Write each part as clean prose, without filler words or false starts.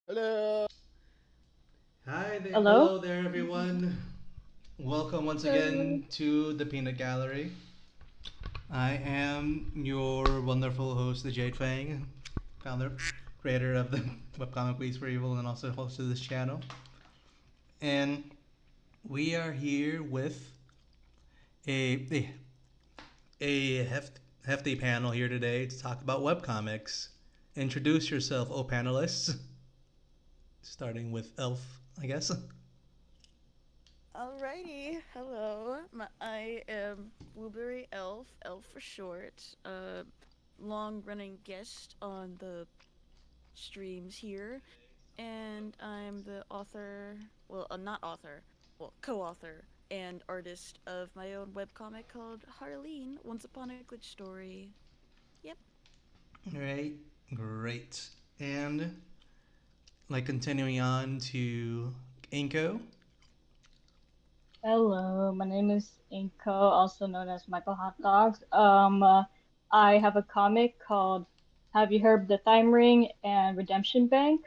Hello. Hi there, Hello? hello there, everyone. Welcome once Hello. again to the Peanut Gallery. I am your wonderful host, the Jade Fang, founder, creator of the webcomic Weeks for Evil, and also host of this channel. And we are here with a a, hefty panel here today to talk about webcomics. Introduce yourself, oh panelists. Starting with Elf, I guess. Alrighty, hello. I am Blueberry Elf, Elf for short. Long-running guest on the streams here, and I'm the author. Well, not author. Well, co-author and artist of my own webcomic called Harleen: Once Upon a Glitch Story. Yep. All right, great. And continuing on to Inko. Hello, my name is Inko, also known as Michael Hot Dogs. I have a comic called Have You Heard the Time Ring and Redemption Bank?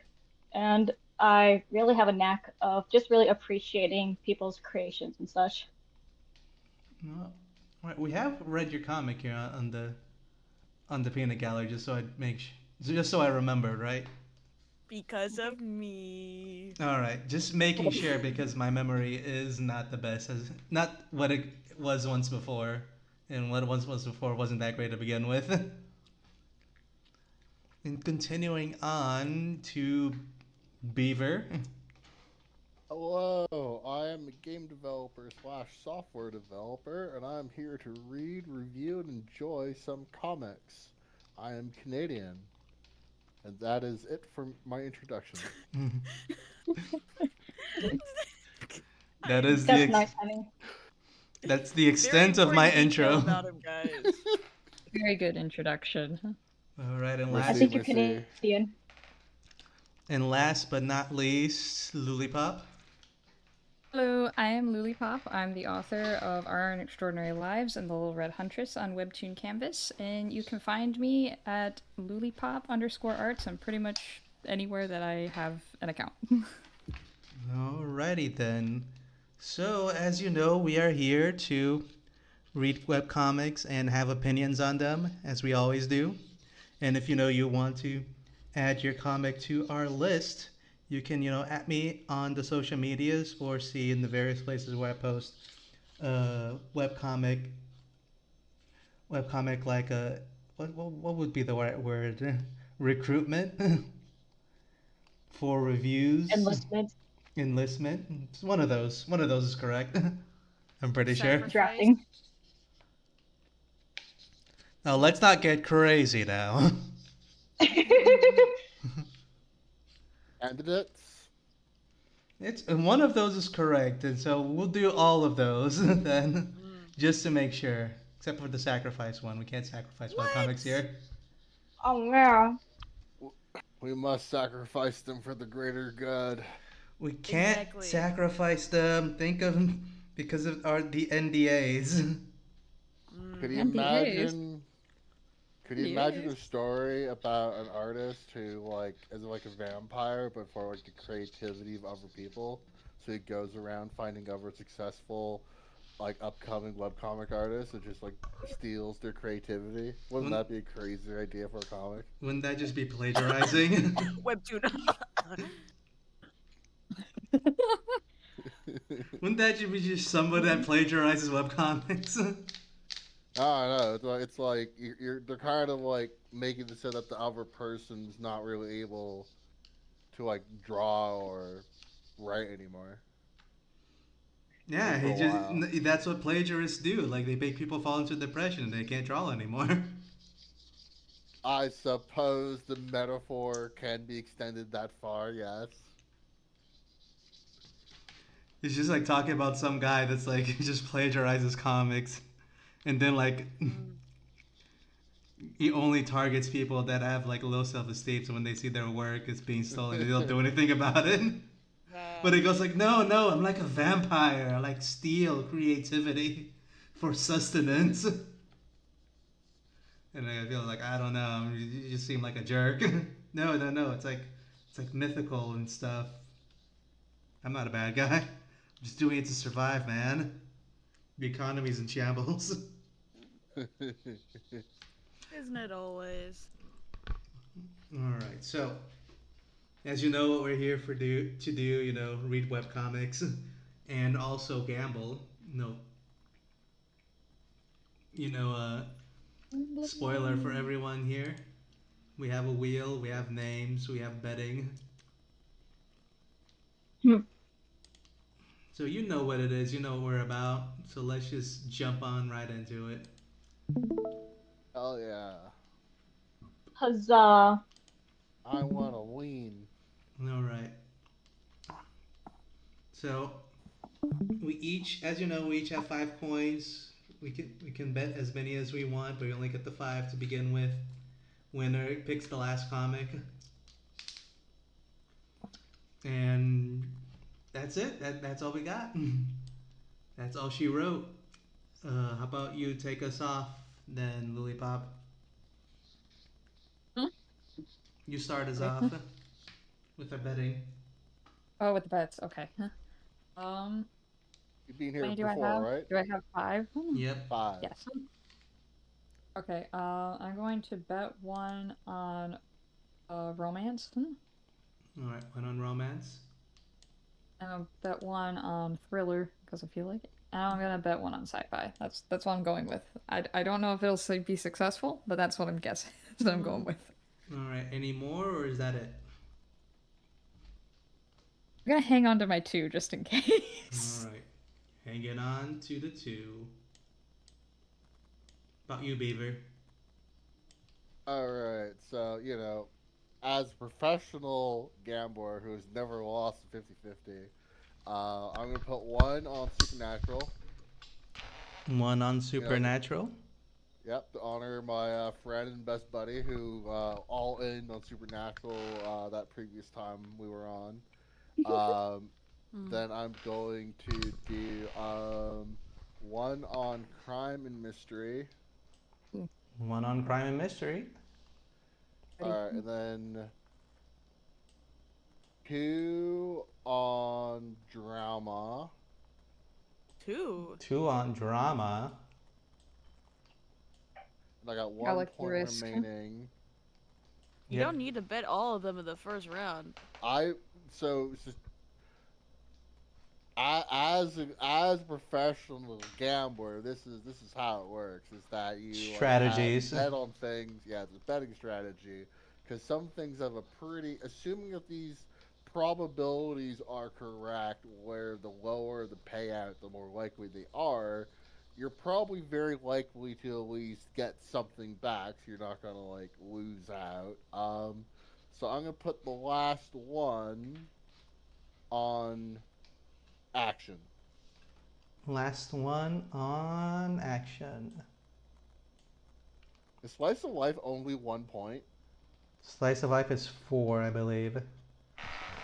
And I really have a knack of just really appreciating people's creations and such. Well, right, we have read your comic here on the peanut gallery, just so I remember, right? Because of me. All right, just making sure because my memory is not the best, as not what it was once before, and what it once was before wasn't that great to begin with. And continuing on to Beaver. Hello. I am a game developer slash software developer, and I'm here to read, review, and enjoy some comics. I am Canadian, and that is it for my introduction. that is the That's ex- nice having. that's the Very extent of my important detail intro. about him, guys. Very good introduction. All right, I Merci, think you're merci. Canadian. and last but not least, Lulipop. Hello, I am Lily Pop. I'm the author of Our Extraordinary Lives and the Little Red Huntress on Webtoon Canvas, and you can find me at lulipop_arts on pretty much anywhere that I have an account. Alrighty then. So, as you know, we are here to read webcomics and have opinions on them, as we always do. And if you want to add your comic to our list, you can, at me on the social medias or see in the various places where I post webcomic, like a, what would be the right word? Recruitment for reviews. Enlistment, Enlistment. It's one of those. One of those is correct. I'm pretty sure. Sacrifice. drafting. Now let's not get crazy now. Candidates? It's and one of those is correct, and so we'll do all of those then, Mm. just to make sure. Except for the sacrifice one, we can't sacrifice webcomics What? here. Oh yeah. We must sacrifice them for the greater good. We can't Exactly. sacrifice them. Think of because of the NDAs. Could you Mm-hmm. NDAs. imagine Could you imagine a NDAs. story about an artist who like is like a vampire, but for like the creativity of other people? So he goes around finding other successful, like upcoming webcomic artists and just like steals their creativity. Wouldn't Wouldn't, that be a crazy idea for a comic? wouldn't that just be plagiarizing? Webtoon. Wouldn't that just be just someone that plagiarizes webcomics? I know. It's like they're kind of like making it so that the other person's not really able to like draw or write anymore, at Yeah, least for a while. that's what plagiarists do. Like they make people fall into depression and they can't draw anymore. I suppose the metaphor can be extended that far. Yes. It's just like talking about some guy that's like just plagiarizes comics and then like Mm. he only targets people that have like low self-esteem, so when they see their work is being stolen they don't do anything about it. But it goes like, no, no, I'm like a vampire. I like steal creativity for sustenance. And I feel like, I don't know, you just seem like a jerk. No, no, no. It's like It's like mythical and stuff. I'm not a bad guy. I'm just doing it to survive, man. The economy's in shambles. Isn't it always? All right, so as you know, what we're here for to do, read webcomics and also gamble. No, you know, spoiler for everyone here. We have a wheel, we have names, we have betting. Hmm. So you know what it is, you know what we're about. So let's just jump on right into it. Hell yeah. Huzzah. I want to win. All right. So we each, as you know, we each have 5 coins. We can bet as many as we want, but we only get the five to begin with. Winner picks the last comic, and that's it. That's all we got. That's all she wrote. How about you take us off then, Lily Pop? Hmm? You start us Okay. off with our betting. Oh, with the bets. Okay. Um, You've been how here many do I before, have? right? Do I have five? Yep. Five. Yes. Okay. I'm going to bet one on romance. All right. One on romance. And I'll bet one on thriller because I feel like it. And I'm gonna bet one on sci-fi. That's what I'm going with. I don't know if it'll be successful, but that's what I'm guessing. That's what I'm going with. All right. Any more, or is that it? I'm gonna hang on to my two just in All case. right. Hanging on to the two. About you, Beaver. Alright, so, as a professional gambler who has never lost a 50-50, I'm going to put one on Supernatural. One on You know, supernatural. yep, to honor my friend and best buddy who all in on Supernatural that previous time we were on. Um, Hmm. then I'm going to do one on crime and mystery. One on crime and mystery. Ready? Alright, and then two on drama. Two. Two on drama. And I got I one like the point risk. remaining. You Yep. don't need to bet all of them in the first round. I so it's just as a professional gambler, this is how it works. Is that you you Strategies. bet on things? Yeah, it's a betting strategy because some things have a pretty. Assuming that these probabilities are correct, where the lower the payout, the more likely they are. You're probably very likely to at least get something back, so you're not gonna like lose out. So I'm gonna put the last one on action. Last one on action. Is slice of life only 1 point? Slice of life is four, I believe.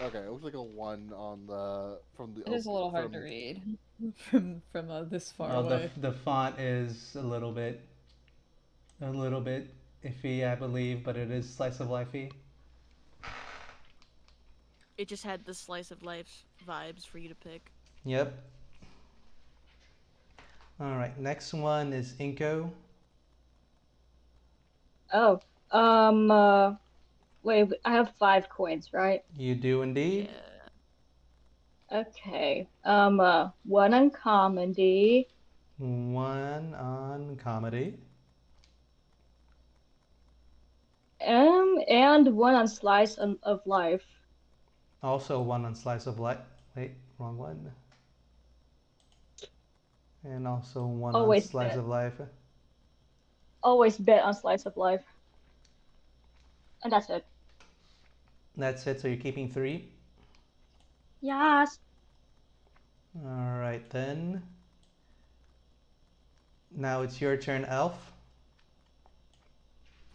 Okay, it looks like a one on the from the It is a little hard to from. read from this far Well, the away. the font is a little bit iffy, I believe, but it is slice of lifey. It just had the slice of life vibes for you to pick. Yep. All right. Next one is Inko. Oh, um, uh, wait, I have 5 coins, right? You do indeed. Yeah. Okay. One on comedy, One on comedy. and one on of life. Also one on slice of life. Wait, wrong one. And also one on Always slice bet. of life. Always bet on slice of life. And that's it. That's it. So you're keeping three. Yes. All right then. Now it's your turn, Elf.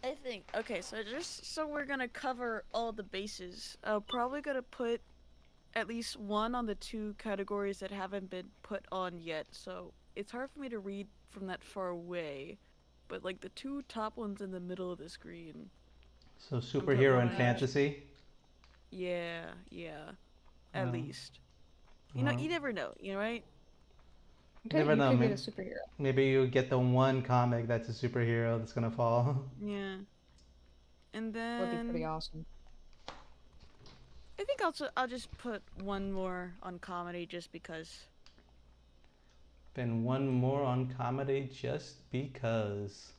I think. Okay, so just so we're gonna cover all the bases, probably gonna put at least one on the two categories that haven't been put on yet. So it's hard for me to read from that far away, but like the two top ones in the middle of the screen, So I'm putting superhero one and on each. fantasy. Yeah. At Uh, least. uh, You never know, right? never You know, could get man. a superhero. Maybe you get the one comic that's a superhero that's gonna fall. Yeah. And Would be pretty then awesome. I think I'll just put one more on comedy just because. Then one more on comedy just because.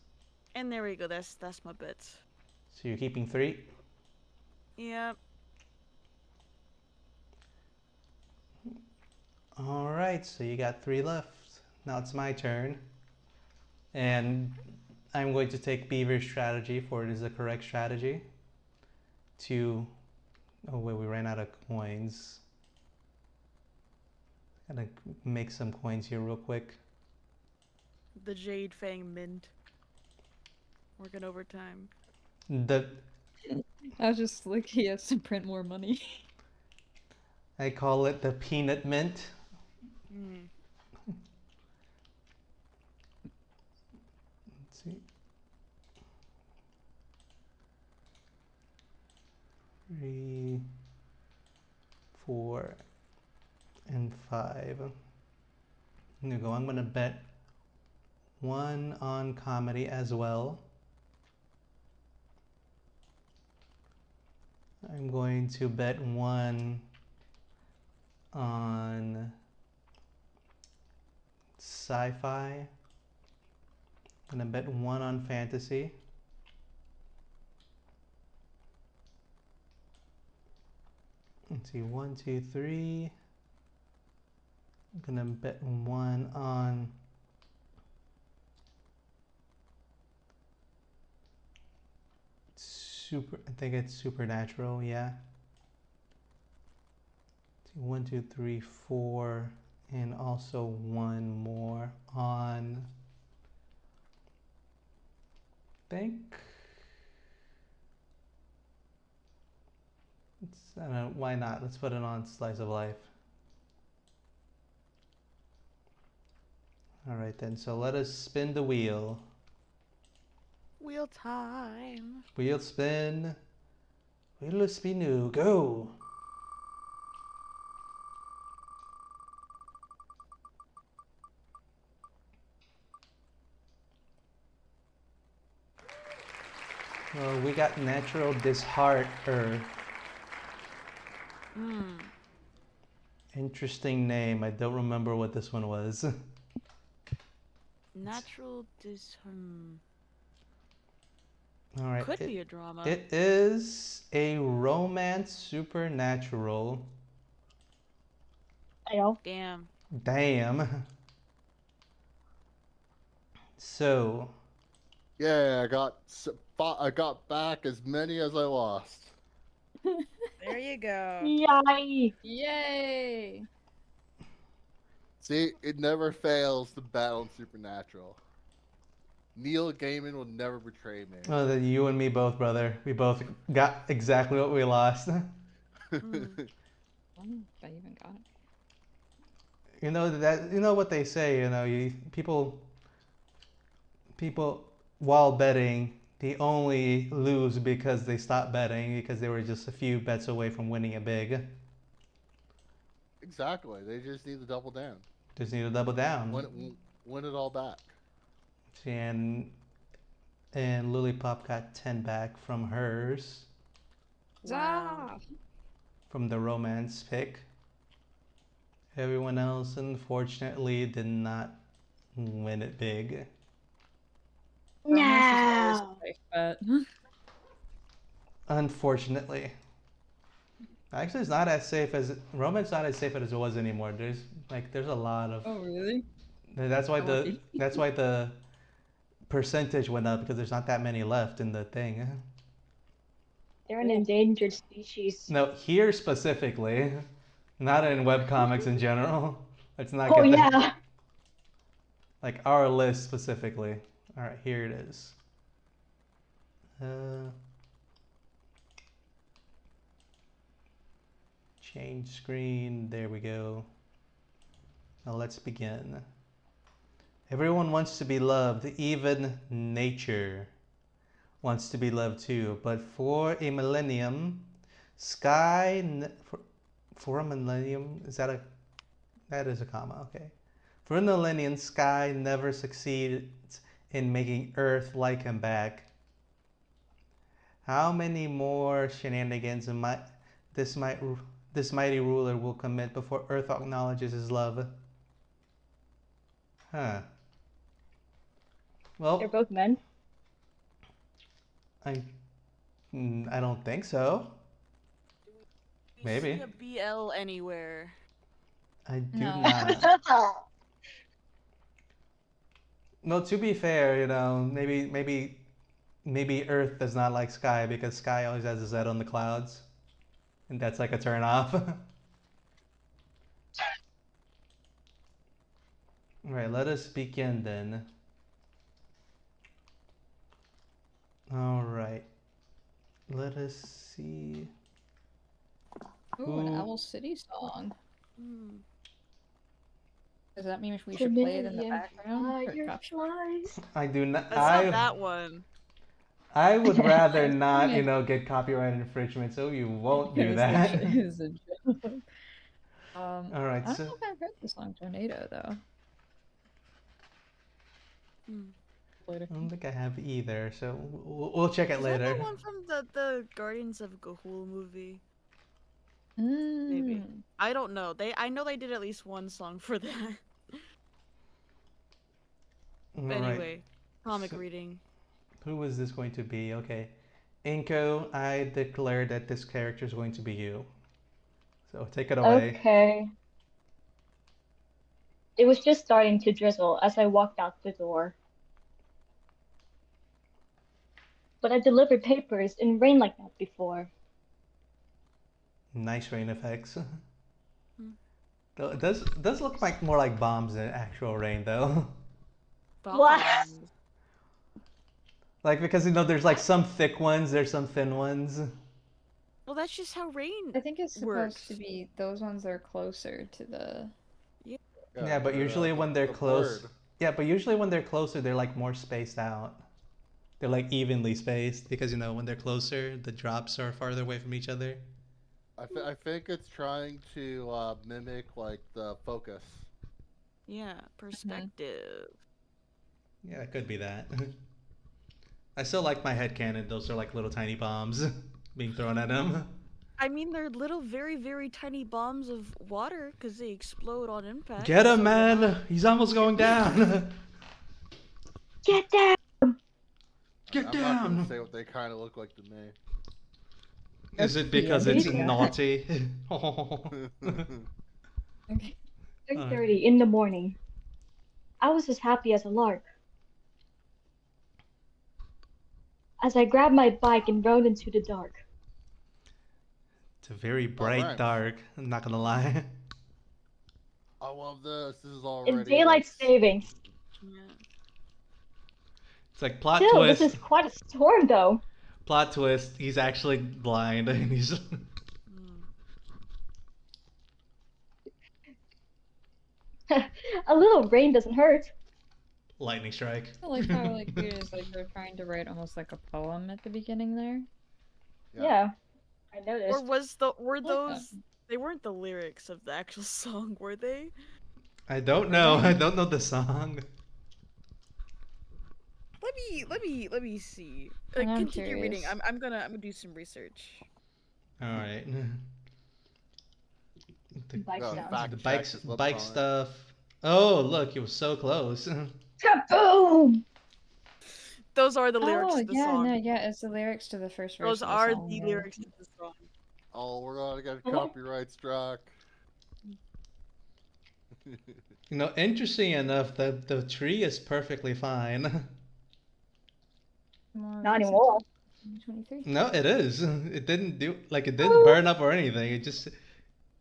And there we go. That's my bits. So you're keeping three? Yep. Alright, so you got three left. Now it's my turn. And I'm going to take Beaver's strategy, for it is the correct strategy. To. Oh, wait, we ran out of coins. Gotta make some coins here, real quick. The Jade Fang Mint. Working overtime. The. I was just like, he has to print more money. I call it the Peanut Mint. Hmm. Let's see. 3, 4, and 5. I'm gonna go. I'm gonna bet one on comedy as well. I'm going to bet one on sci-fi. I'm gonna bet one on fantasy. Let's see, 1, 2, 3. I'm gonna bet one on I think it's supernatural, yeah. 1, 2, 3, 4, and also one more on. I think. I don't know, why not? Let's put it on slice of life. All right then. So let us spin the wheel. Wheel time. Wheel spin. Wheel spin. Go. Well, we got natural dishearter. Hmm. Interesting name. I don't remember what this one was. Natural All right. Could be a drama. It is a romance supernatural. Ayo. Damn. Damn. So. Yeah, I got back as many as I lost. There you go. Yay! Yay! See, it never fails to battle Supernatural. Neil Gaiman will never betray me. Oh, then you and me both, brother. We both got exactly what we lost. I even got it. You know that. You know what they say. You know, people while betting, they only lose because they stop betting because they were just a few bets away from winning it big. Exactly. They just need to double down. Just need to double down. Win it all back. And Lilipop got 10 back from hers. Wow. From the romance pick. Everyone else, unfortunately, did not win it big. Romance is always No. a safe bet. Unfortunately. Actually, it's not as safe as romance. Not as safe as it was anymore. There's a lot of. Oh really? That's why the percentage went up because there's not that many left in the thing. They're an endangered species. No, here specifically, not in webcomics in general. Let's not Oh get yeah. like our list specifically. All right, here it is. Change screen. There we go. Now let's begin. Everyone wants to be loved, even nature wants to be loved too. But for a millennium, Sky for a millennium. Is that a that is a comma? Okay. For a millennium, Sky never succeeds in making Earth like him back. How many more shenanigans this might this mighty ruler will commit before Earth acknowledges his love? Huh. They're Well, both men. I I don't think so. We see Maybe. a BL anywhere. I do No. not. No, to be fair, maybe Earth does not like Sky because Sky always has a Z on the clouds, and that's like a turn off. All right, let us begin then. All right, let us see. Ooh, an Who? Owl City song. Hmm. Does that mean we should play it in the Million background for copyright? fireflies. I do not. That's not that one. I would rather I not, think get copyright infringement, so you won't do it was that. it was a joke. All right, I don't so know if I've heard the song Tornado though. Hmm. I don't think I have either. So we'll check it Is that later. the one from the Guardians of Gahul movie? Maybe. Mm. I don't know. I know they did at least one song for that. All right. Anyway, comic So- reading. Who is this going to be? Okay. Inko, I declare that this character is going to be you. So take it away. Okay. It was just starting to drizzle as I walked out the door. But I delivered papers in rain like that before. Nice rain effects. Hmm. Though it does look like more like bombs than actual rain though. What? Bombs. Like because there's like some thick ones, there's some thin ones. Well, that's just how rain I think it's supposed works. to be those ones that are closer to the. Yeah, but usually when they're the close. bird. Yeah, but usually when they're closer, they're like more spaced out. They're like evenly spaced because when they're closer, the drops are farther away from each other. I think it's trying to mimic like the focus. Yeah, perspective. Yeah, it could be that. I still like my headcanon. Those are like little tiny bombs being thrown at him. I mean, they're little, very, very tiny bombs of water because they explode on impact. Get him, so man! they're not- He's almost going down. Get down! Get I'm not down! gonna say what they kind of look like to me. Is it because it's Yeah. naughty? Okay. 3:30 in the morning. I was as happy as a lark. As I grabbed my bike and rode into the dark. It's a very bright Alright. dark. I'm not gonna lie. I love this. This is already In daylight savings. Yeah. It's like plot Still, twist. this is quite a storm though. Plot twist. He's actually blind and he's. Hmm. A little rain doesn't hurt. Lightning strike. I like how like it is like they're trying to write almost like a poem at the beginning there. Yeah, I Or noticed. were that. those? They weren't the lyrics of the actual song, were they? I don't know. I don't know the song. Let me see. I'm Continue reading. curious. I'm gonna do some research. All right. The, Bike No, sounds. fact the check bikes, is what's bike on it. stuff. Oh, look, it was so close. Kaboom! Those are the lyrics Oh to the yeah, song. no, yeah, it's the lyrics to the first verse. Those of are song, the yeah. lyrics to the song. Oh, we're gonna get Oh. copyright struck. Interesting enough, the tree is perfectly fine. More Not recent anymore. 2023. No, it is. It didn't burn up or anything. It just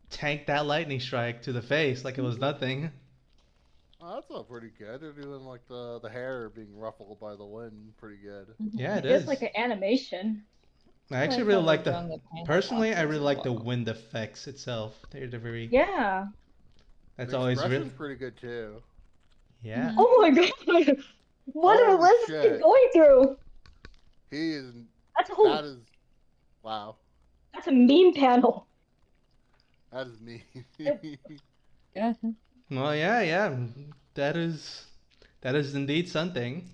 tanked that lightning strike to the face like it was nothing. Oh, that's all pretty good. They're doing like the hair being ruffled by the wind pretty good. Yeah, it It's is. like an animation. I actually how really they've like done the paint personally, I boxes really as like the well. wind effects itself. They're very. Yeah. That's The always expression's really. pretty good too. Yeah. Oh my god! What are Holy Liz shit. going through? He is. That's a whole. That is. Wow. That's a meme panel. That is me. Yeah. Well, yeah, yeah. That that is indeed something.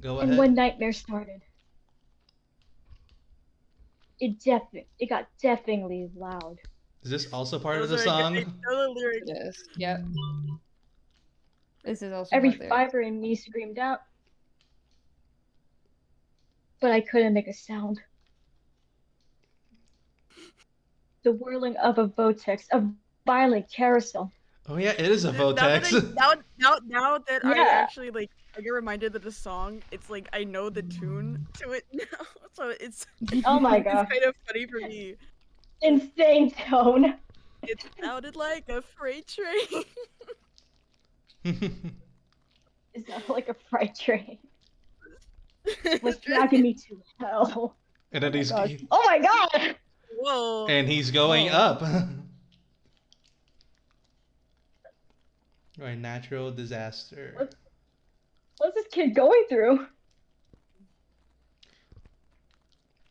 Go And ahead. when nightmare started, it got deafeningly loud. Is this also part of Those the are good. I song? know the It lyrics. is. Yep. This is also Every part there. fiber in me screamed out, but I couldn't make a sound. The whirling of a vortex, a violent carousel. Oh yeah, it is a Now that Votex. now that I Yeah. actually like I get reminded of the song, it's like I know the tune to it now, so Oh my it's gosh. kind of funny for me. Insane tone. It sounded like a freight train. It sounded like a freight train. Was dragging me to hell. and Oh then my gosh. Oh my god! Whoa. he's going Whoa. up. Right, natural disaster. What's this kid going through?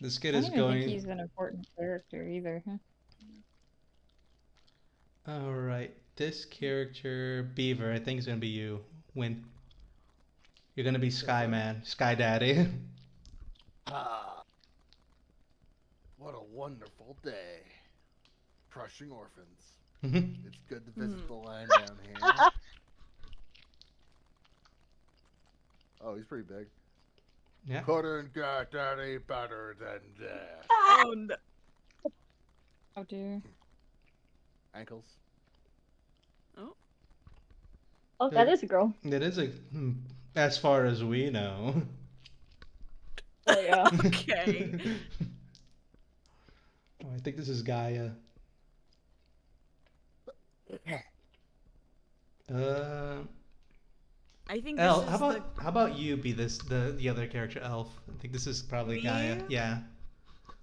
This kid I is don't even think going. he's an important character either. Huh? All right, this character Beaver, I think is gonna be you. When you're gonna be Sky Man, Sky Daddy. Ah, what a wonderful day. Crushing orphans. It's good to visit the land down here. Oh, he's pretty big. Yeah. Couldn't get any better than this. Oh no. Oh dear. Ankles. Oh, that is a girl. It is as far as we know. Oh yeah. Okay. Oh, I think this is Gaia. Uh, I think this Elf. is How about you be the other character, Elf? I think this is probably Me? Gaia. Yeah.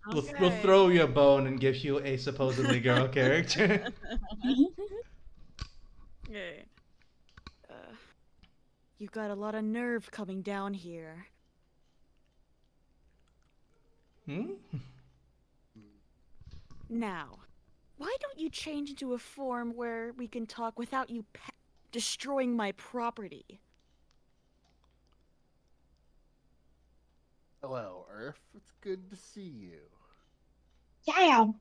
We'll Okay. throw you a bone and give you a supposedly girl character. Okay. You got a lot of nerve coming down here. Hmm? Now, why don't you change into a form where we can talk without you destroying my property? Hello, Earth. It's good to see you. Damn.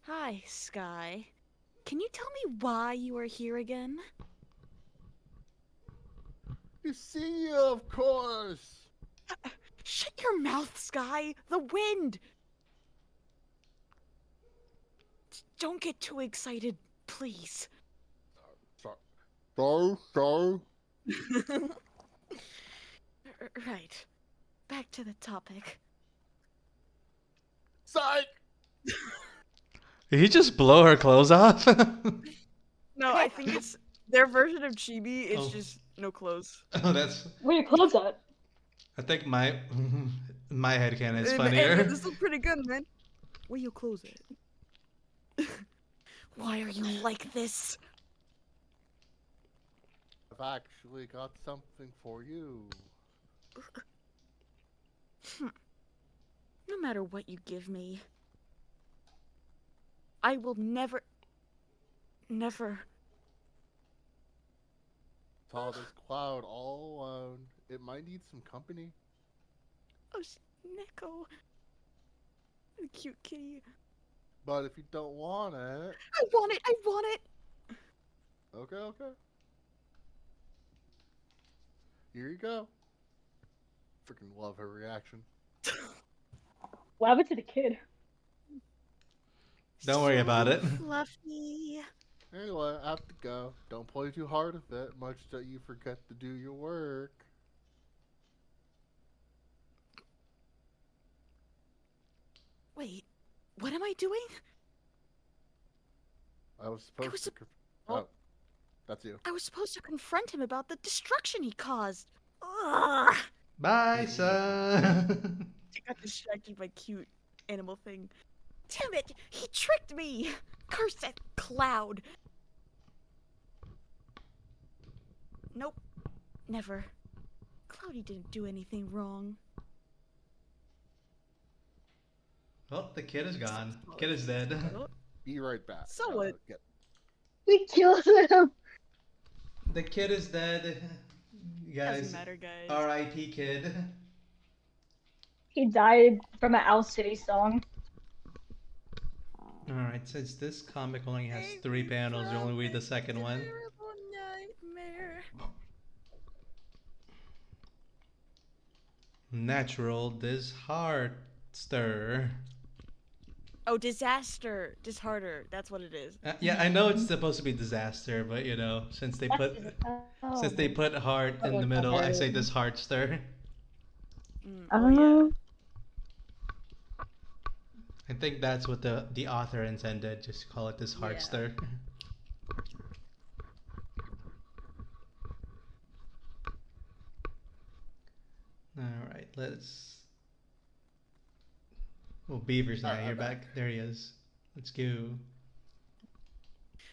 Hi, Sky. Can you tell me why you are here again? You see you, of course. Shut your mouth, Sky! The wind! Don't get too excited, please. So. Right. Back to the topic. Psych! Did he just blow her clothes off? No, I think it's their version of chibi. It's Oh. just no clothes. Oh, that's. Where your clothes at? I think my headcanon is And funnier. this is pretty good, man. Where you close it? Why are you like this? I've actually got something for you. No matter what you give me, I will never. Saw this cloud all alone. It might need some company. Oh, Neko. The cute kitty. But if you don't want it, I want it! I want it! okay. Here you go. Freaking love her reaction. What happened to the kid? Don't worry about it. Fluffy. Anyway, I have to go. Don't play too hard with it, much that you forget to do your work. Wait, what am I doing? I was supposed was to. Oh. That's you. I was supposed to confront him about the destruction he caused. Ugh. Bye, son. I got distracted by cute animal thing. Damn it! He tricked me! Curse that cloud! Nope. Never. Cloudy didn't do anything wrong. Oh, the kid is Some gone. Kid is apologies. dead. Oh, Be right back. someone. Get We killed him. The kid is dead. You Doesn't guys, matter, guys. R.I.P. kid. He died from an Owl City song. Alright, since this comic only has Save 3 me panels, you'll from only read the this second one. terrible nightmare. Natural disaster. Oh, disaster. Disharder. That's what it is. Yeah, I know it's supposed to be disaster, but you know, That's oh. since they put heart That in the was middle, I say hilarious. disheartster. Oh, yeah. I think that's what the author intended, just call it disheartster. Alright, let's... Oh, Beaver's not here back. There he is. Let's go.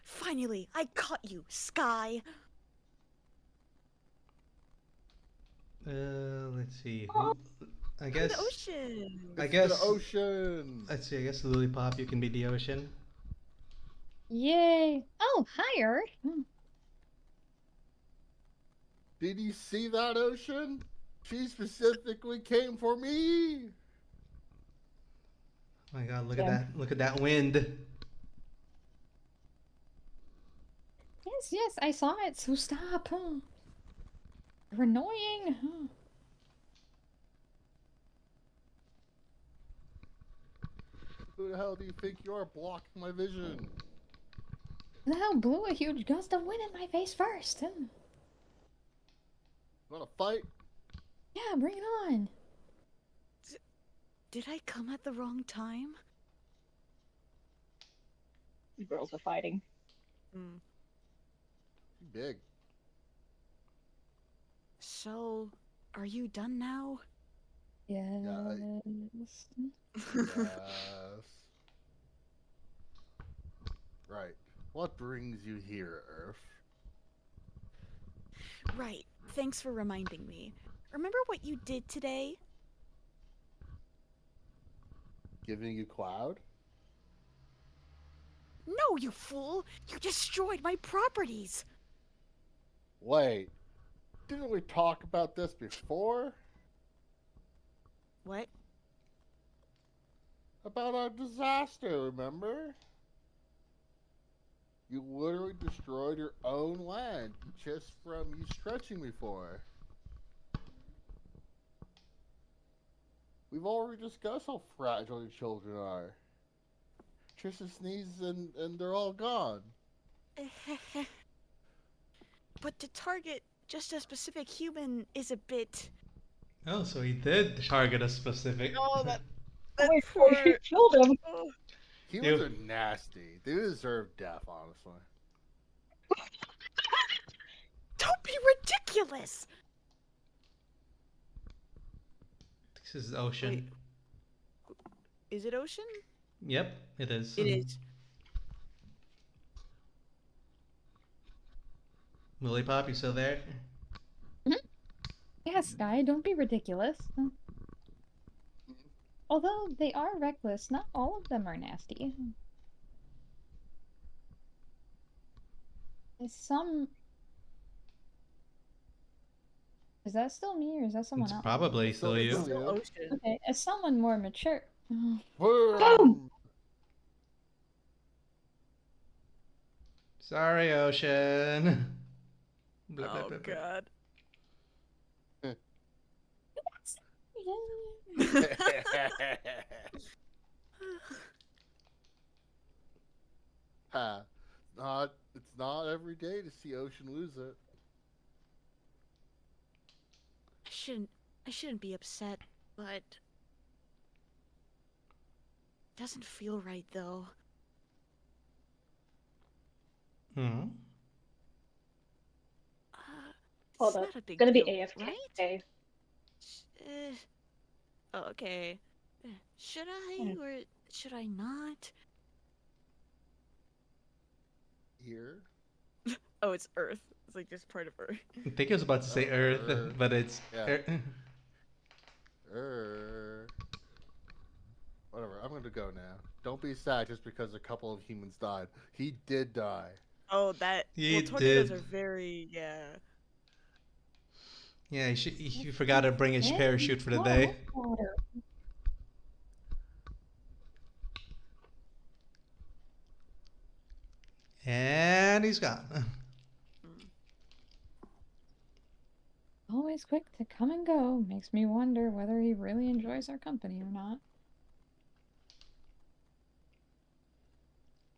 Finally, I caught you, Sky. Let's see. Who... I guess... The ocean. I guess... the ocean. Let's see, I guess Lillipop, you can be the ocean. Yay! Oh, hi, Earth. Did you see that ocean? She specifically came for me. Oh my god, look at that. Look at that wind. Yes, yes, I saw it, so stop. You're annoying. Who the hell do you think you are blocking my vision? The hell blew a huge gust of wind in my face first. Want to fight? Yeah, bring it on. Did I come at the wrong time? The girls are fighting. Big. So, are you done now? Yes. Yes. Right. What brings you here, Earth? Right. Thanks for reminding me. Remember what you did today? Giving you Cloud? No, you fool! You destroyed my properties! Wait. Didn't we talk about this before? What? About our disaster, remember? You literally destroyed your own land just from you stretching me for. We've already discussed how fragile your children are. Trisha sneezes and they're all gone. But to target just a specific human is a bit... Oh, so he did target a specific... Oh, Oh, that wait, poor... you killed him. Oh. Humans are nasty. They deserve death, honestly. Don't be ridiculous! This is ocean. Wait. Is it ocean? Yep, it is. It is. Lillipop, you still there? Yeah, Sky, don't be ridiculous. Although they are reckless, not all of them are nasty. Is some... Is that still me or is that someone It's else? probably still It's you. still Ocean. Okay, as someone more mature. Boom! Sorry, ocean. Blah, blah, Oh, blah, blah. God. Ha. It's not every day to see Ocean lose it. I shouldn't be upset, but... Doesn't feel right, though. Hmm. Hold It's up. not a big Gonna be deal, AFK. right? Oh, okay. Should I or should I not? Here? Oh, it's Earth. It's like just part of Earth. I think I was about to say Earth, but it's... Yeah. Whatever. I'm going to go now. Don't be sad just because a couple of humans died. He did die. Oh, that. He Well, tornadoes did. are very. Yeah. Yeah, you forgot to bring his Eh, parachute for the not day. enough water. And he's gone. Mm. Always quick to come and go. Makes me wonder whether he really enjoys our company or not.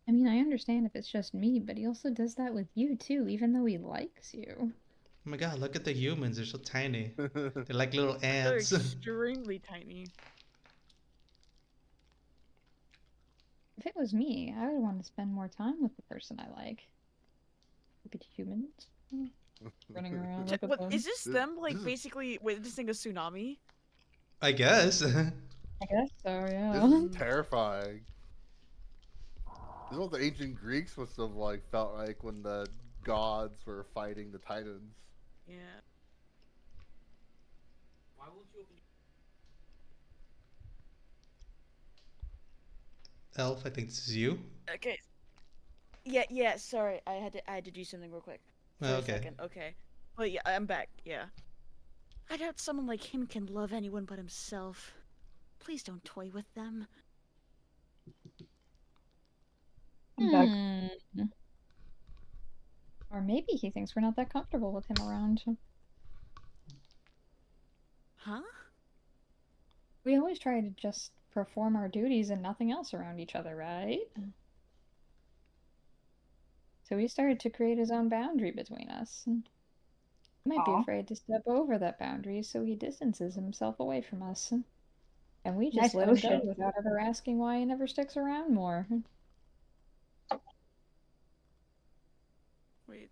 I mean, I understand if it's just me, but he also does that with you too, even though he likes you. Oh my god, look at the humans. They're so tiny. They're like little They're ants. extremely tiny. If it was me, I would want to spend more time with the person I like. Stupid humans. Running around, look at What them. is this? This Them like is basically witnessing a tsunami? I guess. I guess so, this is yeah. Mm. terrifying. This is what the ancient Greeks must have like felt like when the gods were fighting the Titans. Yeah. Elf, I think this is you. Okay. Yeah. Yeah. Sorry, I had to do something real quick for Oh, a okay. second. Okay. But yeah, I'm back. Yeah. I doubt someone like him can love anyone but himself. Please don't toy with them. I'm back. Or maybe he thinks we're not that comfortable with him around. Huh? We always try to just perform our duties and nothing else around each other, right? So he started to create his own boundary between us. He might be Aw, afraid to step over that boundary, so he distances himself away from us. And we just nice let him go ocean. without ever asking why he never sticks around more. Wait.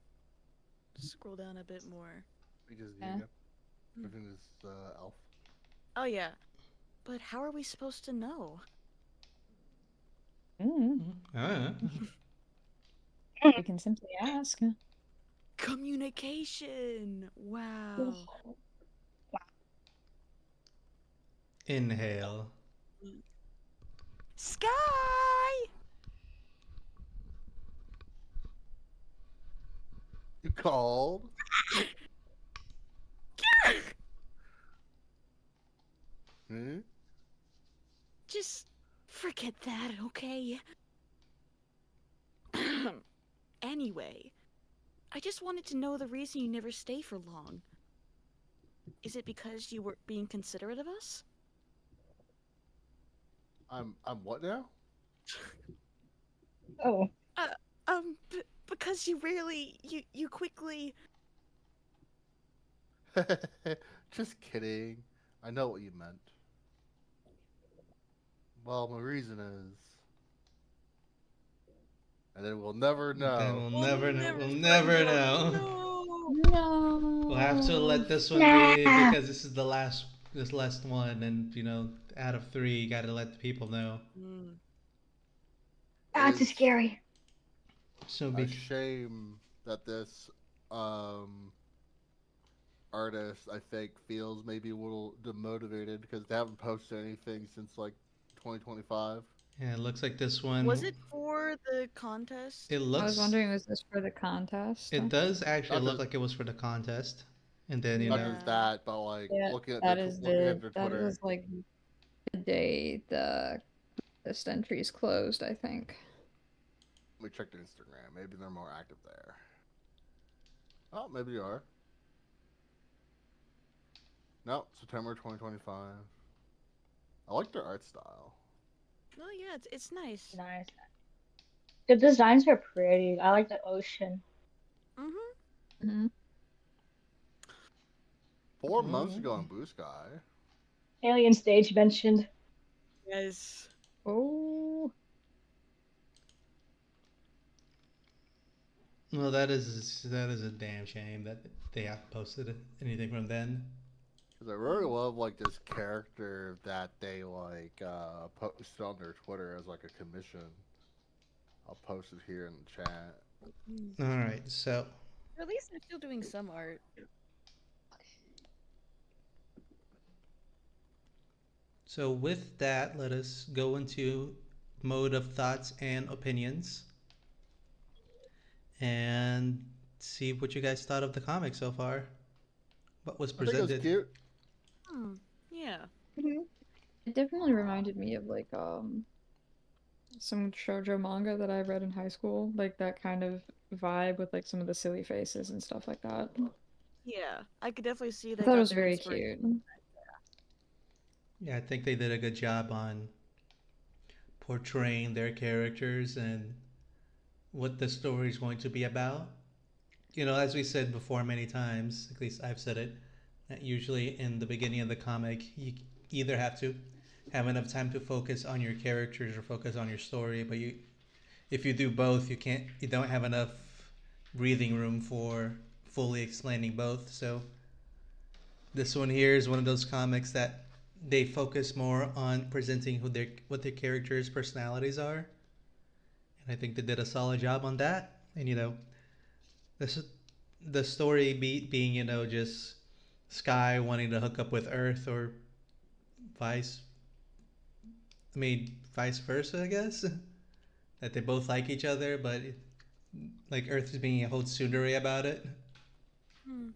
Scroll down a bit more. Because Yeah. again, I think this elf. Oh yeah. But how are we supposed to know? Ah. We can simply ask. Communication. Wow. Inhale. Sky. You called? Hmm? Just forget that, okay? Anyway, I just wanted to know the reason you never stay for long. Is it because you were being considerate of us? I'm what now? Oh, Because you really, you quickly. Just kidding. I know what you meant. Well, my reason is, and then we'll never Then know. we'll We'll never know. never We'll find never out. know. No. We'll have to No. let this one nah. be because this is the last this last one, and out of three, you gotta let the people know. Mm. It That's is scary. So a be shame that this artist, I think, feels maybe a little demotivated because they haven't posted anything since like 2025. yeah, it looks like this Was one. it for the contest? It I was looks. wondering, was this for the contest? It does actually Not look just like it was for the contest, and then not just Yeah. that, but like Yeah, looking at their that Twitter. is like the day the list entries closed, I think. Let me check their Instagram. Maybe they're more active there. Oh, maybe they are. No, September 2025. I like their art style. Oh yeah, it's nice. Nice. The designs are pretty. I like the ocean. Mhm. Mm-hmm. 4 months ago on Blue Sky. Alien stage mentioned. Yes. Oh, Well, that is a damn shame that they haven't posted anything from then. Because I really love like this character that they like posted on their Twitter as like a commission. I'll post it here in the chat. Mm. All right, so At least they're still doing some art. So with that, let us go into mode of thoughts and opinions and see what you guys thought of the comic so far. What was I think it was presented. cute. Hmm. Yeah. Mhm. It definitely reminded me of like some shoujo manga that I read in high school, like that kind of vibe with like some of the silly faces and stuff like that. Yeah. I could definitely see I they thought it got was their very inspiration. cute. Yeah, I think they did a good job on portraying their characters and what the story is going to be about. You know, as we said before many times, at least I've said it, that usually in the beginning of the comic, you either have to have enough time to focus on your characters or focus on your story, but if you do both, you don't have enough breathing room for fully explaining both. So this one here is one of those comics that they focus more on presenting what their characters' personalities are, and I think they did a solid job on that. And this the story being just Sky wanting to hook up with Earth or vice, vice versa, I guess. That they both like each other, but like Earth is being a whole tsundere about it. Hmm.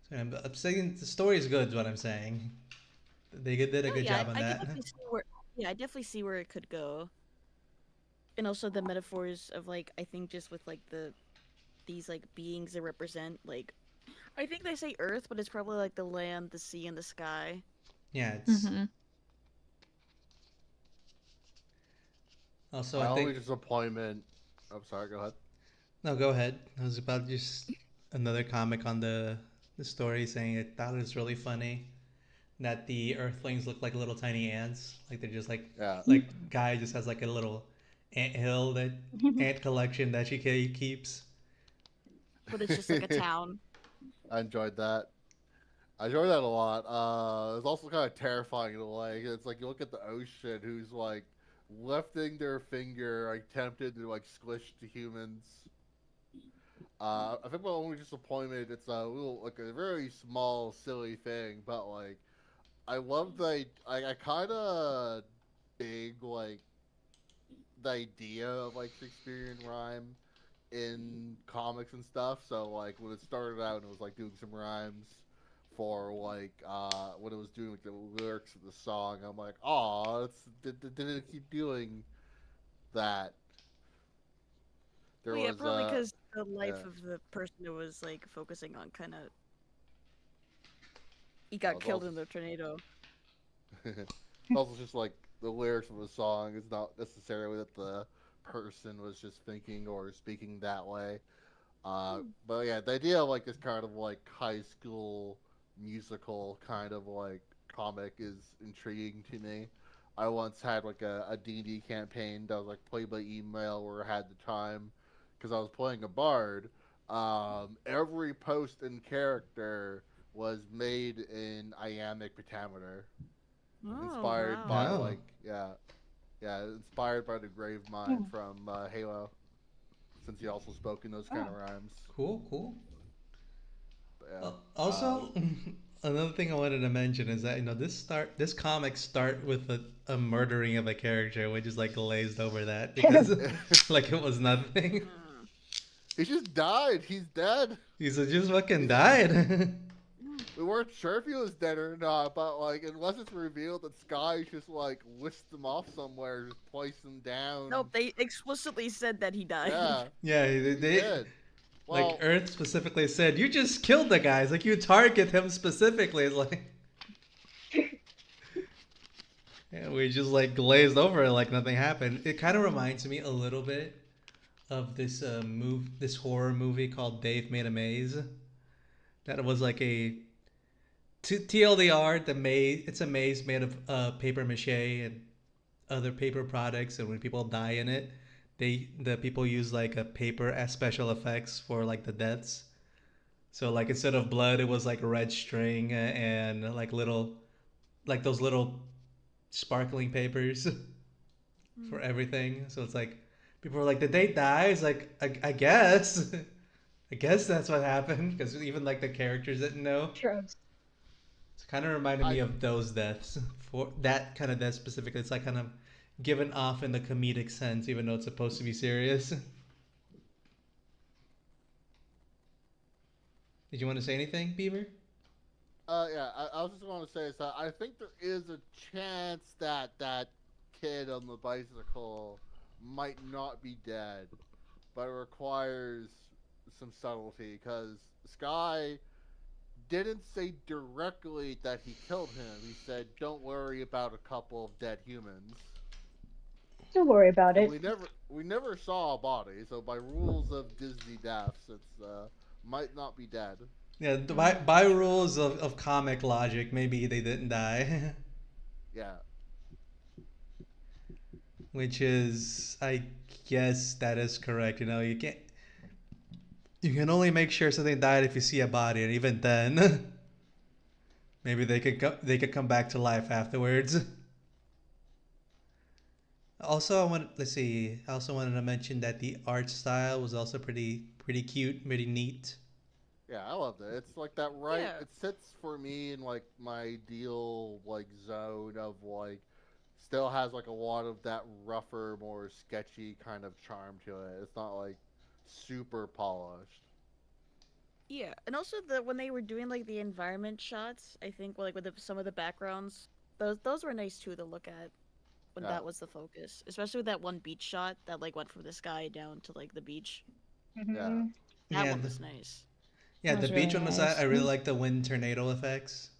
So I'm saying the story is good. Is what I'm saying. They did a No, good yeah, job on I could that. definitely see where. Yeah, I definitely see where it could go, and also the metaphors of like I think just with like these like beings that represent like I think they say Earth, but it's probably like the land, the sea, and the sky. Yeah, it's Mm-hmm. also I My only think. disappointment. I'm sorry. Go ahead. No, go ahead. I was about just another comic on the story saying I thought it was really funny that the Earthlings look like little tiny ants. Like they're just Yeah, like guy just has like a little ant hill that ant collection that she keeps. But it's just like a town. I enjoyed that. I enjoyed that a lot. It's also kind of terrifying in a way. It's like you look at the ocean, who's like lifting their finger, like tempted to like squish the humans. I think my only disappointment, it's a little like a very small, silly thing, but like I love the I kind of dig like the idea of like Shakespearean rhyme in comics and stuff. So like when it started out and it was like doing some rhymes for like when it was doing like the lyrics of the song, I'm like, oh, did it keep doing that? There Well, yeah, was probably because the yeah, life of the person it was like focusing on kind of he well, got killed in the tornado. it's also just like the lyrics of the song is not necessarily that the person was just thinking or speaking that way. But yeah, the idea of like this kind of like high school musical kind of like comic is intriguing to me. I once had like a D&D campaign that was like played by email where I had the time because I was playing a bard. Every post and character was made in iambic pentameter, Oh inspired wow. by Oh, like inspired by the Grave Mind from Halo, since he also spoke in those kind of Oh. rhymes. cool, cool. But yeah. Also, another thing I wanted to mention is that this comic start with a murdering of a character, which is like glazed over that because like it was nothing. Mm. He just died. He's dead. He's just fucking He's just. died. Mm. We weren't sure if he was dead or not, but like, unless it's revealed that Sky just like whisked him off somewhere, just placed him down. Nope, they explicitly said that he died. Yeah, Yeah, he did. like Well, Earth specifically said, you just killed the guys. Like you target him specifically. It's like yeah, we just like glazed over it like nothing happened. It kind of reminds me a little bit of this horror movie called Dave Made a Maze. That was like a TLDR. The maze, it's a maze made of paper mache and other paper products, and when people die in it, the people use like a paper as special effects for like the deaths. So like instead of blood, it was like red string and like those little sparkling papers for Mm. everything. So it's like people are like, did they die? It's like I guess. I guess that's what happened because even like the characters didn't know. Drugs. It's kind of reminded me I of those deaths. For that kind of death specifically, it's like kind of given off in the comedic sense, even though it's supposed to be serious. Did you want to say anything, Beaver? yeah, I was just going to say is that I think there is a chance that that kid on the bicycle might not be dead, but it requires some subtlety because Sky didn't say directly that he killed him. He said, "Don't worry about a couple of dead humans," Don't worry about and it. we never saw a body. So by rules of Disney deaths, it's might not be dead. Yeah, Mm, by true. rules of comic logic, maybe they didn't die. Yeah, Which is, I guess that is correct. You know, you can only make sure something died if you see a body, and even then, maybe they could come back to life afterwards. Also, let's see. I also wanted to mention that the art style was also pretty cute, pretty neat. yeah, I loved it. It's like that right. Yeah. It sits for me in like my ideal like zone of like still has like a lot of that rougher, more sketchy kind of charm to it. It's not like super polished. Yeah, and also the when they were doing like the environment shots, I think like with some of the backgrounds, those were nice too to look at when Yeah, that was the focus, especially with that one beach shot that like went from the sky down to like the beach. yeah. Hmm. That Yeah, one was nice. yeah. That The was beach really one was I nice. really like the wind tornado effects.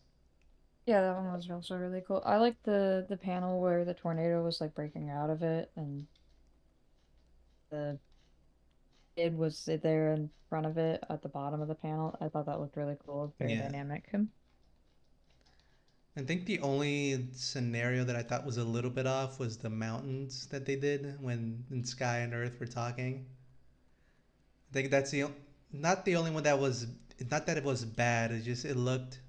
Yeah, that one was also really cool. I like the panel where the tornado was like breaking out of it and the kid was there in front of it at the bottom of the panel. I thought that looked really cool, very Yeah, dynamic. I think the only scenario that I thought was a little bit off was the mountains that they did when Sky and Earth were talking. I think that's not the only one that was not that it was bad. It just it looked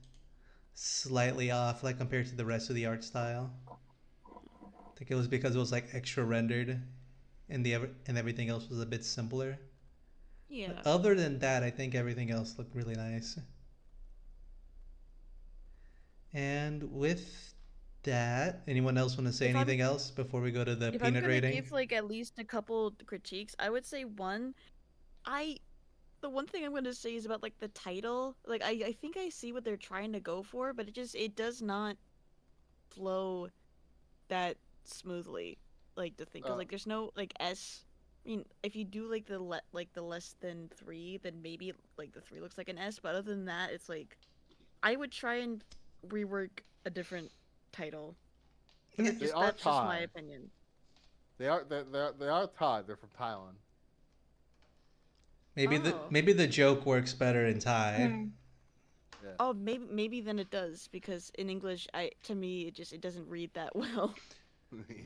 slightly off, like compared to the rest of the art style. I think it was because it was like extra rendered, and everything else was a bit simpler. But Yeah. other than that, I think everything else looked really nice. And with that, anyone else want to say If I'm anything else before we go to the if I'm peanut gonna rating? give like at least a couple critiques, I would say one, I the one thing I'm gonna say is about like the title. Like I think I see what they're trying to go for, but it does not flow that smoothly. Like to think, because Uh, like there's no like S. I mean, if you do like the less than three, then maybe like the three looks like an S. But other than that, it's like I would try and rework a different title. Yeah, they Just are that's just my Thai. opinion. They are Thai. They're from Thailand. Oh. maybe the joke works better in Thai. Mm. Yeah. Oh, maybe then it does because in English, I to me it doesn't read that well.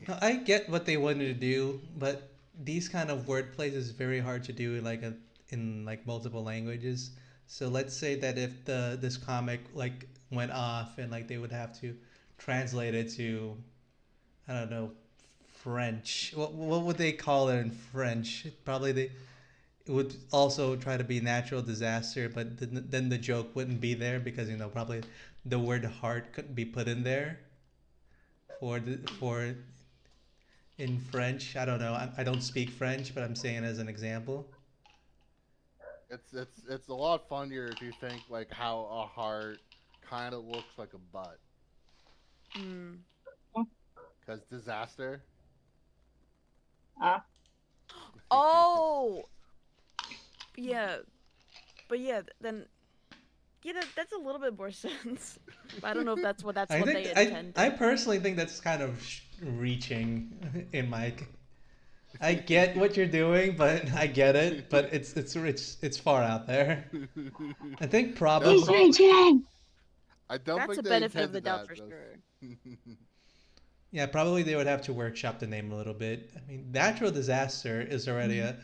No, I get what they wanted to do, but these kind of wordplays is very hard to do in like multiple languages. So let's say that if the this comic like went off and like they would have to translate it to I don't know French. What would they call it in French? Probably they it would also try to be natural disaster, but then the joke wouldn't be there because probably the word heart couldn't be put in there for in French. I don't know. I don't speak French, but I'm saying as an example. It's a lot funnier if you think like how a heart kind of looks like a butt. Hmm. Cause disaster. Ah. Oh, yeah, but yeah, then yeah, that's a little bit more sense. But I don't know if that's I what think they I intended. personally think that's kind of reaching in my. I get what you're doing, but I get it, but it's far out there. I think That's He's probably probably. raging! I don't That's think a they benefit of the intended doubt that. for That's. sure. yeah, probably they would have to workshop the name a little bit. I mean, natural disaster is already Mm.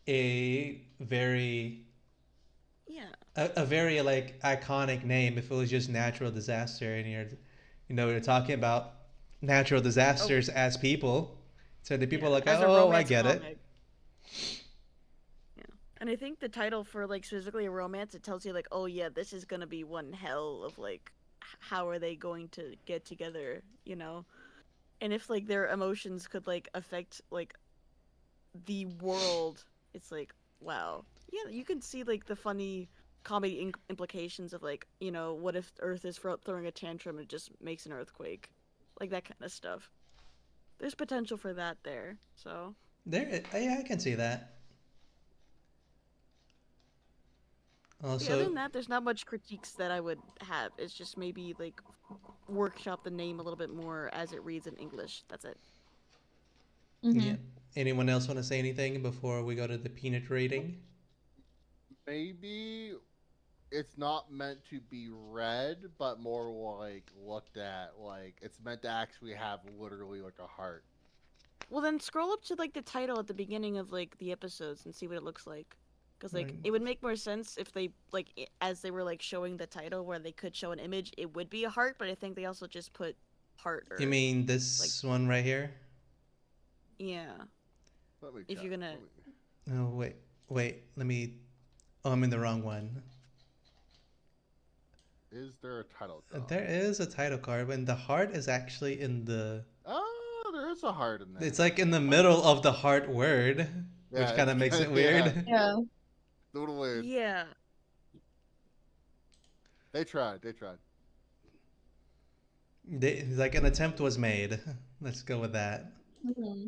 a very Yeah. a very like iconic name if it was just natural disaster and you're talking about natural Oh, disasters as people. So the people are yeah. like, As a oh, I romance get it. comic. Yeah. And I think the title for like specifically a romance, it tells you like, oh yeah, this is gonna be one hell of like how are they going to get together, you know? And if like their emotions could like affect like the world, it's like wow. Yeah, you can see like the funny comedy implications of like, you know, what if Earth is throwing a tantrum and it just makes an earthquake, like that kind of stuff. There's potential for that there. So There, yeah, I can see that. yeah, other Also, than that, there's not much critiques that I would have. It's just maybe like workshop the name a little bit more as it reads in English. That's it. yeah. Mm-hmm. Anyone else want to say anything before we go to the peanut rating? Maybe it's not meant to be read, but more like looked at. Like it's meant to actually have literally like a heart. Well, then scroll up to like the title at the beginning of like the episodes and see what it looks like. Because like Right. it would make more sense if they like as they were like showing the title where they could show an image, it would be a heart. But I think they also just put heart You or mean like this one right here? yeah. Let me If check. you're gonna Let me. Oh wait, wait. Let me. Oh, I'm in the wrong one. Is there a title card? There is a title card, and the heart is actually in the. Oh, there is a heart in It's there. like in the Funny. middle of the heart word, which Yeah, kind it's of makes it yeah, weird. Yeah. a little weird. yeah. They tried. They tried. Like an attempt was made. Let's go with that. Mm-hmm.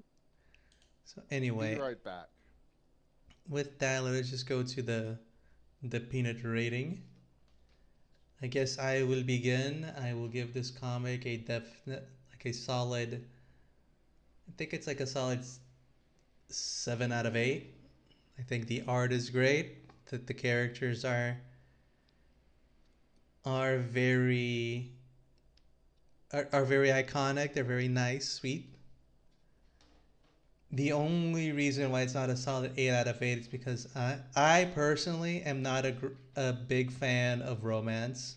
So Be anyway, right back. with that, let's just go to the peanut rating. I guess I will begin. I will give this comic a definite, like a solid. I think it's like a solid 7 out of 8. I think the art is great. That the characters are very are very iconic. They're very nice, sweet. The only reason why it's not a solid 8 out of 8 is because I personally am not a big fan of romance.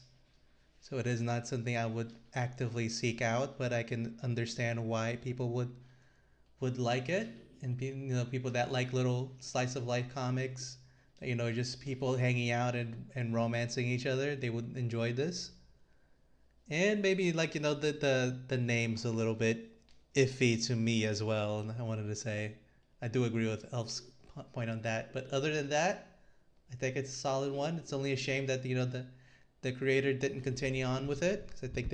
So it is not something I would actively seek out, but I can understand why people would like it, and people that like little slice of life comics, just people hanging out and romancing each other, they would enjoy this. And maybe like the name's a little bit iffy to me as well. And I wanted to say I do agree with Elf's point on that, but other than that, I think it's a solid one. It's only a shame that the creator didn't continue on with it because I think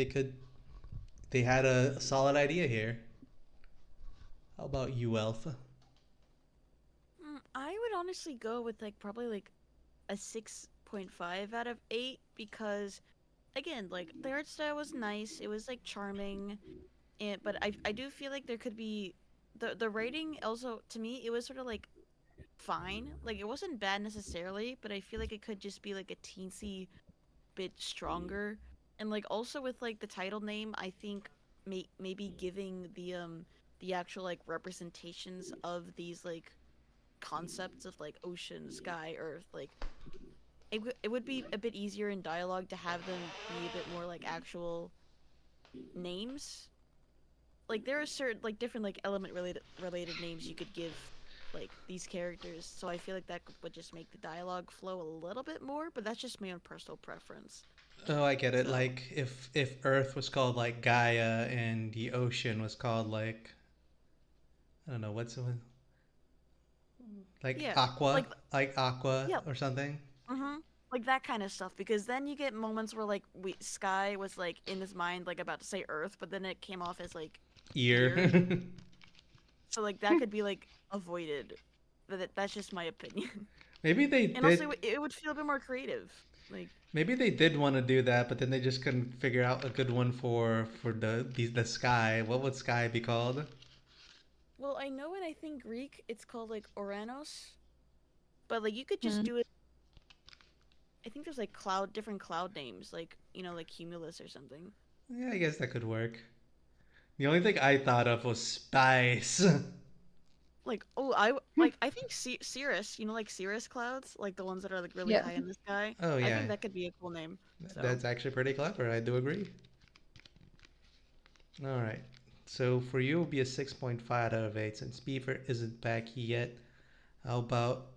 they had a solid idea here. How about you, Elf? I would honestly go with like probably like a 6.5 out of 8 because again, like the art style was nice. It was like charming, and but I do feel like there could be the writing also to me it was sort of like fine. Like it wasn't bad necessarily, but I feel like it could just be like a teensy bit stronger. And like also with like the title name, I think maybe giving the actual like representations of these like concepts of like ocean, sky, earth, like it would be a bit easier in dialogue to have them be a bit more like actual names. Like there are certain like different like element related names you could give like these characters. So I feel like that would just make the dialogue flow a little bit more, but that's just my own personal preference. Oh, I get it. So, Like if Earth was called like Gaia and the ocean was called like I don't know what's it like yeah. Aqua, Like like Aqua yeah, or something. mhm. Like that kind of stuff because then you get moments where like Sky was like in his mind like about to say Earth, but then it came off as like Ear. ear. So like that could be like avoided. But that's just my opinion. maybe they And also did. it would feel a bit more creative. Like Maybe they did want to do that, but then they just couldn't figure out a good one for the sky. What would sky be called? well, I know in I think Greek it's called like Oranos, but like you could just Mm-hmm. do it. I think there's like different cloud names, like you know, like Cumulus or something. Yeah, I guess that could work. The only thing I thought of was spice. Like I think Cirrus, you know, like cirrus clouds, like the ones that are like really Yeah. high in the sky. Oh I yeah, think that could be a cool name. So that's actually pretty clever. I do agree. All right. So for you, it'll be a 6.5 out of 8 since Beaver isn't back yet. How about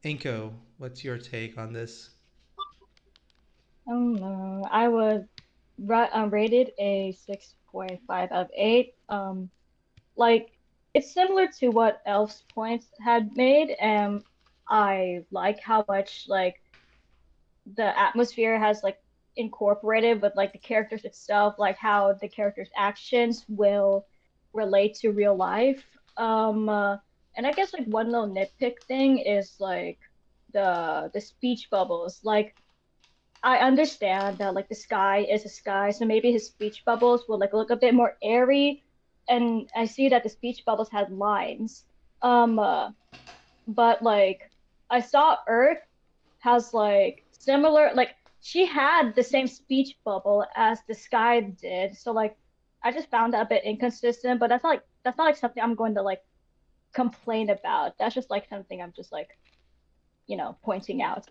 Inko? What's your take on this? Oh no, I was rated a 6.5 out of 8. Like it's similar to what Elf's Points had made, and I like how much like the atmosphere has like incorporated with like the characters itself, like how the characters' actions will relate to real life. And I guess like one little nitpick thing is like the speech bubbles. Like I understand that like the sky is a sky, so maybe his speech bubbles will like look a bit more airy. And I see that the speech bubbles had lines. Um, uh, but like I saw Earth has like similar like she had the same speech bubble as the sky did. So like I just found that a bit inconsistent, but that's not like something I'm going to like complain about. That's just like something I'm just like, pointing out.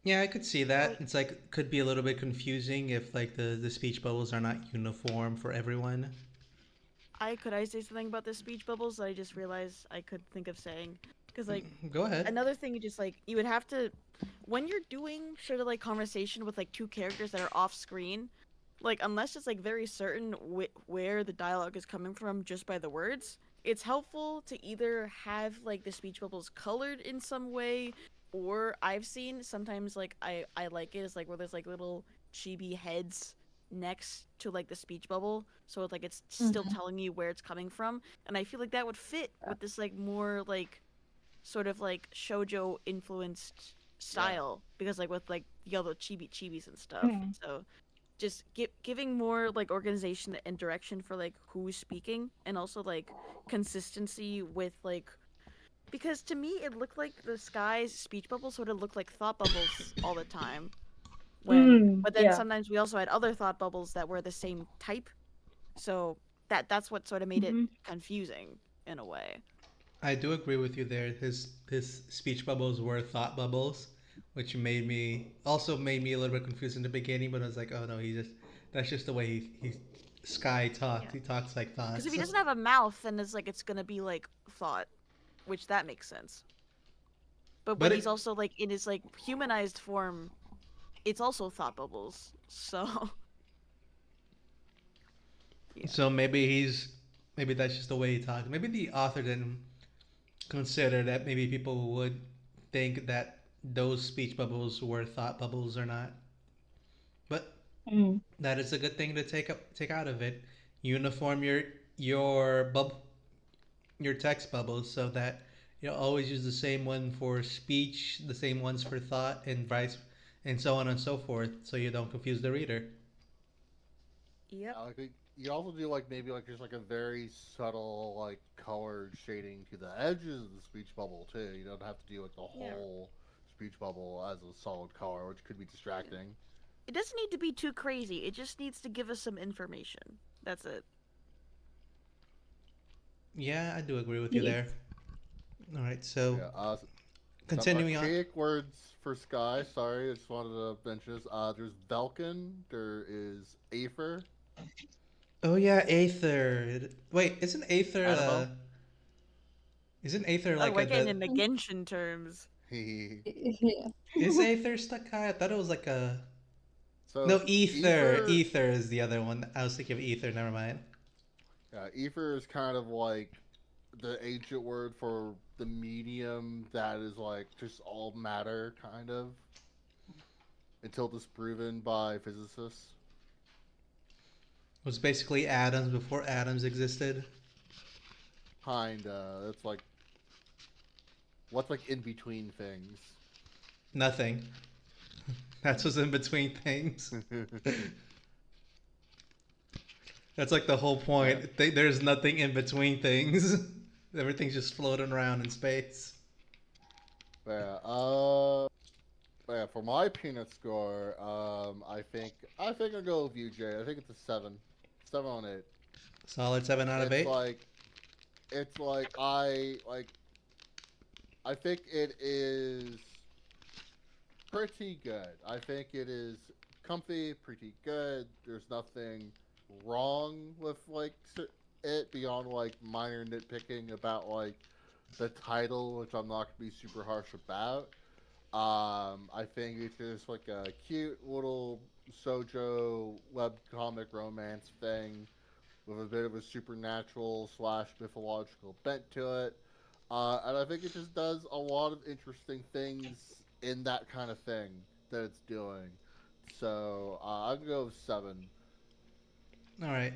Yeah, I could see that. Like, It's like could be a little bit confusing if like the speech bubbles are not uniform for everyone. I say something about the speech bubbles that I just realized I could think of saying? Because like Go ahead. another thing, you just like you would have to when you're doing sort of like conversation with like two characters that are off screen, like unless it's like very certain where the dialogue is coming from just by the words, it's helpful to either have like the speech bubbles colored in some way, or I've seen sometimes like I like it is like where there's like little chibi heads next to like the speech bubble, so it's like it's still Mm-hmm. telling you where it's coming from, and I feel like that would fit with this like more like sort of like shojo influenced Yeah. style, because like with like yellow chibis and stuff. Mm-hmm. So just giving more like organization and direction for like who's speaking, and also like consistency with like, because to me it looked like the sky's speech bubbles sort of looked like thought bubbles all the time, when Mm, but then yeah. sometimes we also had other thought bubbles that were the same type, so that's what sort of made it Mm-hmm. confusing in a way. I do agree with you there. His speech bubbles were thought bubbles, which made me a little bit confused in the beginning. But I was like, oh no, he just that's just the way he Sky talks. Yeah, He talks like because if thoughts. he doesn't have a mouth, then it's like it's gonna be like thought, which that makes sense. But But when he's it also like in his like humanized form, it's also thought bubbles. So yeah, so maybe that's just the way he talks. Maybe the author didn't consider that maybe people would think that those speech bubbles were thought bubbles or not. But Mm. that is a good thing to take out of it. Uniform your bub your text bubbles so that you always use the same one for speech, the same ones for thought, and vice and so on and so forth, so you don't confuse the reader. yep, Like you also do like maybe like just like a very subtle like colored shading to the edges of the speech bubble too. You don't have to do like the yeah, whole speech bubble as a solid color, which could be yeah. distracting. It doesn't need to be too crazy. It just needs to give us some information. That's it. Yeah, I do agree with you Yes. there. All right, so Yeah. Some continuing on. archaic words for sky. Sorry, I just wanted to mention this. There's Velkin. There is Aether. Oh yeah, Aether. Wait, Animo. isn't Aether Oh, like we're a getting the into Genshin terms. Yeah. is Aether Stakai? I thought it was like a So no Ether. Ether. Ether is the other one. I was thinking of Ether. Never mind. Yeah, Ether is kind of like the ancient word for the medium that is like just all matter, kind of, until disproven by physicists. It was basically atoms before atoms existed. Kinda. It's like what's like in between things. Nothing. That's what's in between things. That's like the whole Yeah. point. There's nothing in between things. Everything's just floating around in space. Yeah. Yeah. For my peanut score, I think I'll go with you, Jay. I think it's a 7, 7 on 8. Solid 7 out of It's 8. like it's like I think it is pretty good. I think it is comfy, pretty good. There's nothing wrong with like it beyond like minor nitpicking about like the title, which I'm not gonna be super harsh about. I think it's just like a cute little sojo webcomic romance thing with a bit of a supernatural slash mythological bent to it. And I think it just does a lot of interesting things in that kind of thing that it's doing. So I'll go with 7. All right.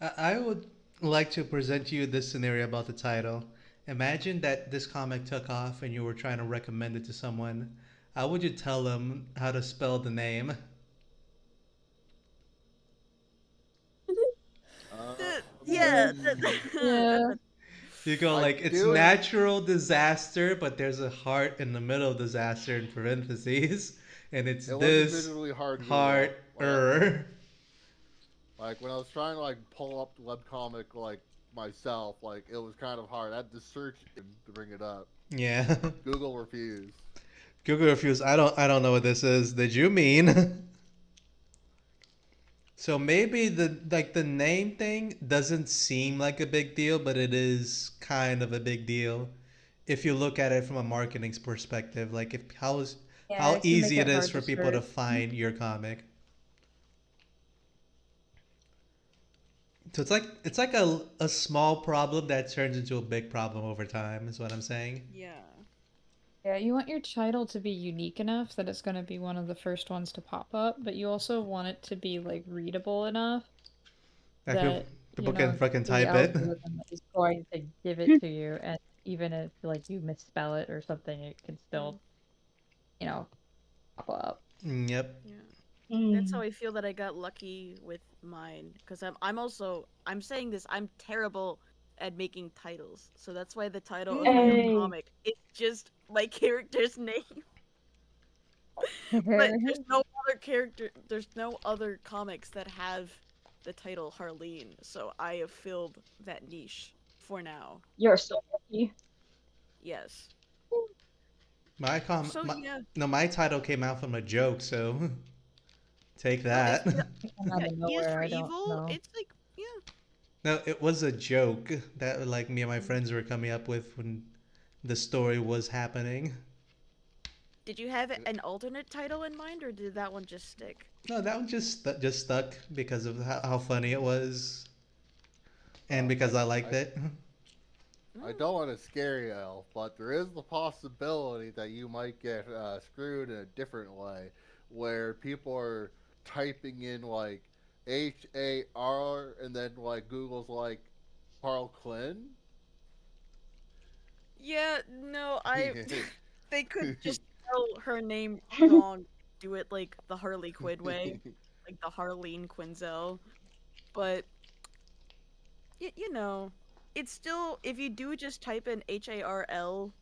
I would like to present you this scenario about the title. Imagine that this comic took off and you were trying to recommend it to someone. How would you tell them how to spell the name? Yeah, Yeah. that's a You go I like it's do it. natural disaster, but there's a heart in the middle of disaster in parentheses, and it's It was this admittedly hard Google. heart er. Like when I was trying to like pull up the webcomic like myself, like it was kind of hard. I had to search to bring it up. Yeah. Google refused. Google reviews. I don't know what this is. Did you mean? So maybe the name thing doesn't seem like a big deal, but it is kind of a big deal if you look at it from a marketing perspective. Like if Yeah, how it can make easy it it is hard for to people to search. find your comic. So it's like a small problem that turns into a big problem over time. Is what I'm saying. yeah. Yeah, you want your title to be unique enough that it's going to be one of the first ones to pop up, but you also want it to be like readable enough Like people, that, people can fucking the type it. algorithm is going to give it to you, and even if like you misspell it or something, it can Mm, still, you know, pop up. Yep. yeah. That's how Mm. I feel that I got lucky with mine because I'm saying this, I'm terrible at making titles. So that's why the title of my own Hey. comic is just my character's name. But there's no other comics that have the title Harleen. So I have filled that niche for now. You're so lucky. Yes. My com So my yeah. no, my title came out from a joke, so take No, it's that. It came out yeah, of E is nowhere. for I don't evil. know. It's like yeah. No, it was a joke that like me and my Mm. friends were coming up with when the story was happening. Did you have an alternate title in mind, or did that one just stick? No, that one just stuck because of how funny it was and Uh, I, because I liked I, it. I Mm. don't want to scare you, Elf, but there is the possibility that you might get screwed in a different way, where people are typing in like HAR and then like Google's like Carl Quinn. Yeah, no, I. They could just spell her name wrong, do it like the Harley Quinn way, like the Harleen Quinzel. But you know, it's still if you do just type in HARL,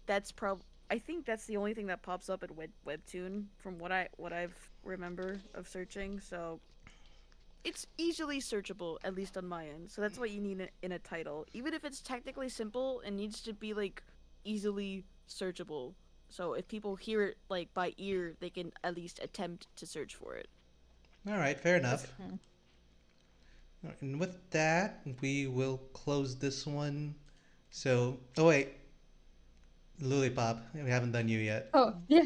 that's prob. I think that's the only thing that pops up in Webtoon from what I've remember of searching. So it's easily searchable, at least on my end. So that's what you need in a title. Even if it's technically simple, it needs to be like easily searchable. So if people hear it like by ear, they can at least attempt to search for it. All right, fair 'Cause enough. And with that, we will close this one. So, oh wait, Lollipop, we haven't done you yet. Oh, yeah.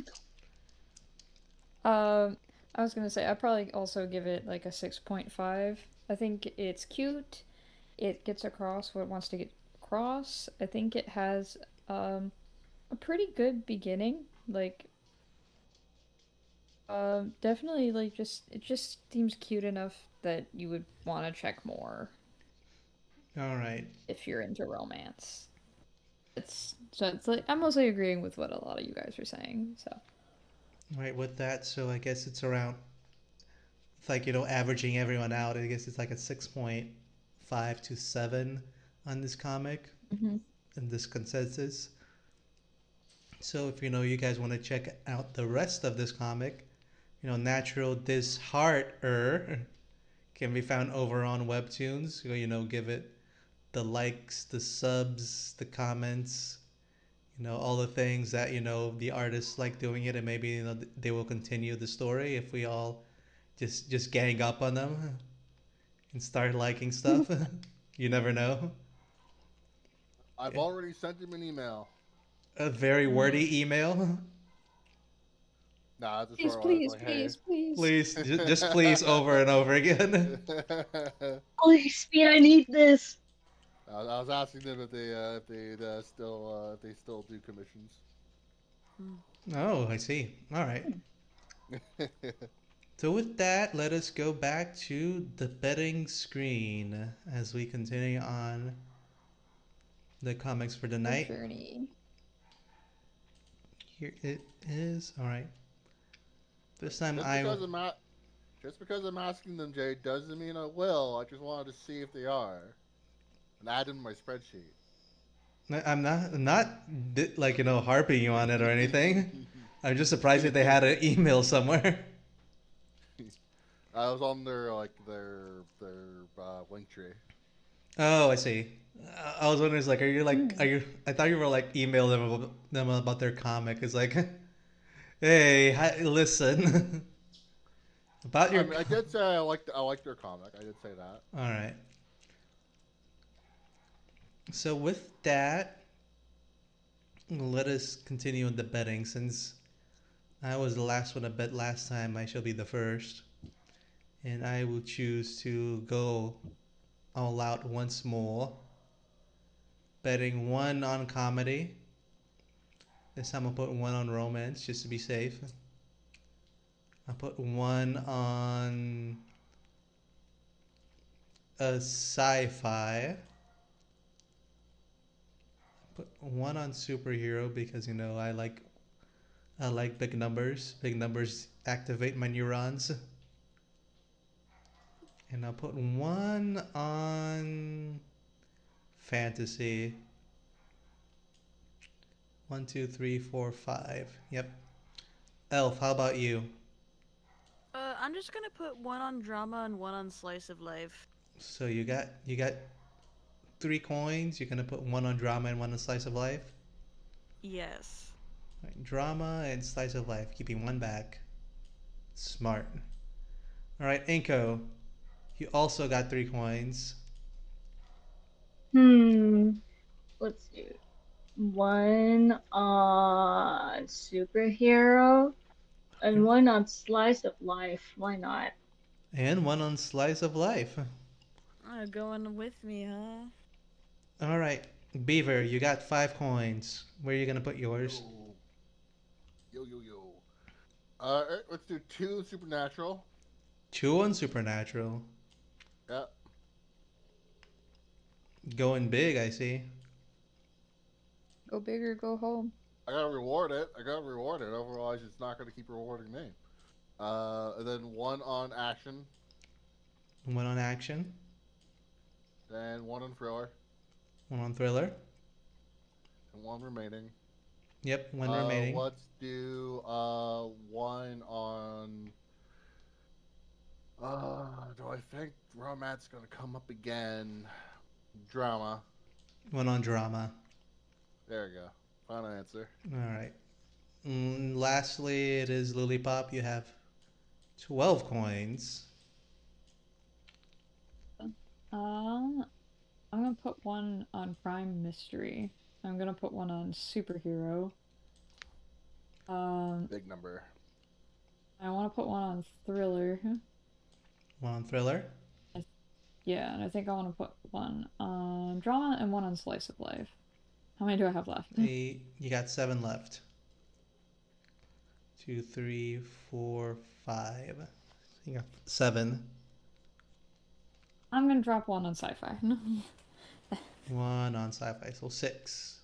Um, I was gonna say I'd probably also give it like a 6.5. I think it's cute. It gets across what it wants to get across. I think it has a pretty good beginning. Like, definitely like just it just seems cute enough that you would want to check more All right. if you're into romance. It's like I'm mostly agreeing with what a lot of you guys are saying. So All right, with that, so I guess it's around, it's like, averaging everyone out. I guess it's like a 6.5 to 7 on this comic hmm and this consensus. So if you guys want to check out the rest of this comic, Natural Dishearter can be found over on Webtoons. So, give it the likes, the subs, the comments, all the things that, the artists like doing it, and maybe, they will continue the story if we all just gang up on them and start liking stuff. You never know. I've already sent him an email. A very Mm. wordy email. Nah, I just Please, sort of was please, like, hey. please, please. Please, just please, over and over again. Please, Speed, I need this. I was asking them if they still do commissions. Hmm. Oh, I see. All right. So with that, let us go back to the betting screen as we continue on the comics for the Your night. journey. Here it is. All right. This time just I because I'm not, just because I'm asking them, Jay, doesn't mean I will. I just wanted to see if they are, and add them to my spreadsheet. I'm not like harping you on it or anything. I'm just surprised that they had an email somewhere. I was on their link tree. Oh, I see. I was wondering, like, are Hmm. you? I thought you were like email them about their comic. It's like, hey, listen about I your. mean, I did say I like their comic. I did say that. All right. So with that, let us continue on the betting. Since I was the last one to bet last time, I shall be the first, and I will choose to go all out once more. Betting one on comedy. This time I'll put one on romance just to be safe. I'll put one on a sci-fi. Put one on superhero because I like big numbers. Big numbers activate my neurons. And I'll put one on fantasy. One, two, three, four, five. Yep. Elf, how about you? I'm just gonna put one on drama and one on slice of life. So you got 3 coins. You're gonna put one on drama and one on slice of life. Yes. Right, drama and slice of life, keeping one back. Smart. All right, Inko, you also got 3 coins. Hmm. Let's see. One on superhero and one on slice of life. Why not? And one on slice of life. Going with me, huh? All right, Beaver, you got 5 coins. Where are you gonna put yours? Yo, yo. Let's do two supernatural. 2 on supernatural. Yeah, Going big, I see. Go big or go home. I gotta reward it. I gotta reward it. Otherwise, it's not gonna keep rewarding me. And then one on action, One on action. then one on thriller, One on thriller. and one remaining. Yep, one remaining. Let's do one on. Do I think romance gonna come up again? Drama. One on drama. There you go. Final answer. All right. Lastly, it is Lilipop. You have 12 coins. I'm gonna put one on crime mystery. I'm gonna put one on superhero. Big number. I want to put one on thriller. One on thriller. Yeah, and I think I want to put one on drama and one on slice of life. How many do I have left? You got 7 left. 2, 3, 4, 5. You got 7. I'm gonna drop one on sci-fi. One on sci-fi, so 6.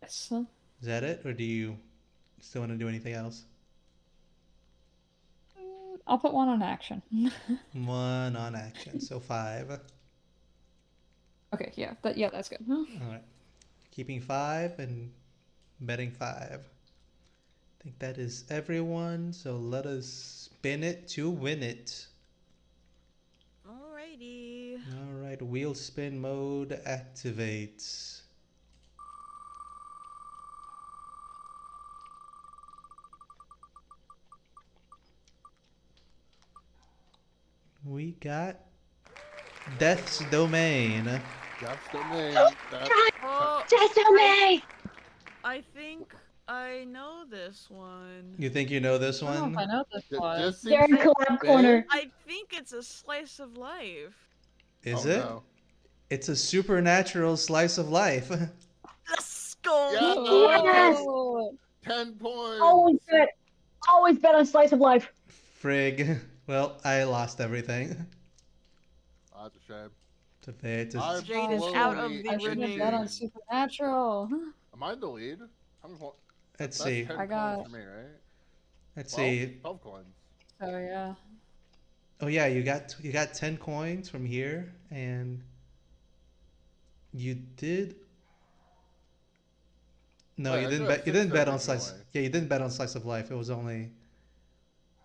Yes. Is that it, or do you still want to do anything else? I'll put one on action. One on action, so 5. Okay, yeah, that's good. All right, keeping 5 and betting 5. I think that is everyone. So let us spin it to win it. Alrighty. All right, wheel spin mode activates. We got Death's Domain. That's the name. Oh, That, Oh, Just me! I think I know this one. You think you know this I don't know if I one? know this one. This seems Darren I collab big. corner. I think it's a slice of life. Is Oh it? no. It's a supernatural slice of life. Let's Yeah, go. Yes! 10 Always points. bet. Always bet on slice of life. Frig. Well, I lost everything. Oh, that's a shame. To fate. I'm Jade I is should out have of slowly the I should have bet running. on inching. Supernatural. Am I in the lead? How many points? Let's That's see. 10 I points got for me, right? Let's 12? see. 12 coins. so yeah. Oh yeah, you got 10 coins from here, and you did. No, Wait, you I should didn't have bet. You 6 didn't bet on slice. originally. Yeah, you didn't bet on slice of life. It was only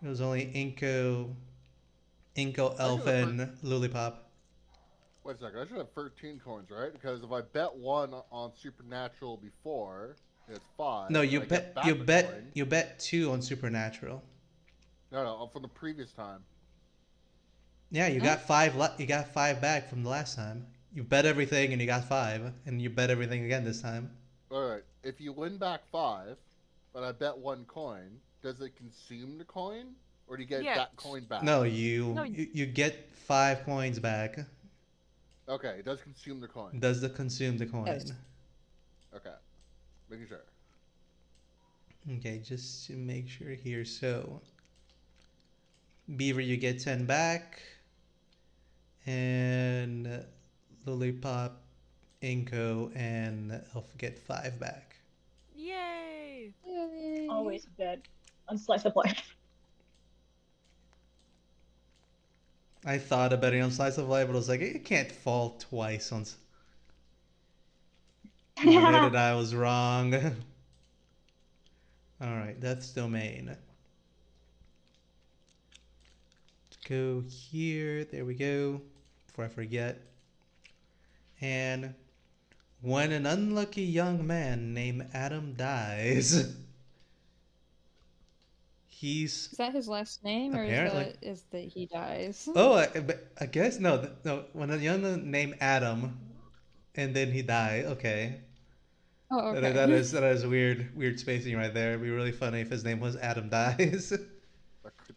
Inko, I should Elf, have. and Lulipop. Wait a second. I should have 13 coins, right? Because if I bet one on Supernatural before, it's No, 5, and you I get bet. You back the bet. coin. You bet two on Supernatural. No, no, from the previous time. Yeah, you Hmm? got five. You got five back from the last time. You bet everything and you got five, and you bet everything again this time. Alright, if you win back 5, but I bet one coin, does it consume the coin? Or do you get Yes. that coin back? No, No, you get 5 coins back. Okay, it does consume the coin. Does the consume the Yes. coin? Okay, making sure. Okay, just to make sure here. So, Beaver, you get 10 back, and Lollipop, Inko, and Elf get 5 back. yay. Yay. Always bet on slice of life. I thought of betting on Slice of Life, but I was like, it can't fall twice on it, and I was wrong. Alright, Death's Domain. Let's go here. There we go. Before I forget. And when an unlucky young man named Adam dies, he's Is that his last name, or apparently. is that he dies? Oh, I guess no, no. When a young man named Adam, and then he died. Okay, Oh, that, okay. that is weird spacing right there. It'd be really funny if his name was Adam dies.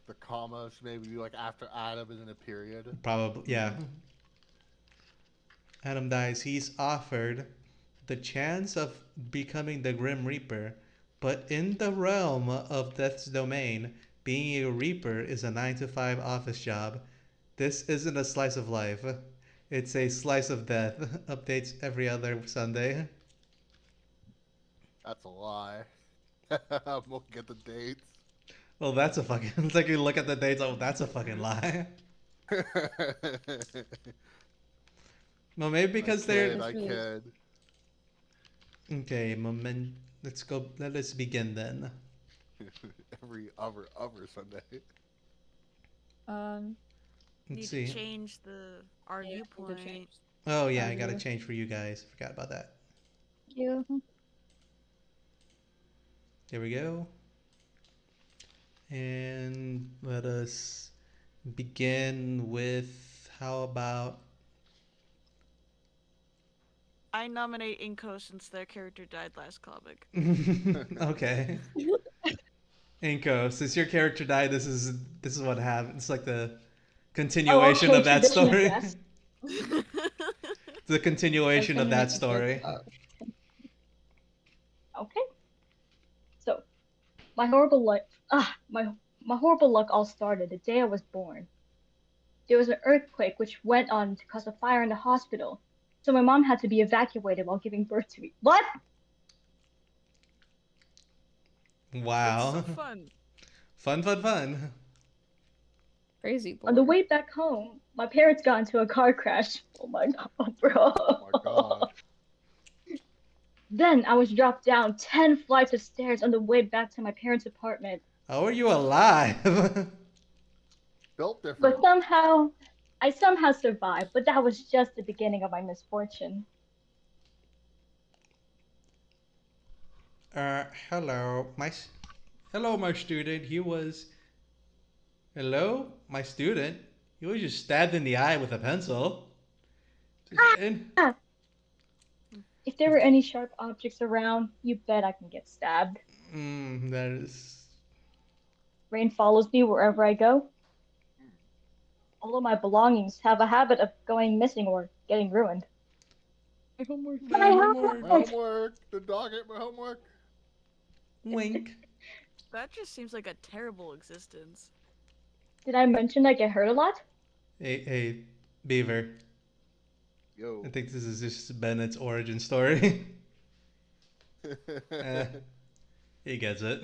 The comma should maybe be like after Adam is in a period. Probably, yeah. Adam dies. He's offered the chance of becoming the Grim Reaper, but in the realm of Death's Domain, being a Reaper is a 9 to 5 office job. This isn't a slice of life. It's a slice of death. Updates every other Sunday. That's a lie. I'm looking at the dates. Well, that's a fucking. It's like you look at the dates. Oh, that's a fucking lie. Well, maybe because they're. I kid. Okay, moment. Let's go. Let's begin then. Every other Sunday. Um, Let's Need see. to change our yeah, need to viewpoint. change. Oh yeah, our I gotta view. change for you guys. Forgot about that. Thank you. There we go. And let us begin with how about I nominate Inko since their character died last comic. okay. Inko, since your character died, this is what happened. It's like the continuation okay, of that tradition, I story. guess. The continuation of that story. Okay. So, my horrible luck. My horrible luck all started the day I was born. There was an earthquake which went on to cause a fire in the hospital, so my mom had to be evacuated while giving birth to me. What? Wow. It's so fun. Fun. Crazy On the lore. way back home, my parents got into a car crash. Oh my god, bro. Oh my god. Then I was dropped down 10 flights of stairs on the way back to my parents' apartment. How are you alive? Built But different. I somehow survived, but that was just the beginning of my misfortune. Hello, hello, my student. Hello, my student. He was just stabbed in the eye with a pencil. If there were any sharp objects around, you bet I can get stabbed. That is. Rain follows me wherever I go. All of my belongings have a habit of going missing or getting ruined. My homework. My My homework. My homework! homework. The dog ate my homework. Wink. That just seems like a terrible existence. Did I mention I get hurt a lot? Hey, Beaver. I Yo. think this is just Bennett's origin story. eh, he gets it.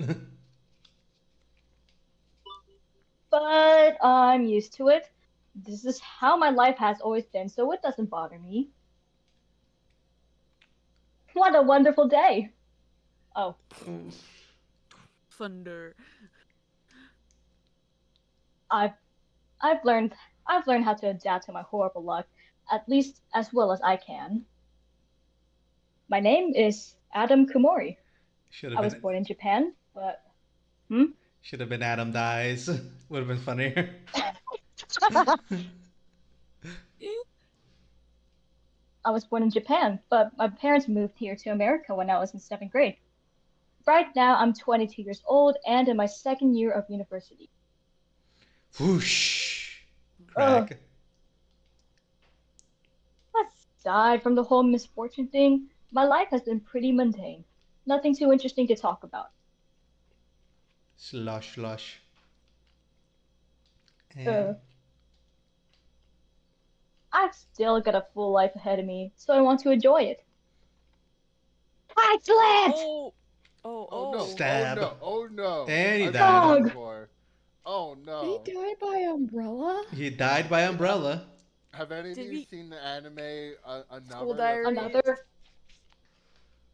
But I'm used to it. This is how my life has always been, so it doesn't bother me. What a wonderful day! Oh, Thunder. I've I've learned I've learned how to adapt to my horrible luck, at least as well as I can. My name is Adam Kumori. should have I was been. born in Japan, but hmm? Should have been Adam dies. Would have been funnier. I was born in Japan, but my parents moved here to America when I was in seventh grade. Right now, I'm 22 years old and in my second year of university. Whoosh. Ugh, Crack. aside from the whole misfortune thing, my life has been pretty mundane. Nothing too interesting to talk about. Slosh, slosh. Uh, And I've still got a full life ahead of me, so I want to enjoy it. Excellent! Oh, oh, Oh no! oh. Oh stab. no! Oh no! And he I've seen died. that Dog! before. Oh He no! died by umbrella? He died by umbrella. Have any of Did you we seen the anime School Another? That's about. Diaries? Another.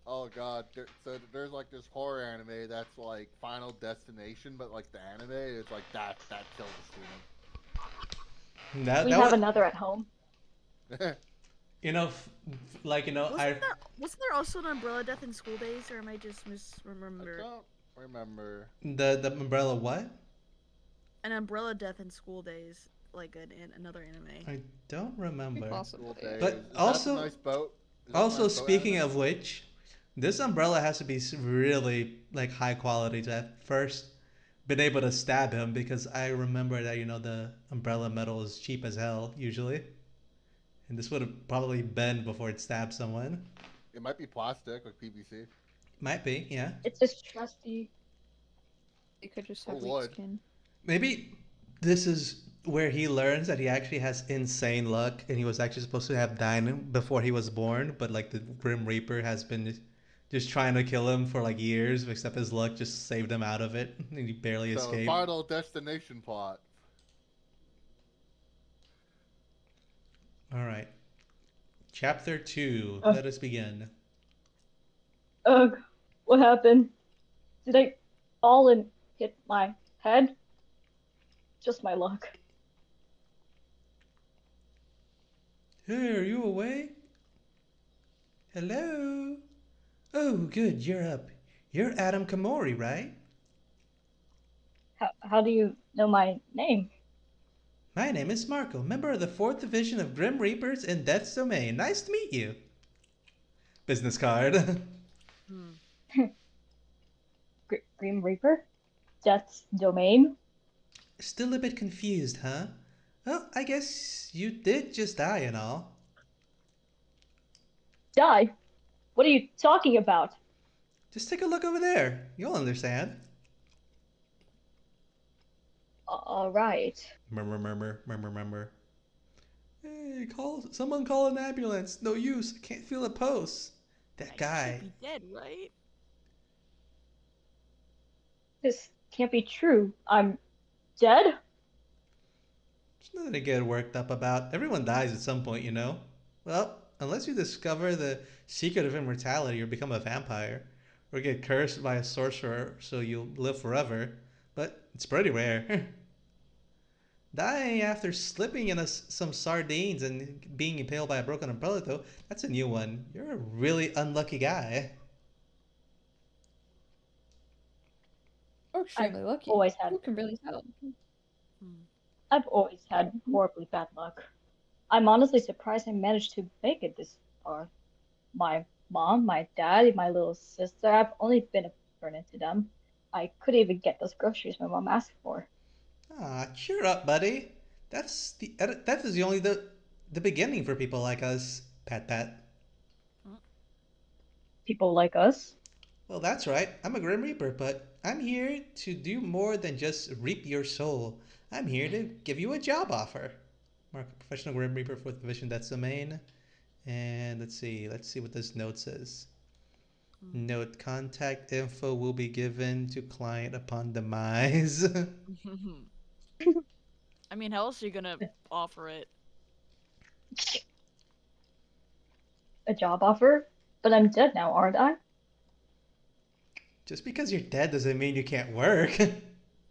Oh god! So there's like this horror anime that's like Final Destination, but like the anime, it's like that kills That We that have was, another at home. a student. I Wasn't there also an umbrella death in School Days, or am I just I misremember? don't remember. the umbrella what? An umbrella death in School Days, like in another anime. I don't remember. School Possibly. days. But Is that the also, nice boat? Is that the also nice boat speaking anime? of which, this umbrella has to be really like high quality to have first been able to stab him because I remember that the umbrella metal is cheap as hell usually, and this would have probably been before it stabbed someone. It might be plastic, like PVC, Might be, yeah. It's just trusty. He could just or have weak wood. skin. Maybe this is where he learns that he actually has insane luck and he was actually supposed to have died before he was born, but like the Grim Reaper has been just trying to kill him for like years, except his luck just saved him out of it and he barely So escaped. Final Destination plot. All right. Chapter 2. Ugh, Let us begin. ugh, what happened? Did I fall and hit my head? Just my luck. Hey, are you awake? Hello? Oh, good, you're up. You're Adam Kamori, right? How do you know my name? My name is Marco, member of the 4th Division of Grim Reapers in Death's Domain. Nice to meet you. Business card. Hmm. Grim Reaper? Death's Domain? Still a bit confused, huh? Well, I guess you did just die and all. Die? What are you talking about? Just take a look over there. You'll understand. Alright. Murmur, murmur, murmur, murmur. Hey, someone call an ambulance. No use. I can't feel a pulse. That I guy. should be dead, right? This can't be true. I'm dead? There's nothing to get worked up about. Everyone dies at some point, you know. Well, unless you discover the secret of immortality or become a vampire, or get cursed by a sorcerer so you'll live forever. But it's pretty rare. Dying after slipping in some sardines and being impaled by a broken umbrella, though, that's a new one. You're a really unlucky guy. Oh, I've extremely lucky. always had Who can really tell? Hmm. I've always had horribly bad luck. I'm honestly surprised I managed to make it this far. My mom, my dad, my little sister, I've only been a turn into them. I couldn't even get those groceries my mom asked for. Ah, cheer up, buddy. That is the only the beginning for people like us. Pat pat. Mm. People like us. Well, that's right. I'm a Grim Reaper, but I'm here to do more than just reap your soul. I'm here to give you a job offer. Mark professional Grim Reaper 4th Division. That's the main. And let's see. Let's see what this note says. Note: contact info will be given to client upon demise. Mm. I mean, how else are you gonna offer it? A job offer? But I'm dead now, aren't I? Just because you're dead doesn't mean you can't work.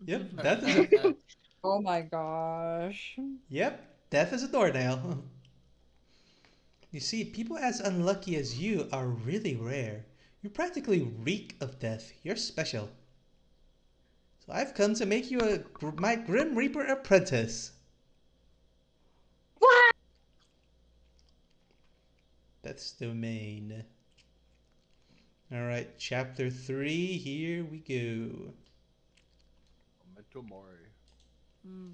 Yep, death is a Oh my gosh. death is a doornail. You see, people as unlucky as you are really rare. You practically reek of death. You're special. So I've come to make you my Grim Reaper apprentice. What? That's the main. Alright, chapter 3, here we go. Memento Mori. Mm.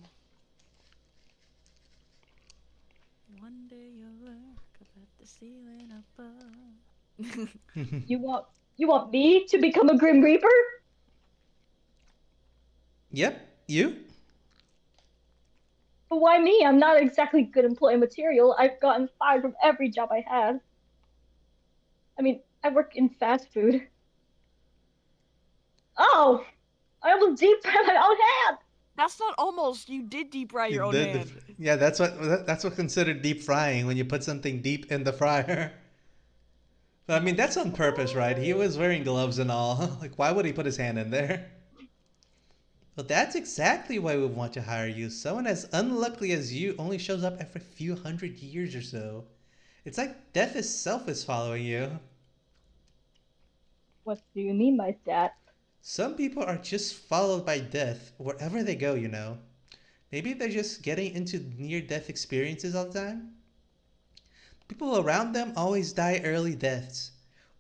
One day you'll look up at the ceiling above. You want me to become a Grim Reaper? Yep, you? But why me? I'm not exactly good employee material. I've gotten fired from every job I had. I mean, I work in fast food. Oh, I almost deep fried my own hand. That's not almost. You did deep fry You your own did. hand. Yeah, that's what considered deep frying when you put something deep in the fryer. But I mean, that's on purpose, right? He was wearing gloves and all. Like, why would he put his hand in there? Well, that's exactly why we want to hire you. Someone as unlucky as you only shows up every few hundred years or so. It's like death itself is following you. What do you mean by that? Some people are just followed by death wherever they go, you know. Maybe they're just getting into near death experiences all the time. People around them always die early deaths.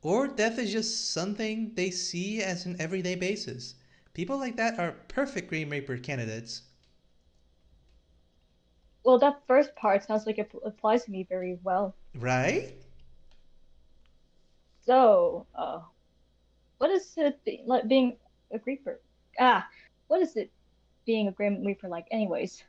Or death is just something they see as an everyday basis. People like that are perfect Green Reaper candidates. Well, that first part sounds like it applies to me very well. Right? So, what is it like being a Reaper? Ah, what is it being a Grim Reaper like, anyways?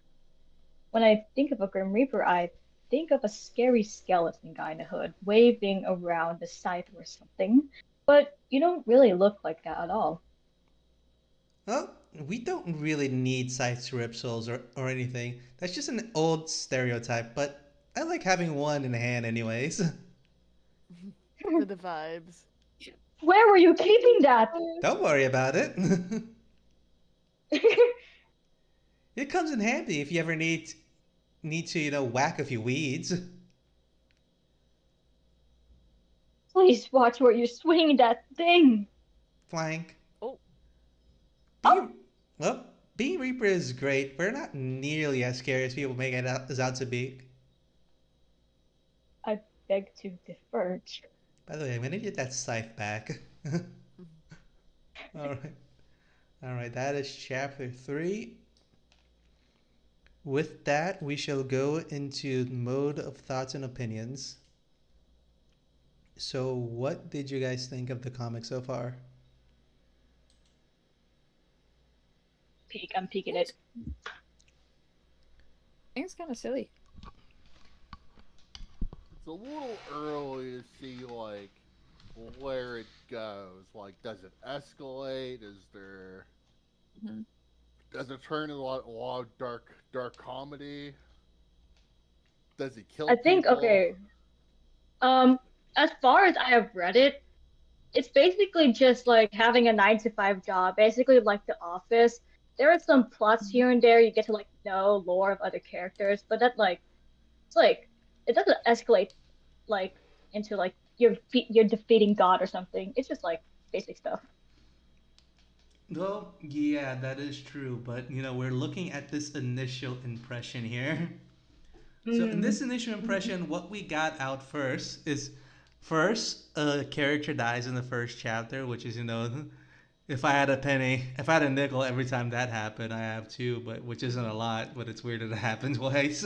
When I think of a Grim Reaper, I think of a scary skeleton guy in a hood waving around a scythe or something. But you don't really look like that at all. Well, we don't really need scythes to rip souls or anything. That's just an old stereotype, but I like having one in hand anyways. For the vibes. Where were you keeping that? Don't worry about it. It comes in handy if you ever need to, whack a few weeds. Please watch where you're swinging that thing. Flank. Oh. Oh, Being, well, being Reaper is great. We're not nearly as scary as people make it out to be. I beg to differ. By the way, I'm gonna get that scythe back. Alright. Alright, that is chapter 3. With that, we shall go into mode of thoughts and opinions. So, what did you guys think of the comic so far? I'm peeking it. I think it's kind of silly. It's a little early to see like where it goes. Like, does it escalate? Is there? Mm-hmm. Does it turn into a lot of dark comedy? Does he kill I think people? okay. As far as I have read it, it's basically just like having a 9 to 5 job, basically like The Office. There are some plots here and there you get to like know lore of other characters, but that like it's like it doesn't escalate like into like you're defeating God or something. It's just like basic stuff. Well, yeah, that is true, but we're looking at this initial impression here. So in Mm. this initial impression, what we got out first is first a character dies in the first chapter, which is If I had a penny, if I had a nickel every time that happened, I have two, but which isn't a lot, but it's weird that it happens twice.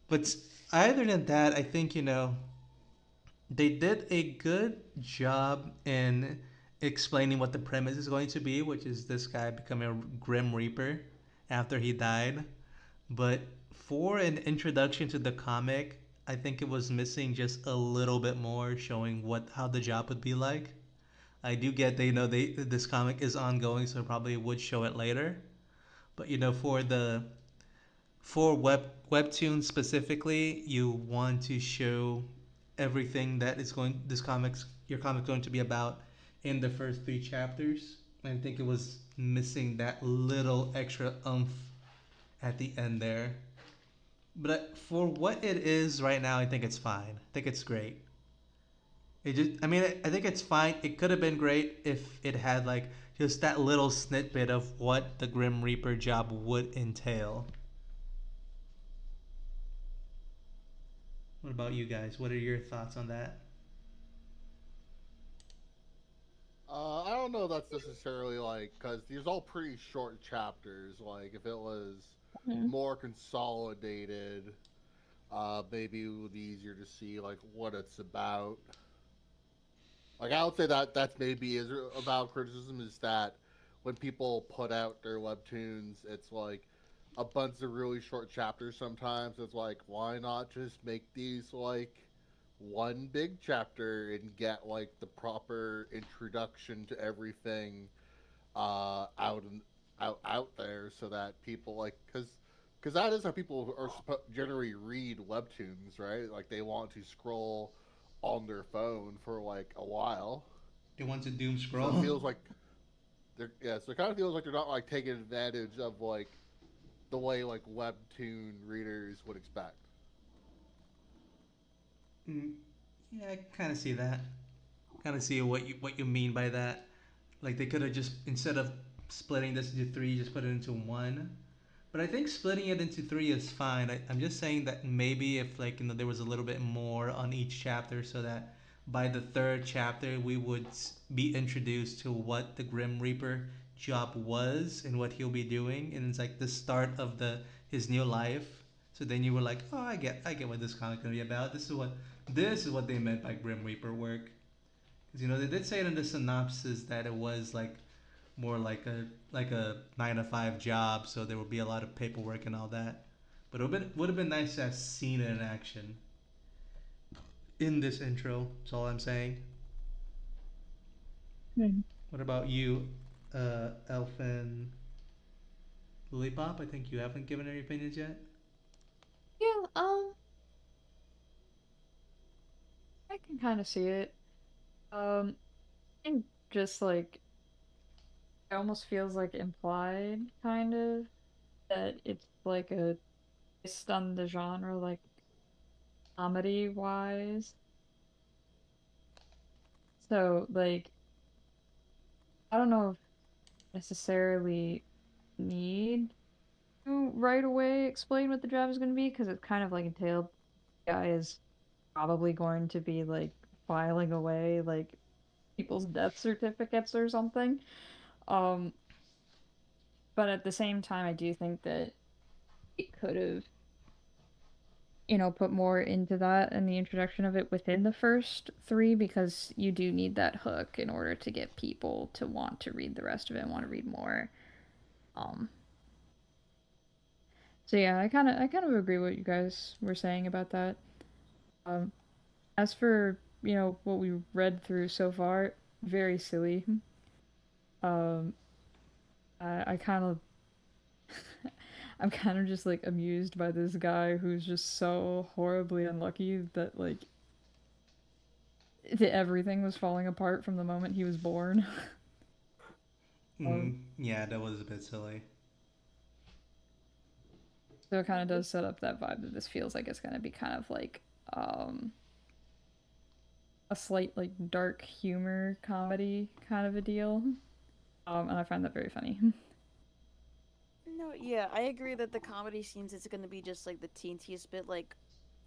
But other than that, I think they did a good job in explaining what the premise is going to be, which is this guy becoming a Grim Reaper after he died. But for an introduction to the comic, I think it was missing just a little bit more showing what how the job would be like. I do get they this comic is ongoing, so probably would show it later. But for the for webtoon specifically, you want to show everything that is going this comics your comic's going to be about in the first three chapters. I think it was missing that little extra oomph at the end there. But for what it is right now, I think it's fine. I think it's great. I mean, I think it's fine. It could have been great if it had like just that little snippet of what the Grim Reaper job would entail. What about you guys? What are your thoughts on that? I don't know if that's necessarily like because these are all pretty short chapters. Like if it was Mhm. more consolidated, maybe it would be easier to see like what it's about. Like I would say that that's maybe is about criticism is that when people put out their webtoons, it's like a bunch of really short chapters. Sometimes it's like why not just make these like one big chapter and get like the proper introduction to everything out and out there so that people like because that is how people are generally read webtoons, right? Like they want to scroll on their phone for like a while, They want to doom so it scroll. feels like they're yeah, so it kind of feels like they're not like taking advantage of like the way like webtoon readers would expect. Mm, yeah, I kind of see that. Kind of see what you mean by that. Like they could have just instead of splitting this into three, just put it into one. But I think splitting it into three is fine. I'm just saying that maybe if like there was a little bit more on each chapter, so that by the third chapter we would be introduced to what the Grim Reaper job was and what he'll be doing, and it's like the start of the his new life. So then you were like, oh, I get what this comic gonna be about. This is what they meant by Grim Reaper work. Because they did say it in the synopsis that it was like more like a 9 to 5 job, so there would be a lot of paperwork and all that. But it would have been nice to have seen it in action in this intro. That's all I'm saying. Mhm. What about you, Elfin Lollipop? I think you haven't given any opinions yet. Yeah, I can kind of see it. I think just like it almost feels like implied, kind of, that it's like a based on the genre, like comedy wise. So, like, I don't know if necessarily need to right away explain what the job is going to be because it's kind of like entailed. The guy is probably going to be like filing away like people's death certificates or something. Um, but at the same time, I do think that it could have, put more into that and the introduction of it within the first three because you do need that hook in order to get people to want to read the rest of it and want to read more. Um, so yeah, I kind of agree what you guys were saying about that. Um, as for what we read through so far, very silly. Um, I kind of I'm kind of just like amused by this guy who's just so horribly unlucky that like everything was falling apart from the moment he was born. um, Yeah, that was a bit silly. so it kind of does set up that vibe that this feels like it's gonna be kind of like um a slight like dark humor comedy kind of a deal. And I find that very funny. No, yeah, I agree that the comedy scenes is going to be just like the teensiest bit like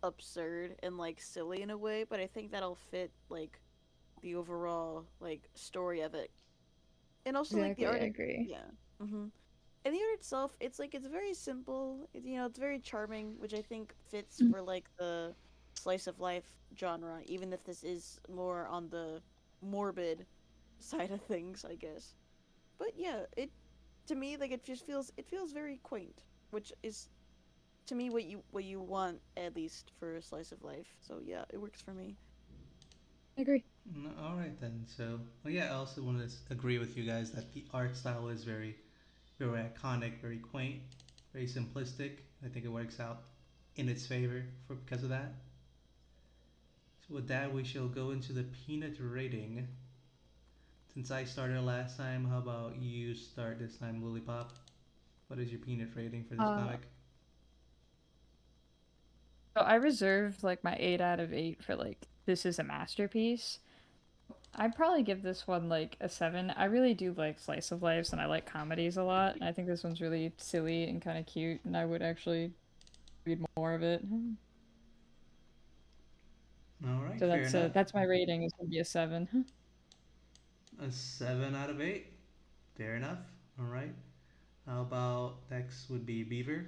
absurd and like silly in a way, but I think that'll fit like the overall like story of it, and also like the Exactly, art. I agree. Yeah. Mm-hmm. And the art itself, it's like it's very simple. It's very charming, which I think fits for like the slice of life genre, even if this is more on the morbid side of things, I guess. But yeah, it to me like it feels very quaint, which is to me what you want at least for a slice of life. So yeah, it works for me. I agree. All right then. So, well, yeah, I also want to agree with you guys that the art style is very iconic, very quaint, very simplistic. I think it works out in its favor for because of that. So with that, we shall go into the peanut rating. Since I started last time, how about you start this time, Lollipop? What is your peanut rating for this Uh, comic? so I reserved like my 8 out of 8 for like this is a masterpiece. I'd probably give this one like a 7. I really do like slice of lives and I like comedies a lot. I think this one's really silly and kind of cute, and I would actually read more of it. All right, So fair enough. that's my rating. Is gonna be a 7. A 7 out of 8. Fair enough. All right. How about next would be Beaver?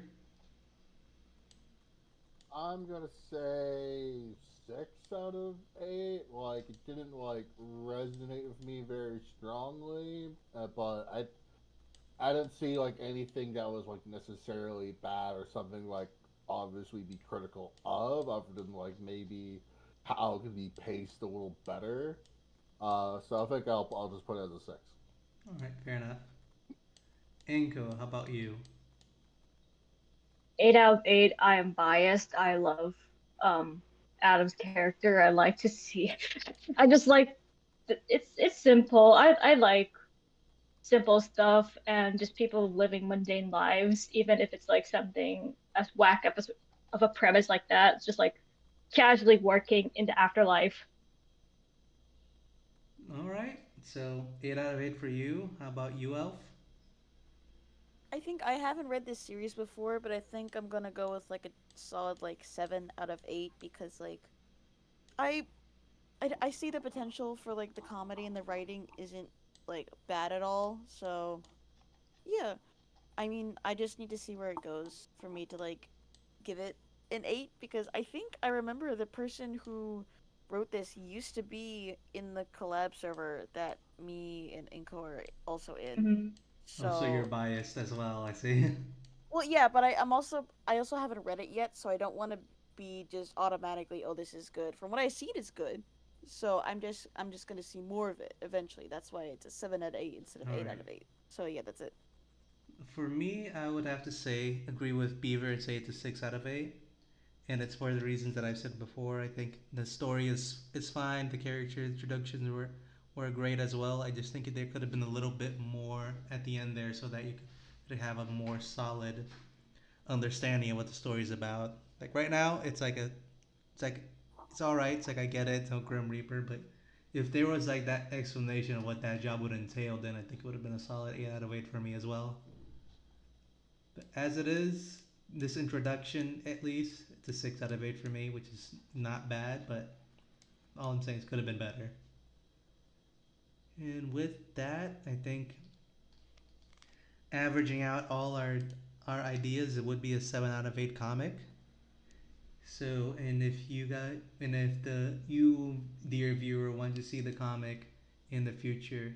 I'm gonna say 6 out of 8. Like it didn't like resonate with me very strongly, but I didn't see like anything that was like necessarily bad or something like obviously be critical of, other than like maybe how it could be paced a little better. So I think I'll just put it as a 6. All right, fair enough. Inko, how about you? 8 out of 8. I am biased. I love um Adam's character. I like to see. I just like it's simple. I like simple stuff and just people living mundane lives, even if it's like something as whack up as of a premise like that. It's just like casually working in the afterlife. All right. So 8 out of 8 for you. How about you, Elf? I think I haven't read this series before, but I think I'm gonna go with like a solid like 7 out of 8 because like I I see the potential for like the comedy and the writing isn't like bad at all. So yeah, I mean I just need to see where it goes for me to like give it an 8 because I think I remember the person who wrote this used to be in the collab server that me and Inko are also in. Mm-hmm. Oh, so you're So biased as well. I see. well, yeah, but I also haven't read it yet, so I don't want to be just automatically, oh, this is good. From what I see, it is good. So I'm just gonna see more of it eventually. That's why it's a 7 out of 8 instead of All eight right. out of eight. So yeah, that's it. For me, I would have to say agree with Beaver and say it's a 6 out of 8, and it's for the reasons that I've said before. I think the story is fine. The character introductions were great as well. I just think there could have been a little bit more at the end there, so that you could have a more solid understanding of what the story is about. Like right now, it's like it's all right. It's like I get it. It's no Grim Reaper, but if there was like that explanation of what that job would entail, then I think it would have been a solid 8 out of 8 for me as well. But as it is, this introduction at least, it's a 6 out of 8 for me, which is not bad. But all I'm saying is could have been better. And with that, I think averaging out all our ideas, it would be a 7 out of 8 comic. So, and if you got, and if you, dear viewer, want to see the comic in the future,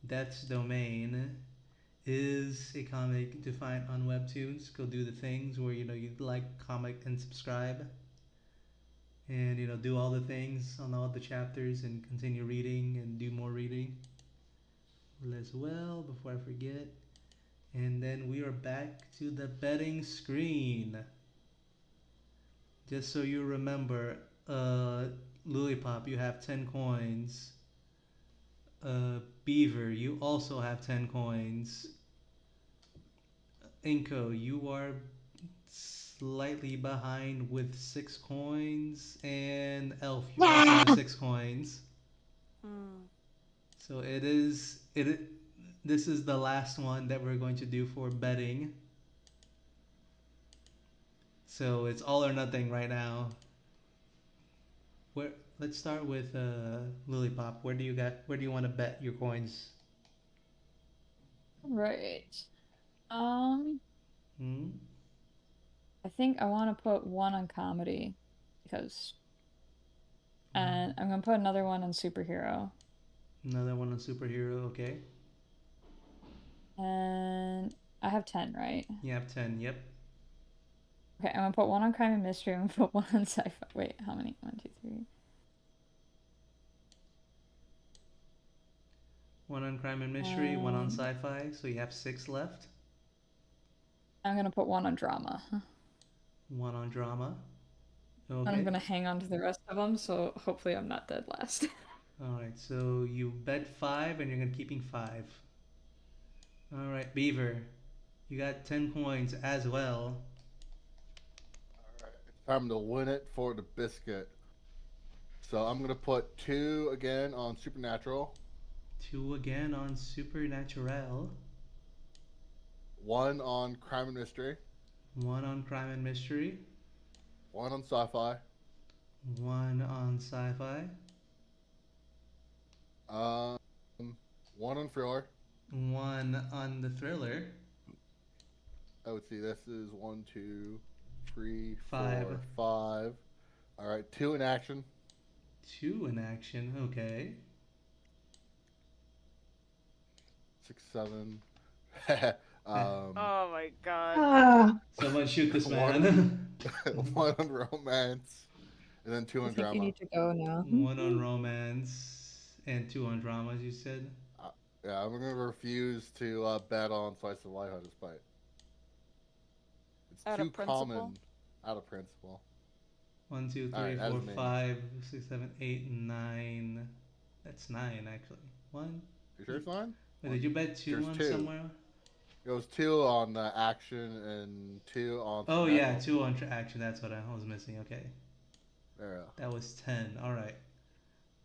Death's Domain is a comic to find on Webtoons. Go do the things where you like, comic, and subscribe, and do all the things on all the chapters and continue reading and do more reading as well before I forget. And then we are back to the betting screen. Just so you remember, Lillipop, you have 10 coins. Beaver, you also have 10 coins. Inko, you are slightly behind with 6 coins. And Elf, you also have 6 coins. Hmm. So this is the last one that we're going to do for betting. So it's all or nothing right now. Where let's start with Lilipop. Where do you want to bet your coins? Right. Um, Hmm? I think I want to put one on comedy because, and I'm gonna put another one on superhero, Another one on superhero, okay. and I have 10, right? You have 10, yep. Okay, I'm gonna put one on crime and mystery. I'm gonna put one on sci-fi. Wait, how many? One, two, three. One on crime and mystery, one on Um, sci-fi, so you have 6 left. I'm gonna put one on drama. One on drama, I'm okay. gonna hang on to the rest of them, so hopefully I'm not dead last. Alright, so you bet 5 and you're gonna keeping 5. Alright, Beaver, you got 10 coins as well. All right, it's time to win it for the biscuit. So I'm gonna put two again on Supernatural, 2 again on supernatural, one on Crime and Mystery, 1 on crime and mystery, one on Sci-Fi, 1 on sci-fi, um, one on Thriller. 1 on the thriller, I would see this is one, two, three, 5, four, five. All right, two in action, 2 in action, okay. 6, 7. Oh my god. Ah, Someone shoot this One, man. one on romance, and then two I on think you drama. need to go now. 1 on romance and 2 on dramas, you said? Uh, yeah, I'm gonna refuse to bet on Slice of Life despite it's Out too of principle. common out of principle. One, two, All three, right, that four, is me. 5, 6, 7, 8, 9. That's 9 actually. One. You sure it's mine? Wait, did you bet 2 There's on two. somewhere? It was two on action and two on Oh yeah, supernatural. 2 on action. That's what I was missing. Okay, There. that was 10. All right.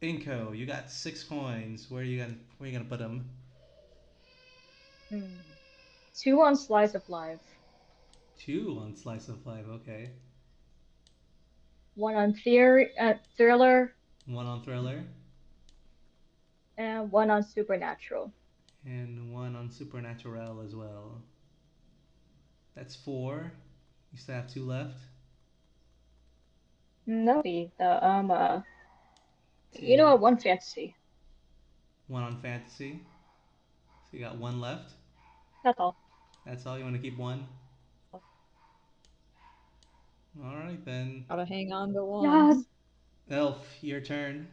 Inko, you got 6 coins. Where you gonna put them? hmm. Two on slice of life, 2 on slice of life. Okay. one on thriller, 1 on thriller and one on supernatural. and 1 on supernatural as well. That's 4. You still have 2 left. That'll be the you know 2. what, one fantasy. 1 on fantasy. So you got 1 left. That's all. That's all. You want to keep 1? All right then. Gotta hang on to Yes. one. Elf, your turn.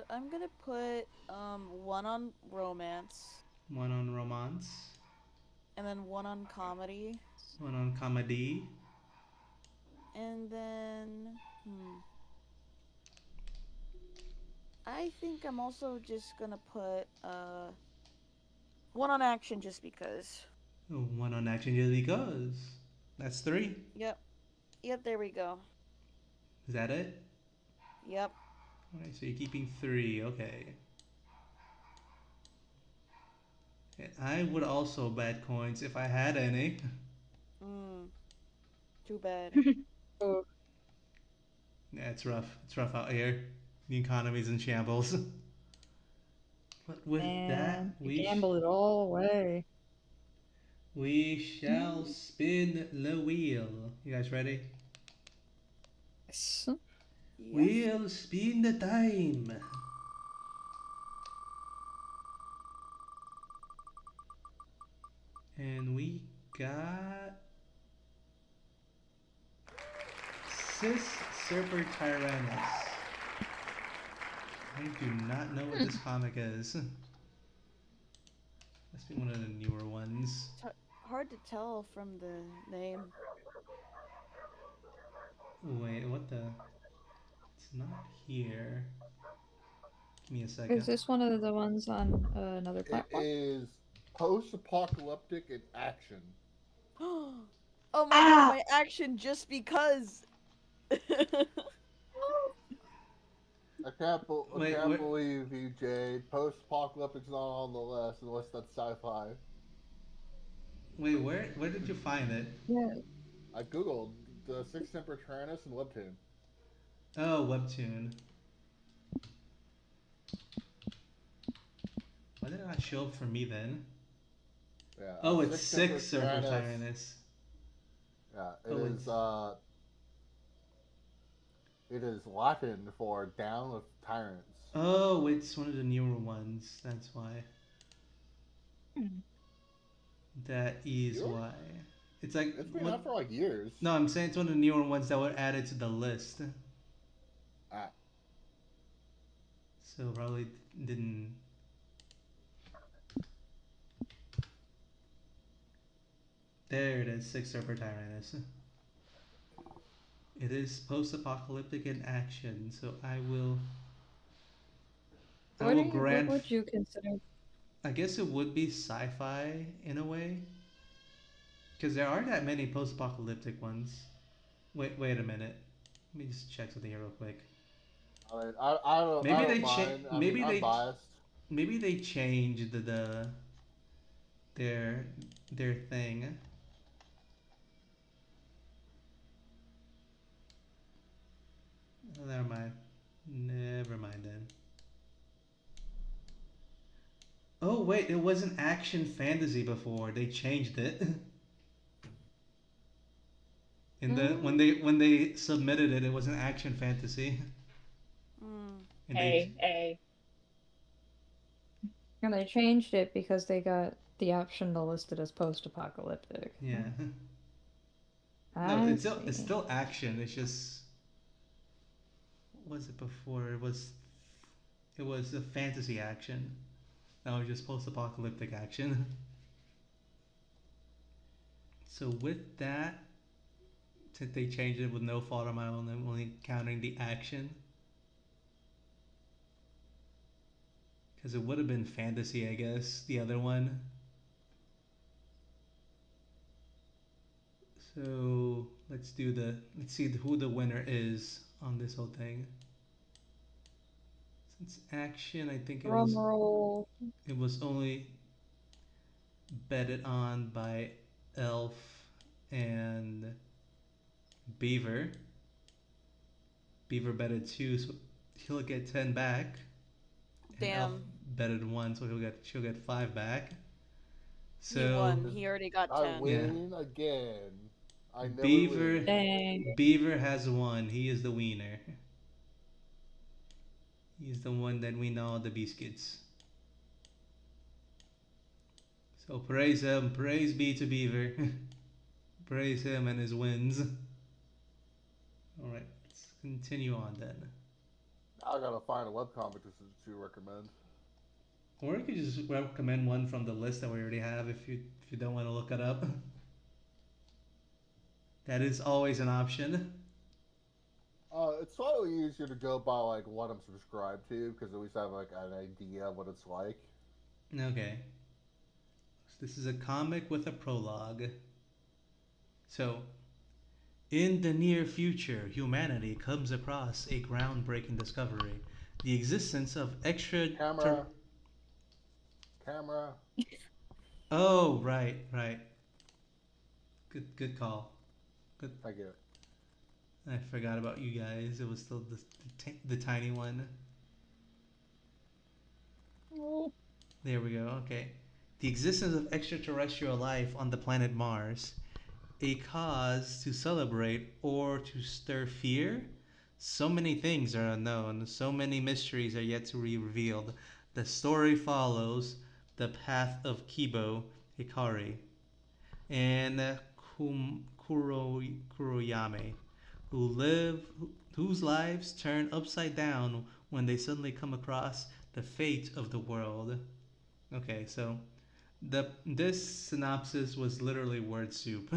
I'm gonna put one on romance 1 on romance. and then one on comedy 1 on comedy. and then I think I'm also just gonna put one on action just because. 1 on action just because. That's 3. Yep. Yep, there we go. Is that it? Yep. Alright, so you're keeping 3. Okay. And I would also bet coins if I had any. Mm, too bad. Oh, Yeah, it's rough. It's rough out here. The economy's in shambles. But with that, man, you gamble it all away. we shall spin the wheel. You guys ready? Yes. Yes. We'll spin the time. And we got Cis Serper Tyrannus. I do not know what this comic is. Must be one of the newer ones. Hard to tell from the name. Wait, what the? It's not here. Give me a Is second. this one of the ones on another It platform? is post-apocalyptic in action. Oh my god, Ah, my action just because. I Wait, can't believe you, Jade. Post-apocalyptic's not on the list unless that's sci-fi. where did you find it? Yeah. I googled the Six Temper Tyrannus and Webtoon. Oh, Webtoon. Why did it not show up for me then? Yeah, Oh, it's Six six Surfer Surfer Tyrannus. Tyrannus. Yeah, Oh, it's. it is Latin for down with tyrants. Oh, it's one of the newer ones. That's why. Hmm. That is Newer? why. It's like It's been what? out for like years. No, I'm saying it's one of the newer ones that were added to the list. Ah, So probably didn't. There it is, Six Surfer Tyrannus. It is post-apocalyptic in action, so I will. I What will are you? What grant. would you consider? I guess it would be sci-fi in a way, because there aren't that many post-apocalyptic ones. Wait a minute. Let me just check something here real quick. I mean, I don't mind. I mean, I'm biased. maybe they changed their their thing. Oh, never mind. Never mind then. Oh wait, it was an action fantasy before. They changed it. In the Mm, when they submitted it, it was an action fantasy, Mm. and they A. and they changed it because they got the option to list it as post-apocalyptic. yeah. No, I it's see. still action. It's just what was it before? It was a fantasy action. Now it's just post-apocalyptic action. So with that, since they changed it with no fault of my own, I'm only counting the action because it would have been fantasy, I guess. The other one. So let's see who the winner is on this whole thing. Since action, I think Drum roll. it was only betted on by Elf and Beaver. Beaver betted two, so he'll get 10 back, and Elf Damn, betted one, so she'll get five back. he So won. He already got I 10. yeah, win again. I never Beaver lose. Dang. Beaver has won. He is the winner. He's the one that win all the biscuits. So praise him, praise be to Beaver. Praise him and his wins. Alright, let's continue on then. I gotta find a webcomic to recommend. Or you could just recommend one from the list that we already have if you don't want to look it up. That is always an option. It's slightly easier to go by like what I'm subscribed to because at least I have like an idea of what it's like. Okay. So this is a comic with a prologue. So, in the near future, humanity comes across a groundbreaking discovery: the existence of extra. Camera, camera. Oh, right. Good call. Good. I get it. I forgot about you guys. It was still the tiny one. There we go. Okay. The existence of extraterrestrial life on the planet Mars, a cause to celebrate or to stir fear? So many things are unknown, so many mysteries are yet to be revealed. The story follows the path of Kibo Hikari and Kuroyame, whose lives turn upside down when they suddenly come across the fate of the world. Okay, so this synopsis was literally word soup.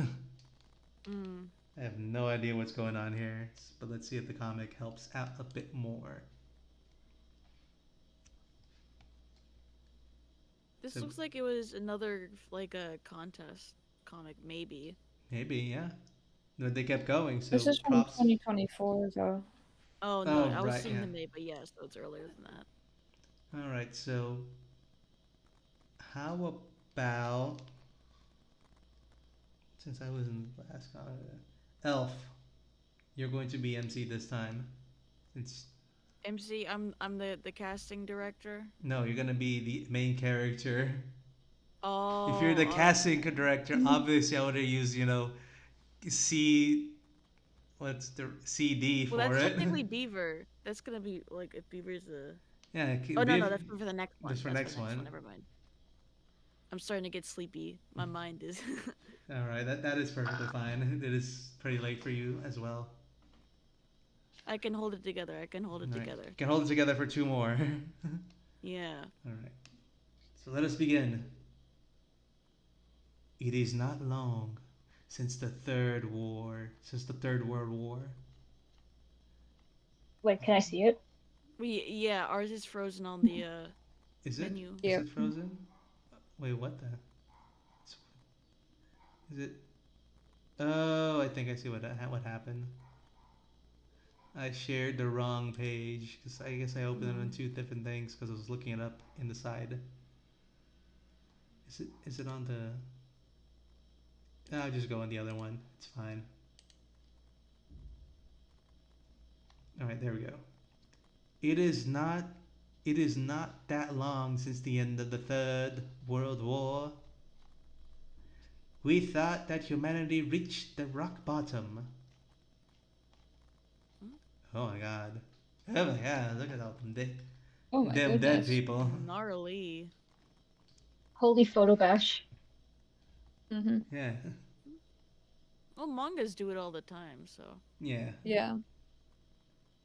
Mm. I have no idea what's going on here, but let's see if the comic helps out a bit more. This So looks like it was another like a contest comic, maybe. maybe, yeah. But they kept going, This so is from props. 2024, though. Oh no, Oh, I was right, seeing yeah. the May, but yeah, so it's earlier than that. Alright, so how about, since I was in the last comic, Elf, you're going to be MC this time. It's MC, I'm the casting director. no, you're gonna be the main character. If you're Oh, the casting director, obviously I would have used, C, what's the CD well, for that's it. technically Beaver. That's gonna be like if Beaver's the. Yeah, Oh no, no, that's for the next one. just for That's for next the next one. one. Never mind. I'm starting to get sleepy. My mind is. All right, that is perfectly fine. It is pretty late for you as well. I can hold it together. I can hold it All right, together. can hold it together for two more. Yeah. All right, so let us begin. It is not long since the Third World War. Wait, can I see it? Yeah, ours is frozen on the Is it? menu. Is Yep. it frozen? Wait, what the? Is it? Oh, I think I see what happened. I shared the wrong page because I guess I opened it on two different things because I was looking it up in the side. Is it on the? I'll just go on the other one. It's fine. All right, there we go. It is not. It is not that long since the end of the Third World War. We thought that humanity reached the rock bottom. Oh my god. Oh my god, look at all Oh my them dead goodness. people. Gnarly. Holy photo bash. Mm-hmm. Yeah. Well, mangas do it all the time, so. Yeah. Yeah.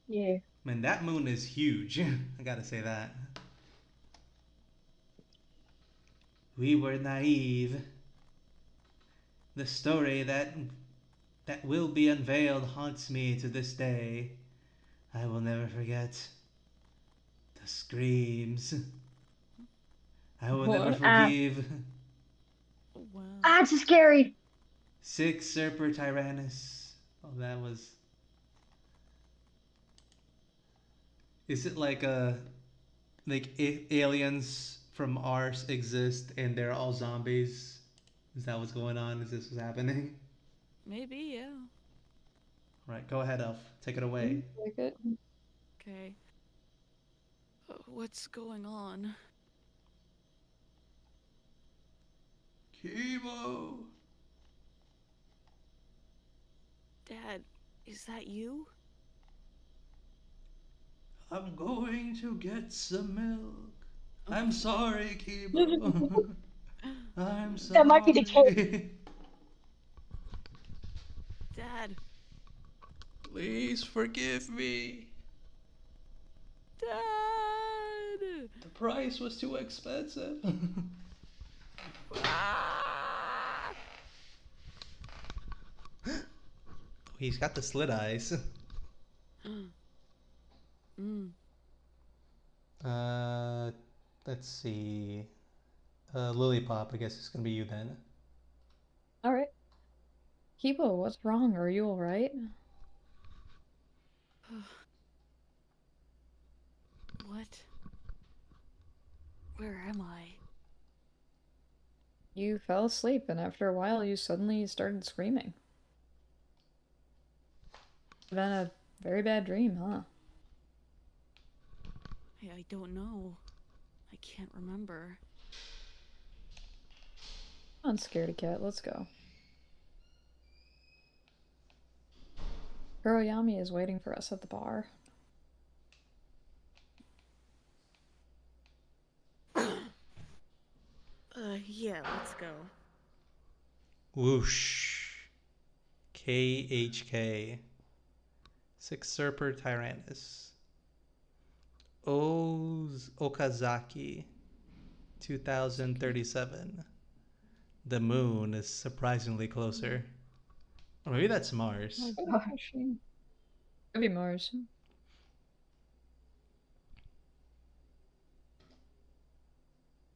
Yeah. Man, that moon is huge. I gotta say that. We were naive. The story that will be unveiled haunts me to this day. I will never forget the screams. I will never What? Ah, forgive Oh, wow. it's so scary. Six Serper Tyrannus. Oh, that was. Is it like aliens from Mars exist and they're all zombies? Is that what's going on? Is this what's happening? Maybe, yeah. Right, go ahead, Elf. Take it away. Like it? Okay. What's going on? Kibo! Dad, is that you? I'm going to get some milk. I'm sorry, Kibo. I'm That might be the case. sorry. Dad. Please forgive me. Dad! The price was too expensive. Ah! He's got the slit eyes. Mm. Uh, let's see. Lily Pop, I guess it's gonna be you then. All right. Kibo, what's wrong? Are you all right? What? Where am I? You fell asleep, and after a while, you suddenly started screaming. It's been a very bad dream, huh? I don't know. I can't remember. Come on, scaredy cat, let's go. Kuroyami is waiting for us at the bar. Yeah, let's go. Whoosh. KHK. Six Serper Tyrannus. Okazaki. 2037. The moon is surprisingly closer. Or maybe that's Mars. Oh, good question. Could be Mars.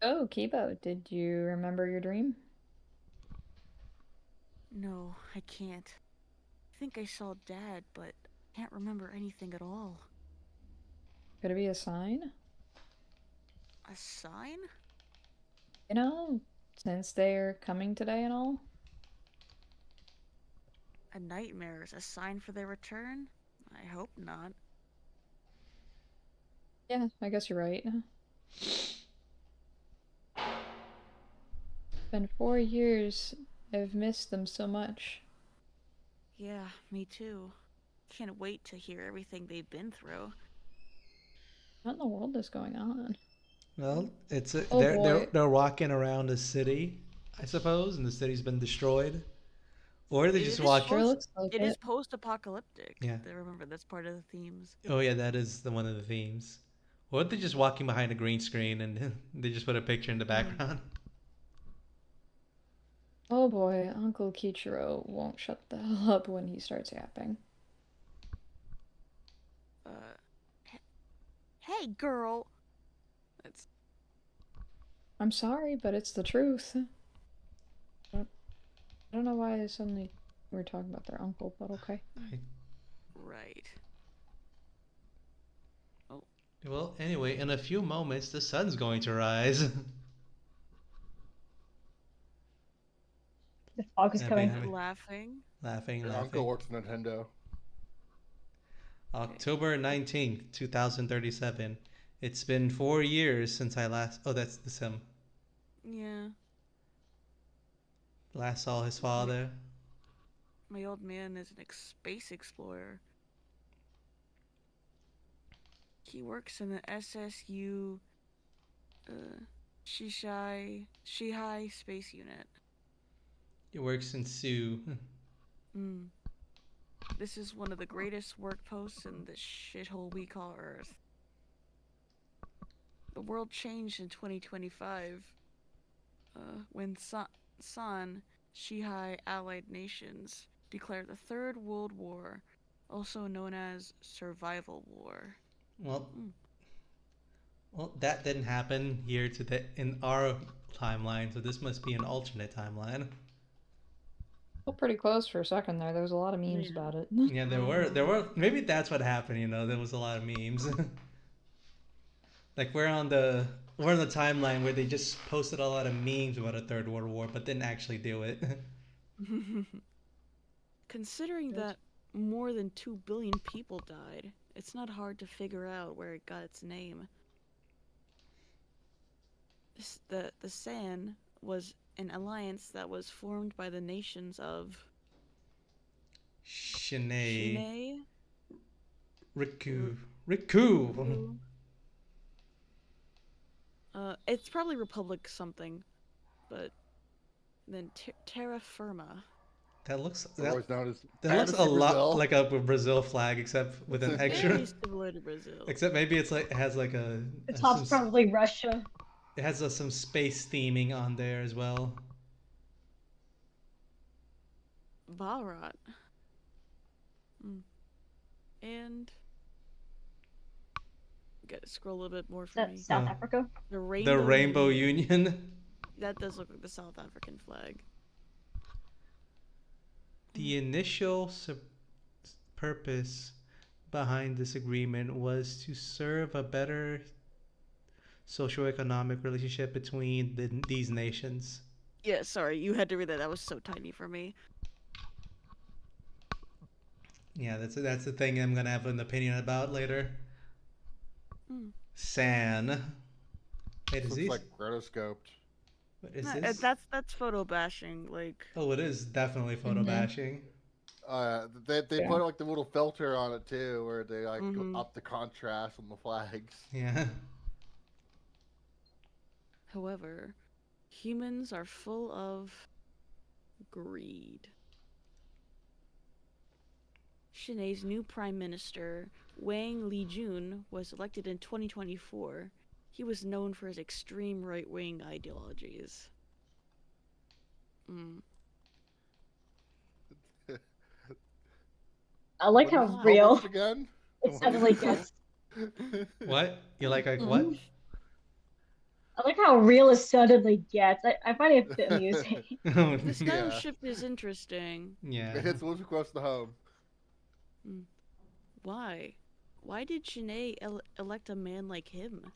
Oh, Kibo, did you remember your dream? No, I can't. I think I saw Dad, but I can't remember anything at all. Could it be a sign? A sign? You know, since they're coming today and all? A nightmare is a sign for their return? I hope not. Yeah, I guess you're right. Been 4 years. I've missed them so much. Yeah, me too. Can't wait to hear everything they've been through. What in the world is going on? Well, Oh boy. they're walking around a city, I suppose, and the city's been destroyed, or they just It is walk. Sure post. looks like It is it. post-apocalyptic. Yeah. Remember, that's part of the themes. Oh yeah, that is one of the themes. Or they're just walking behind a green screen and they just put a picture in the Mm. background. Oh boy, Uncle Kichiro won't shut the hell up when he starts yapping. Uh, hey, girl. That's I'm sorry, but it's the truth. I don't know why suddenly we're talking about their uncle, but okay. right. Oh, Well, anyway, in a few moments the sun's going to rise. The fog is Happy, coming. happy. laughing. Laughing, Your uncle laughing. works at Nintendo. Okay. October 19th, 2037. It's been 4 years since I last. Oh, that's the sim. Yeah. Last saw his My, father. my old man is an space explorer. He works in the SSU uh, Shihai Space Unit. He works in Sioux. Mm. This is one of the greatest work posts in the shithole we call Earth. The world changed in 2025 when San Shihai Allied Nations declared the Third World War, also known as Survival War. Well, Mm. well, that didn't happen here in our timeline, so this must be an alternate timeline. Well, pretty close for a second there. There was a lot of memes Yeah. about it. Yeah, there were. Maybe that's what happened. There was a lot of memes. Like we're on the timeline where they just posted a lot of memes about a third world war, but didn't actually do it. Considering that more than 2 billion people died, it's not hard to figure out where it got its name. The San was an alliance that was formed by the nations of Shanae, Shine, Riku, Riku. Riku. It's probably Republic something, but then Terra Firma. That looks that Otherwise known as that looks a Fantasy lot Brazil. like a Brazil flag, except with an extra. Very similar to Brazil. Except maybe it's like it has like The some top's probably Russia. it has some space theming on there as well. Barat. Mm. And gotta scroll a little bit more Is for that me. South Africa? The The Rainbow Rainbow Union. Union. That does look like the South African flag. The initial purpose behind this agreement was to serve a better socioeconomic relationship between these nations. Yeah, sorry, you had to read that. That was so tiny for me. Yeah, that's the thing I'm gonna have an opinion about later. Mm. San. Wait, is Looks these? like rotoscoped. What is Nah, this? that's photo bashing. Like, Oh, it is definitely photo bashing. They Yeah. put like the little filter on it too, where they like Mhm. up the contrast on the flags. Yeah. however, humans are full of greed. Shine's new prime minister, Wang Lijun, was elected in 2024. He was known for his extreme right-wing ideologies. Mm. I like What is how this Why? real published again? it What is suddenly this? gets. What? You like what? I like how real it suddenly gets. I find it a bit amusing. This kind of Yeah, shift is interesting. Yeah. it hits once across the home. Mm. Why? Why did Shine elect a man like him?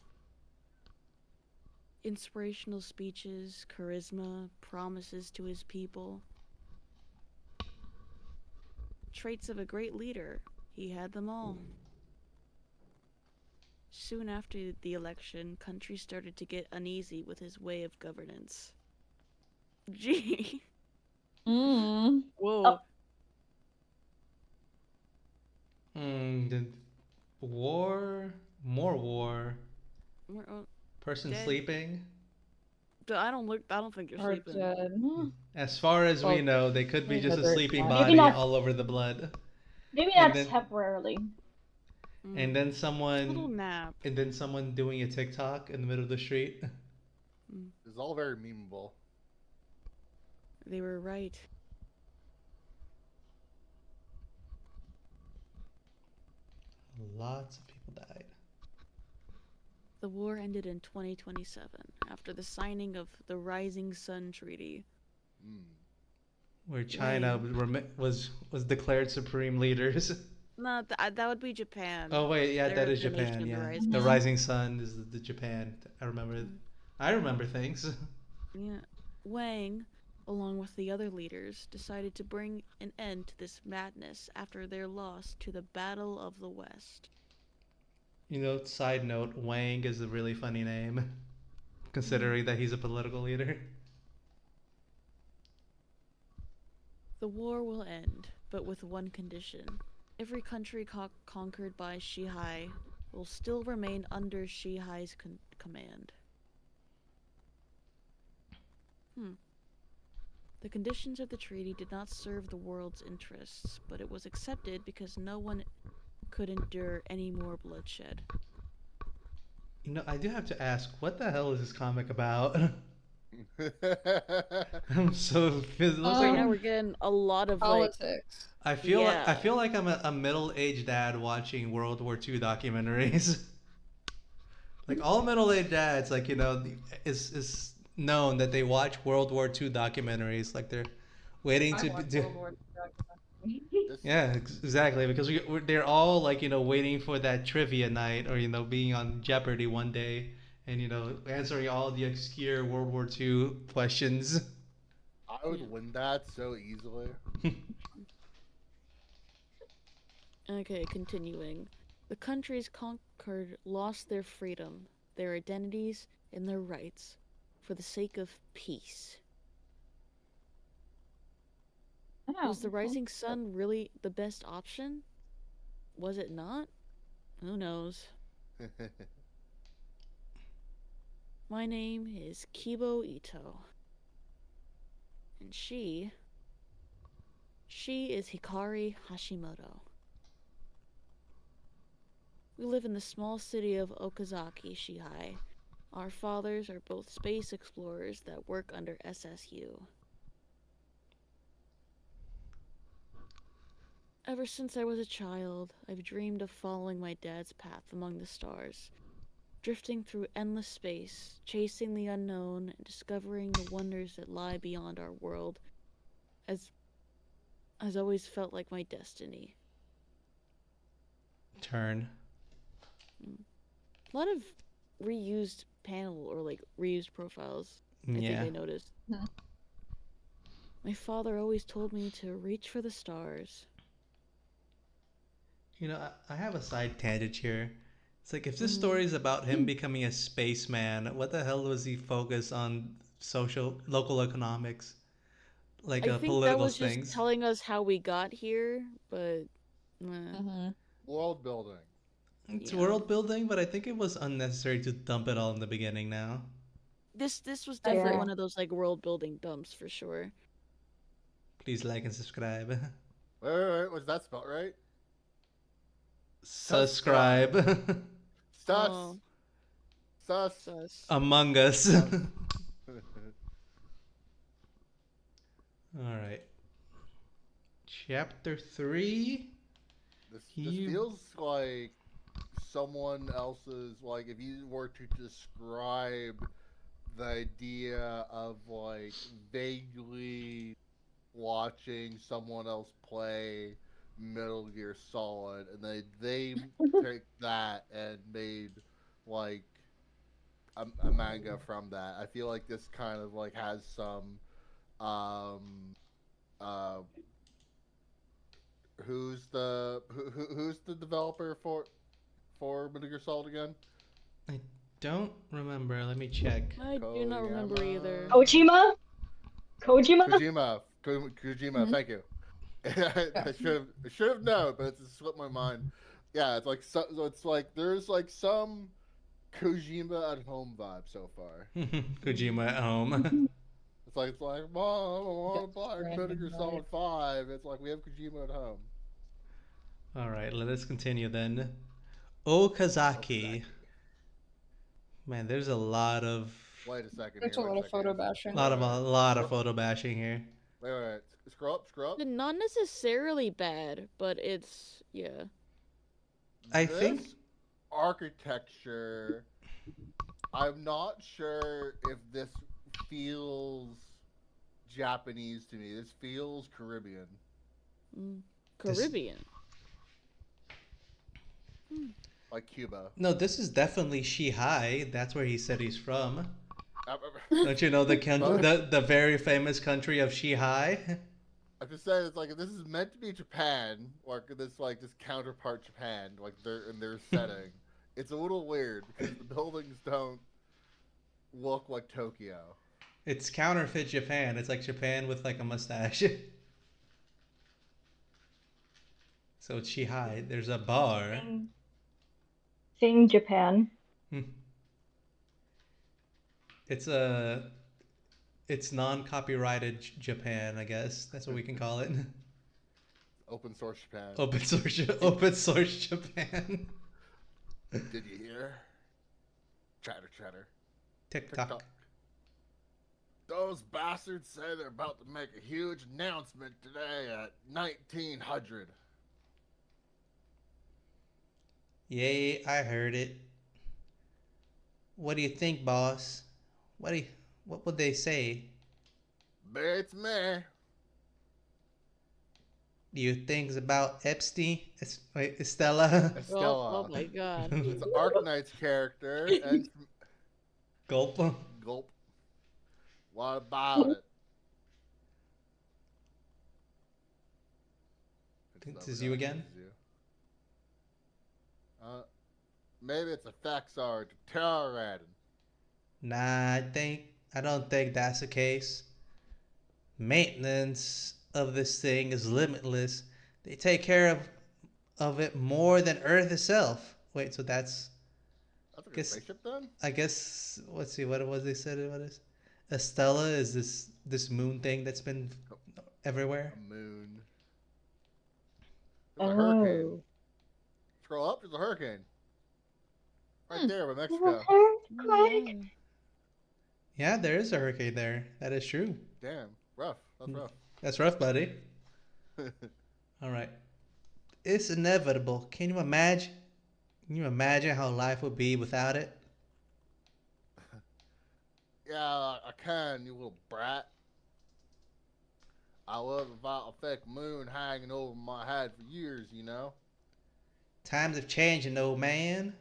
Inspirational speeches, charisma, promises to his people. Traits of a great leader. He had them all. Soon after the election, countries started to get uneasy with his way of governance. Gee. Mm. Oh, Whoa. The war, more war, We're person dead. sleeping. I don't look. I don't think they're Or sleeping. dead. As far as we Well, know, they could be just a desert sleeping cat. maybe body not. all over the blood. Maybe And not then temporarily. and Mm. then Little someone nap. and then someone doing a TikTok in the middle of the street. Mm. It's all very memeable. They were right. Lots of people died. The war ended in 2027 after the signing of the Rising Sun Treaty. Mm. Where China Wang. was declared supreme leaders. No, that would be Japan. Oh wait, yeah, that They're is the Japan. nation, the Yeah, Rising the Mhm. Sun. rising sun is the Japan. I remember. Mm. I remember things. Yeah. Wang, along with the other leaders, decided to bring an end to this madness after their loss to the Battle of the West. You know, side note, Wang is a really funny name, Mm. considering that he's a political leader. The war will end, but with one condition. Every country conquered by Shihai will still remain under Shihai's command. Hmm. The conditions of the treaty did not serve the world's interests, but it was accepted because no one could endure any more bloodshed. You know, I do have to ask, what the hell is this comic about? I'm so. It looks Right like now, Um, we're getting a lot of like, politics. I yeah. feel like I'm a middle-aged dad watching World War II documentaries. Like all middle-aged dads, like is known that they watch World War II documentaries. Like they're waiting I to watched do. World War II. this Yeah, exactly. Because they're all like waiting for that trivia night, or being on Jeopardy one day, and answering all the obscure World War II questions. I would Yeah. win that so easily. Okay, continuing. The countries conquered lost their freedom, their identities, and their rights for the sake of peace. Oh, Was the Rising Sun really the best option? Was it not? Who knows? My name is Kibo Ito, and she is Hikari Hashimoto. We live in the small city of Okazaki, Shihai. Our fathers are both space explorers that work under SSU. Ever since I was a child, I've dreamed of following my dad's path among the stars, drifting through endless space, chasing the unknown, and discovering the wonders that lie beyond our world, as has always felt like my destiny. Turn. Mm. A lot of reused panel or like reused profiles, I think Yeah. I noticed. Mhm. My father always told me to reach for the stars. I have a side tangent here. It's like if this Mm-hmm. story is about him becoming a spaceman, what the hell was he focused on social local economics, like I think that political was just things? telling us how we got here, but Mhm. World building. It's yeah. world building, but I think it was unnecessary to dump it all in the beginning now. This was I definitely agree. Yeah. one of those like world building dumps for sure. Please like and subscribe. Wait. Was that spelled right? Subscribe. Subscribe. Sus. Oh, Sus. sus. Among Us. Sus. All right. Chapter 3. This He feels like someone else's, like if you were to describe the idea of like vaguely watching someone else play Metal Gear Solid, and they take that and made like a manga from that. I feel like this kind of like has some um uh who's the developer before Metal Gear Solid again? I don't remember. Let me check. I do not remember either. Koyama. Kojima? Kojima? Kojima. Mhm. Thank you. Yeah. I should have known, but it's slipped my mind. Yeah, it's like so it's like there's like some Kojima at home vibe so far. Kojima at home. It's like Mom, I want to Death buy Metal Stranding Gear vibe. Solid 5. It's like we have Kojima at home. All right, let us continue then. Okazaki. Okazaki. Man, there's a lot of Wait a second There's here. a Wait a lot of second photo here. bashing. lot of a lot of Scroll, photo bashing here. wait. Scroll up, scroll up. Not necessarily bad, but it's yeah. I This think architecture, I'm not sure if this feels Japanese to me. This feels Caribbean. Mm. This- Caribbean. Like Cuba. no, this is definitely Shihai. That's where he said he's from. I'm Don't you know the Well- the very famous country of Shihai? just saying, it's like if this is meant to be Japan, this counterpart Japan, like they're in their setting. It's a little weird because the buildings don't look like Tokyo. It's counterfeit Japan. It's like Japan with like a mustache. So it's Shihai. There's a bar. Sing Japan. It's it's non-copyrighted Japan, I guess. That's what we can call it. Open source Japan. Open source Japan. Did you hear? Chatter. TikTok. TikTok. Those bastards say they're about to make a huge announcement today at 1900. Yay, I heard it. What do you think, boss? What would they say? It's me. Do you think it's about Epstein? Wait, Estella? Estella. Oh my god. It's an Arknight's character and Gulp. Gulp. What about it? This is you again? Maybe it's effects are deteriorating. Nah, I don't think that's the case. Maintenance of this thing is limitless. They take care of it more than Earth itself. Wait, so that's That's like a Guess- spaceship then? I guess let's see what it was they said it was. Estella is this moon thing that's been everywhere. A moon. There's a hurricane. Scroll up, there's a hurricane. Right there by Mexico. Yeah. Yeah, there is a hurricane there. That is true. Damn, rough. That's rough. That's rough, buddy. All right. It's inevitable. Can you imagine? Can you imagine how life would be without it? Yeah, I can, you little brat. I live without a fake moon hanging over my head for years, you know? Times have changed, old man.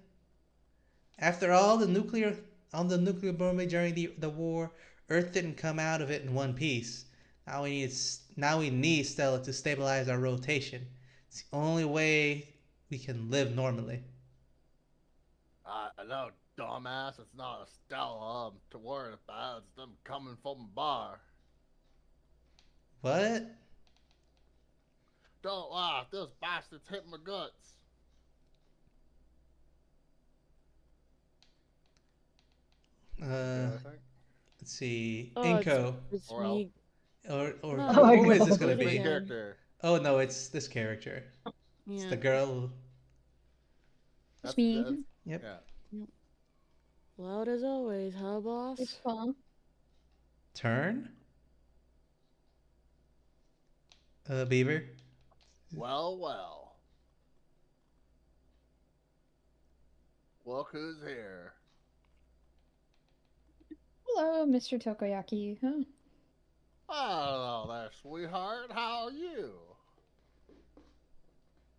After all the nuclear bombing during the war, Earth didn't come out of it in one piece. Now we need Stella to stabilize our rotation. It's the only way we can live normally. I know, dumbass, it's not a Stella I'm to worry about. It's them coming from a bar. What? Don't laugh, this bastard's hit my guts. Uh, I think. let's see. Oh, Inko. It's Or me. Or No. Oh my who is this God. gonna Which be? Yeah. character? Oh no, it's this character. It's Yeah. the girl. It's me. Yep. Yeah. Loud as always, huh, boss? It's fun. Turn. Beaver. Well. Look who's here. Hello, Mr. Tokoyaki. Huh? Hello there, sweetheart. How are you?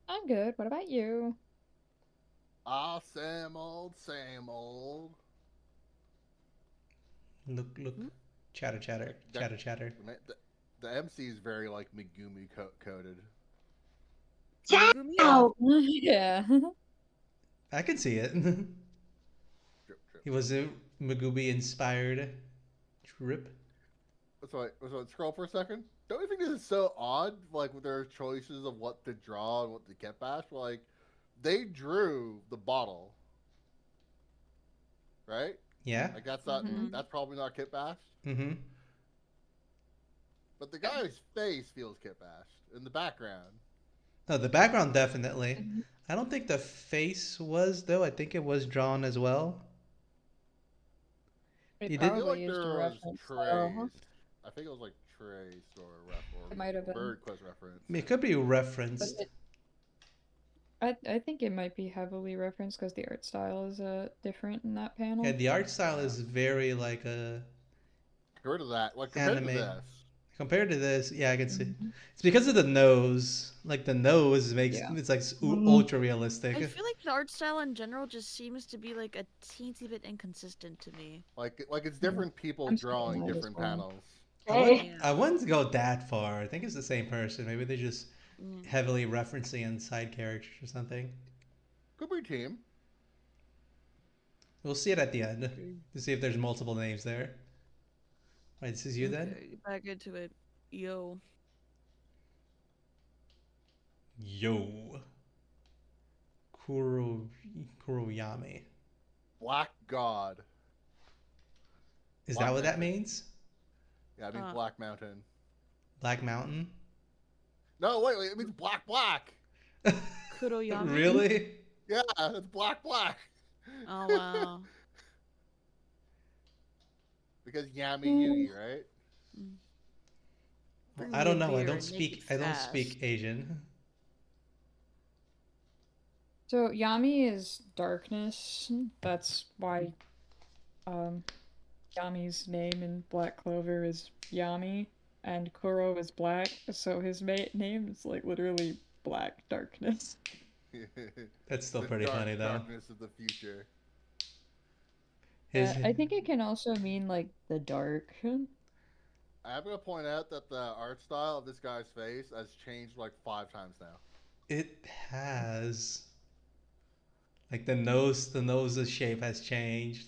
I'm good. What about you? Ah, same old. Look. Chatter. The MC is very like Megumi coded. Ow! Yeah. I can see it. Drip, drip, He drip. was a Magooby inspired trip. So scroll for a second. Don't you think this is so odd? Like with their choices of what to draw and what to get bash. Like they drew the bottle, right? Yeah. Like that's not Mm-hmm. that's probably not kit bashed. Mm-hmm. But the guy's face feels kit bashed in the background. No, the background definitely. Mhm. I don't think the face was though. I think it was drawn as well. They He I did. feel probably like used a there was reference style. Huh? Trey's. I think it was like Trey's or ref It might have or been. Bird Quest reference. It could be But referenced. I think it might be heavily referenced because the art style is different in that Yeah, panel. the art style Yeah. is very like a Compared to that, like compared to anime. this, Compared to this, yeah, I can see. Mhm. It's because of the nose. Like the nose makes Yeah. it's like Mm. ultra realistic. I feel like the art style in general just seems to be like a teensy bit inconsistent to me. like it's Yeah. different people I'm seeing drawing that as different well. panels. Hey. Yeah. I wouldn't go that far. I think it's the same person. Maybe they just Mm. heavily referencing in side characters or something. Could be team. We'll see it at the end Okay. to see if there's multiple names there. Right, this is you then? Okay, back into it. Yo. Yo. Kuro Kuroyame. Black God. Is that Black what that Mountain. means? Yeah, I mean Uh, Black Mountain. Black Mountain? No, wait, it means black. Kuroyami? Really? Yeah, it's black. Oh wow. Because Yami Yugi, right? Mm. Well, Bring I me a don't know. beer and make it I don't fast. speak Asian. So Yami is darkness. That's why um Yami's name in Black Clover is Yami, and Kuro is black. So his name is like literally Black Darkness. That's still The pretty funny though. darkness of the future. His I think it can also mean like the dark. I'm gonna point out that the art style of this guy's face has changed like 5 times now. it has like the nose's shape has changed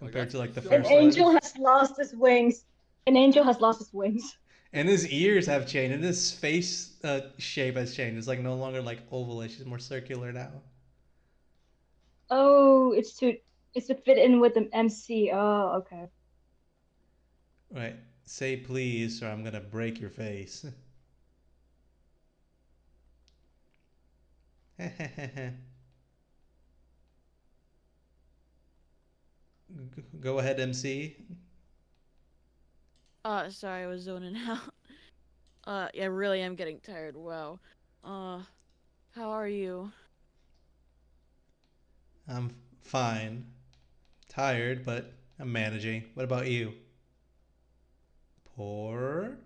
Like compared to like the so An first much. angel one. has lost his wings. An angel has lost his wings. And his ears have changed, and his face shape has changed. It's like no longer like ovalish; it's more circular now. Oh, it's to fit in with the MC. Oh, okay. Right? Say please, or I'm gonna break your face. Go ahead, MC. Sorry, I was zoning out. Yeah, I really am getting tired. Wow. Uh, how are you? I'm fine. Tired, but I'm managing. What about you? Poor.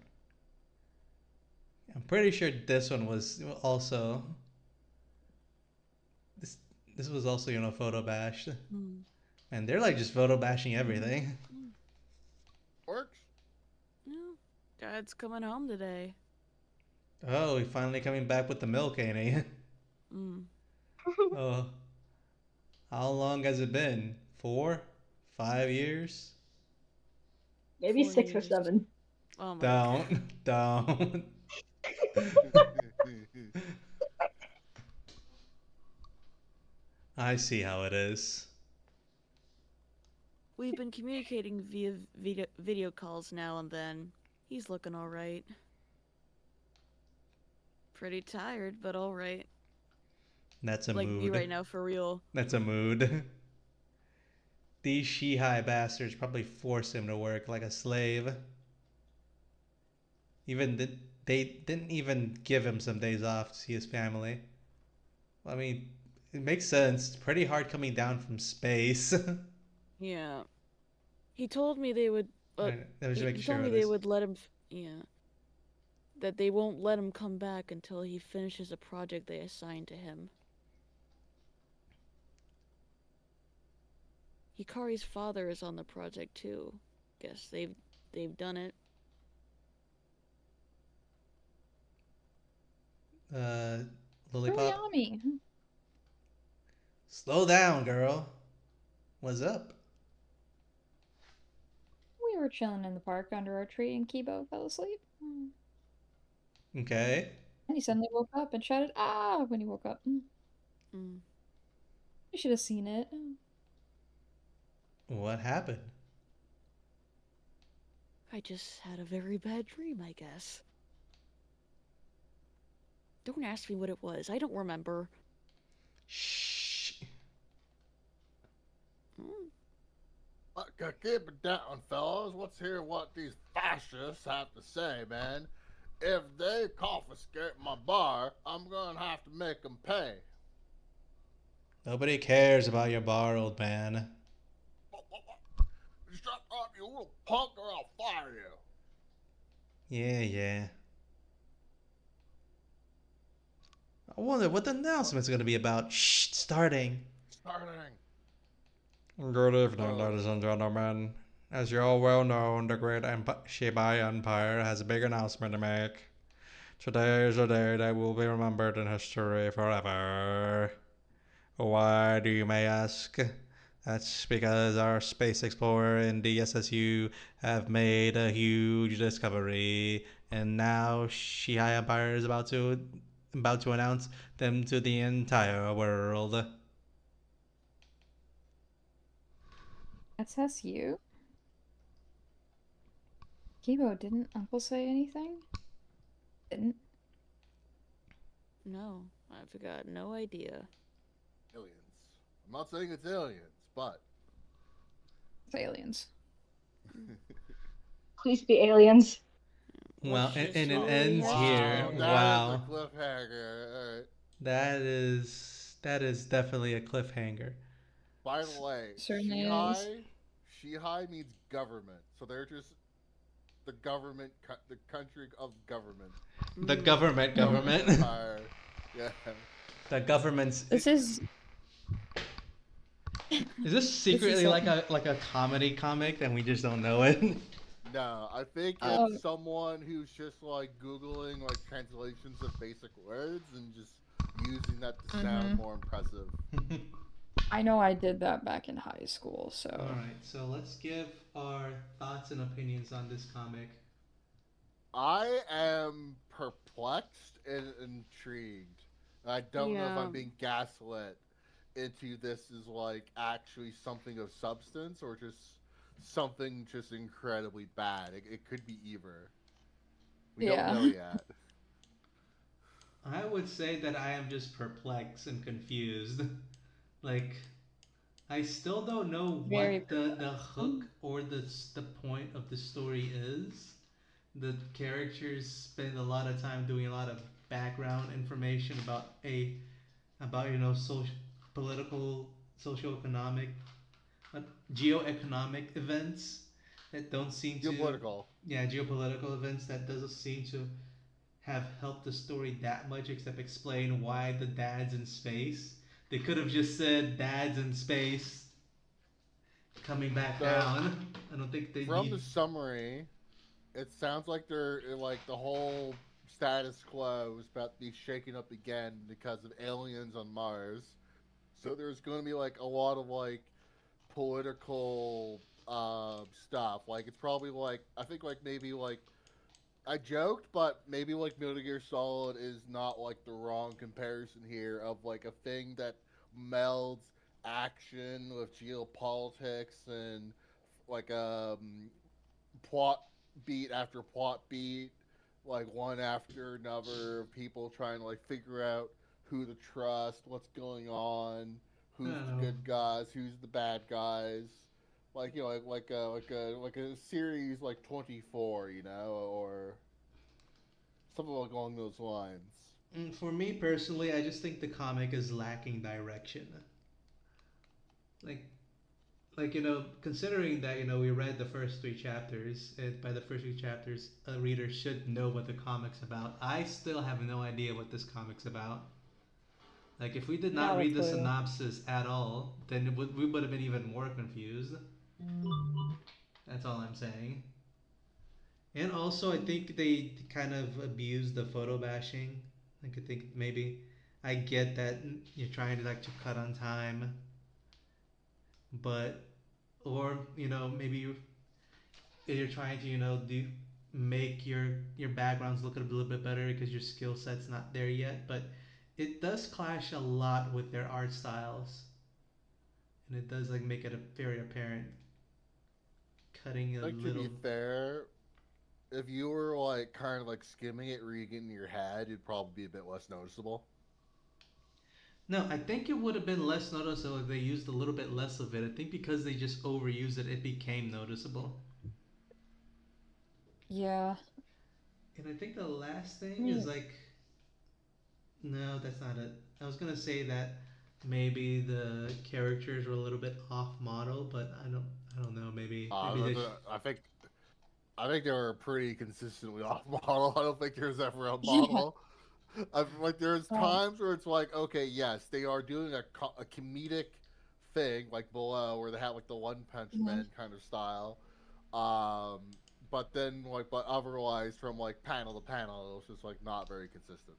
I'm pretty sure this one was also this. This was also photo bashed, Hmm. and they're like just photo bashing everything. Mm. Works. No, Dad's coming home today. Oh, he finally coming back with the milk, ain't he? Mm. Oh, how long has it been? 4, 5 years? Maybe 6 or 4 years. 7. Oh my god. Don't. I see how it is. We've been communicating via video calls now and then. He's looking alright. Pretty tired, but alright. That's a Like me mood. right now, for real. That's a mood. These Shihai bastards probably force him to work like a slave. They didn't even give him some days off to see his family. I mean, it makes sense. It's pretty hard coming down from space. Yeah. He told me they would. Right, I was just He making told sure me of they this. would let him. Yeah. That they won't let him come back until he finishes a project they assigned to him. Hikari's father is on the project too. Guess they've done it. Lollipop. Yami. Slow down, girl. What's up? We were chilling in the park under our tree, and Kibo fell asleep. Okay. And he suddenly woke up and shouted, "Ah!" when he woke up. Mm. You should have seen it. What happened? I just had a very bad dream, I guess. Don't ask me what it was. I don't remember. Shh. Mm. Keep it down, fellas. Let's hear what these fascists have to say, man. If they confiscate my bar, I'm gonna have to make them pay. Nobody cares about your bar, old man. Shut up, you little punk, or I'll fire you. Yeah, yeah. I wonder what the Oh, announcement's gonna be about. Shh, starting. starting. Good evening, Uh, ladies and gentlemen. As you all well know, the great Shibai Empire has a big announcement to make. Today is a day that will be remembered in history forever. Why, do you may ask? That's because our space explorer and the SSU have made a huge discovery, and now Shihai Empire is about to announce them to the entire world. SSU? Kibo, didn't Uncle say anything? Didn't. No, I've got no idea. aliens. I'm not saying it's aliens, but It's aliens. Please be aliens. Well, Let's and, just and it hope they ends have here. wow, steel. that is a Wow, cliffhanger. All right. that is definitely a cliffhanger. By the way, Certainly is. Shihai means government, so they're just the government, the country of government. The Mm. government, Government government, empire. Yeah. the government's. This is Is this this is secretly like a comedy comic and we just don't know it? No, I think it's um someone who's just like Googling like translations of basic words and just using that to sound mhm. more impressive. I know I did that back in high school, All so right, so let's give our thoughts and opinions on this comic. I am perplexed and intrigued. I don't know if I'm Yeah. being gaslit into this is like actually something of substance or just something just incredibly bad. It could be either. We don't know yeah. yet. I would say that I am just perplexed and confused. Like, I still don't know Very what the perplexed. the hook or the point of the story is. The characters spend a lot of time doing a lot of background information about social political socioeconomic uh, geoeconomic events that don't seem to Geopolitical. yeah geopolitical events that doesn't seem to have helped the story that much except explain why the dad's in space. They could have just said dad's in space coming back So down. I don't think they from the need. summary, it sounds like they're like the whole status quo is about to be shaken up again because of aliens on Mars. So there's going to be like a lot of like political stuff. Like it's probably like I think like maybe like I joked, but maybe like Metal Gear Solid is not like the wrong comparison here of like a thing that melds action with geopolitics and like plot beat after plot beat, like one after another of people trying to like figure out who to trust, what's going on, I who's don't the know. good guys, who's the bad guys. Like like a series like 24, or something like along those lines. For me personally, I just think the comic is lacking direction. Like considering that we read the first three chapters, and by the first three chapters, a reader should know what the comic's about. I still have no idea what this comic's about. Like, if we did not Not a read the clue. synopsis at all, then we would have been even more confused. That's all I'm saying. And also, I Mm. think they kind of abused the photo bashing. Like, I think maybe I get that you're trying to like to cut on time, but or maybe you're trying to do make your backgrounds look a little bit better because your skill set's not there yet, but it does clash a lot with their art styles, and it does like make it a very apparent cutting a Like to be little. fair, if you were like kind of like skimming it, reading it in your head, it'd probably be a bit less noticeable. No, I think it would have been less noticeable if they used a little bit less of it. I think because they just overused it, it became noticeable. Yeah. And I think the last I thing is mean, like, no, that's not it. I was gonna say that maybe the characters were a little bit off model, but I don't know. Maybe they. I think they were pretty consistently off model. I don't think there's ever a yeah. model. Like there's Um, times where it's like, okay, yes, they are doing a comedic thing like below where they have like the One Punch mhm. Man kind of style. Um, but then but otherwise from like panel to panel, it was just like not very consistent.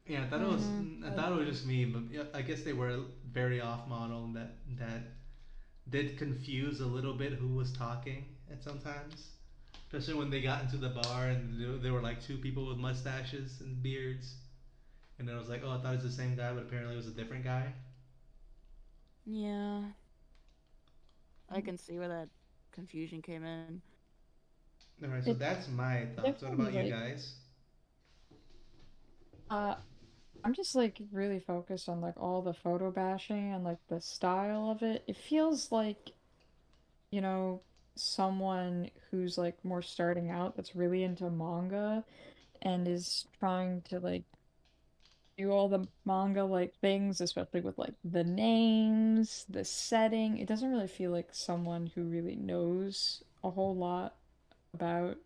Yeah, I thought it was. Mm, I I thought it was agree. just me, but yeah, I guess they were very off model, and that did confuse a little bit who was talking at sometimes. Especially when they got into the bar and there were like two people with mustaches and beards, and then I was like, oh, I thought it was the same guy, but apparently it was a different guy. Yeah, I can see where that confusion came in. All right, so It that's my thoughts. What definitely about you like guys? uh I'm just like really focused on like all the photo bashing and like the style of it. It feels like, you know, someone who's like more starting out that's really into manga and is trying to like do all the manga like things, especially with like the names, the setting. It doesn't really feel like someone who really knows a whole lot about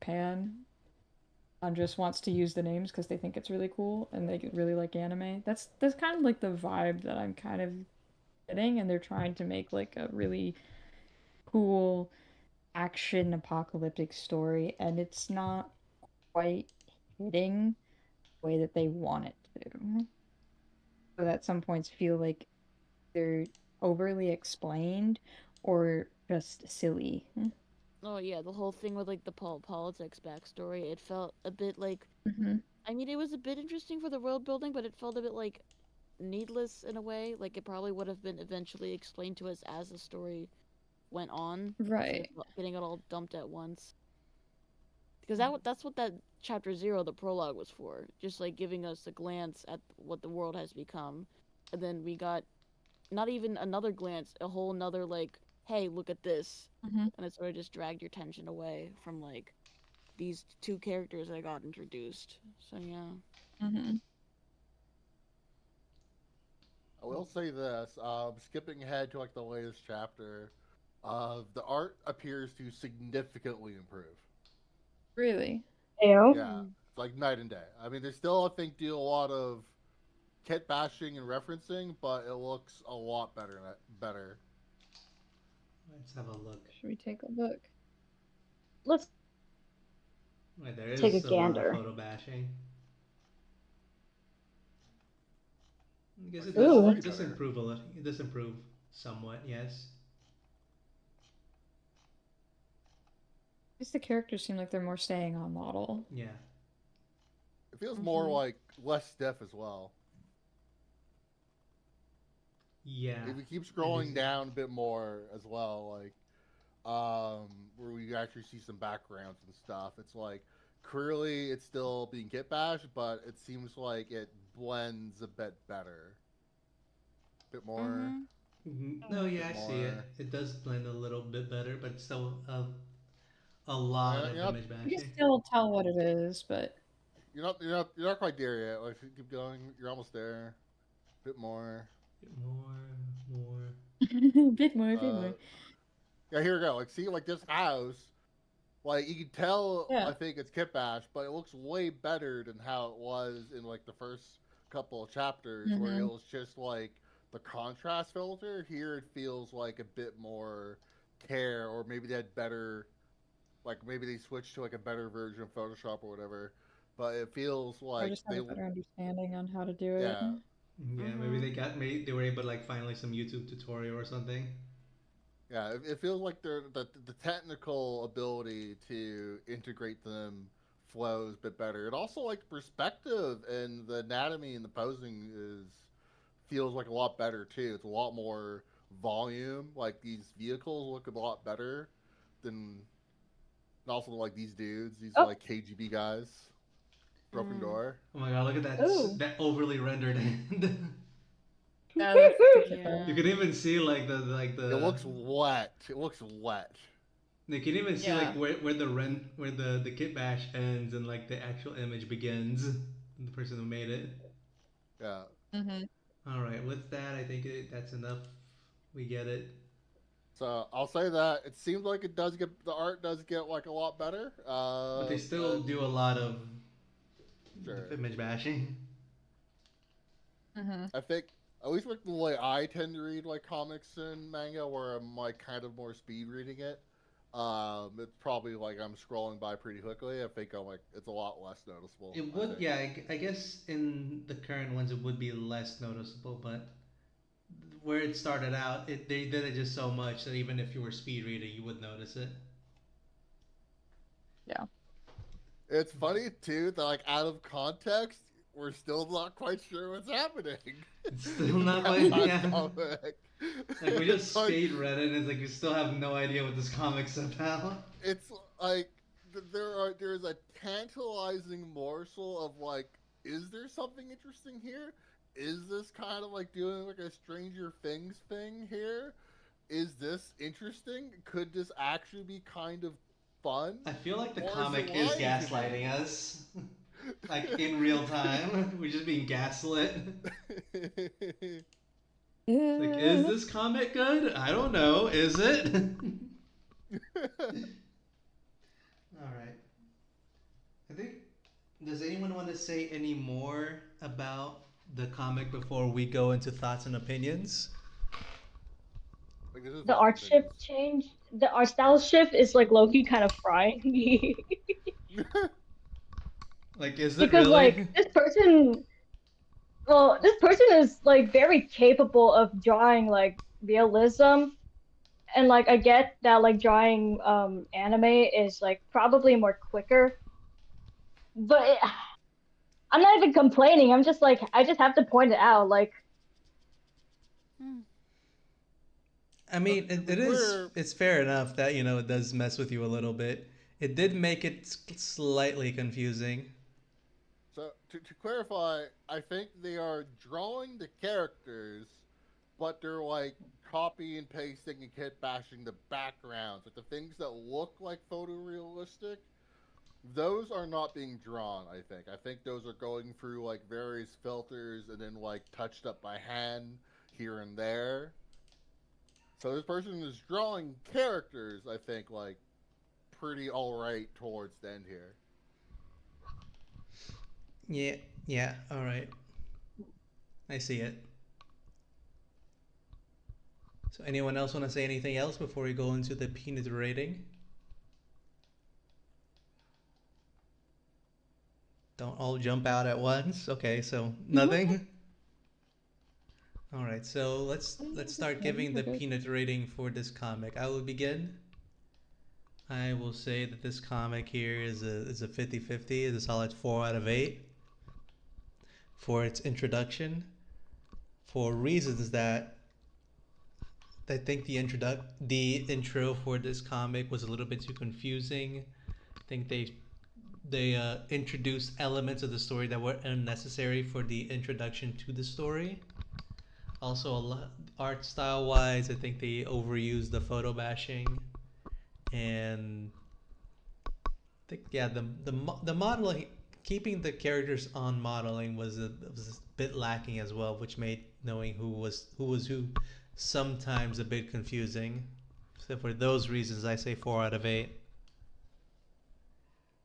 Pan and just wants to use the names because they think it's really cool and they really like anime. That's kind of like the vibe that I'm kind of getting, and they're trying to make like a really cool action apocalyptic story, and it's not quite hitting the way that they want it to. So at some points feel like they're overly explained or just silly. Oh yeah, the whole thing with like the politics backstory, it felt a bit like. Mm-hmm. I mean, it was a bit interesting for the world building, but it felt a bit like needless in a way. Like it probably would have been eventually explained to us as the story went on instead of Right. getting it all dumped at once. Because that's what that chapter 0, the prologue, was for. Just like giving us a glance at what the world has become. And then we got not even another glance, a whole nother like, hey, look at this. Mm-hmm. And it sort of just dragged your attention away from like these two characters that got introduced. So yeah. Mm-hmm. I will say this: skipping ahead to like the latest chapter, the art appears to significantly improve. Really. Ew. Yeah, it's like night and day. I mean, they still I think do a lot of kit bashing and referencing, but it looks a lot better. Better. Let's have a look. Should we take a look? Let's Right, there take a is a lot of gander. photo bashing. I guess Like it they does. all Ooh. look It does better. improve a lot. It does improve somewhat. Yes. At least the characters seem like they're more staying on model. Yeah. It feels more Mm-hmm. like less stiff as well. Yeah. If you keep It is. scrolling down a bit more as well, like where we actually see some backgrounds and stuff, it's like clearly it's still being kit bashed, but it seems like it blends a bit better, bit more, Mm-hmm. No, yeah, bit I see it. more. It does blend a little bit better, but it's still a lot of You're not, image You can bashing. still tell what it is, but you're not quite there yet. Like if you keep going, you're almost there. Bit more. More, more. bit more, bit Uh, more. yeah, here we go. Like see, like this house. Like you can tell, Yeah. I think it's Kit Bash, but it looks way better than how it was in like the first couple of chapters, where it Mm-hmm. was just like the contrast filter. Here it feels like a bit more care, or maybe they had better, like maybe they switched to like a better version of Photoshop or whatever. but it feels Or like just have a better understanding on how to do it. yeah, Yeah, maybe Mm-hmm. they were able to like find like some YouTube tutorial or something. yeah. It feels like the technical ability to integrate them flows a bit better. It also like perspective and the anatomy and the posing is feels like a lot better too. It's a lot more volume. Like these vehicles look a lot better than and also like these dudes, these Oh, like KGB guys. Broken Mm. Door. Oh my god, look at oh. that overly rendered hand. Yeah, that's typical. You Yeah. can even see like It looks wet. It looks wet. you can even see like Yeah. where the kit bash ends and like the actual image begins. The person who made it. Yeah. Mm-hmm. All right, with that, I think that's enough. We get it. So I'll say that it seems like it does get the art does get like a lot better. But they still do And a lot of the sure, image bashing. Mm-hmm. I think at least like the way I tend to read like comics and manga, where I'm like kind of more speed reading it. It's probably like I'm scrolling by pretty quickly. I think I'm like it's a lot less noticeable. It I would, think. yeah. I guess in the current ones it would be less noticeable, but where it started out, they did it just so much that even if you were speed reading, you would notice it. Yeah. It's funny too that like out of context, we're still not quite sure what's happening It's still in not that like last yeah. comic. Like we It's just like speed read it, and it's like we still have no idea what this comic's about. it's like there's a tantalizing morsel of like, is there something interesting here? Is this kind of like doing like a Stranger Things thing here? Is this interesting? Could this actually be kind of fun? I feel like the Or is it comic is lying to gaslighting us, like in real time. We're just being gaslit. me? It's like, is this comic good? I don't know. Is it? All right. I think. Does anyone want to say any more about the comic before we go into thoughts and opinions? Like this is The thoughts art and shift opinions. change. The art style shift is like low-key kind of frying me. Like, is it Because like really? this person, well, this person is like very capable of drawing like realism, and like I get that like drawing anime is like probably more quicker, but I'm not even complaining. I'm just like I just have to point it out. Like Hmm. I mean, To be it is. clear, It's fair enough that it does mess with you a little bit. It did make it slightly confusing. so to clarify, I think they are drawing the characters, but they're like copy and pasting and kit bashing the backgrounds. Like the things that look like photorealistic, those are not being drawn, I think those are going through like various filters and then like touched up by hand here and there. So this person is drawing characters, I think, like pretty alright towards the end here. Yeah, yeah. All right, I see it. So, anyone else want to say anything else before we go into the peanut rating? Don't all jump out at once. Okay, so nothing. All right, so let's start giving the We're good. peanut rating for this comic. I will begin. I will say that this comic here is a 50-50. It's a solid 4 out of 8 for its introduction. For reasons that I think the intro for this comic was a little bit too confusing. I think they introduced elements of the story that were unnecessary for the introduction to the story. Also, a lot, art style wise, I think they overused the photo bashing, and I think yeah, the modeling, keeping the characters on modeling was a bit lacking as well, which made knowing who was who sometimes a bit confusing. So for those reasons, I say 4 out of 8.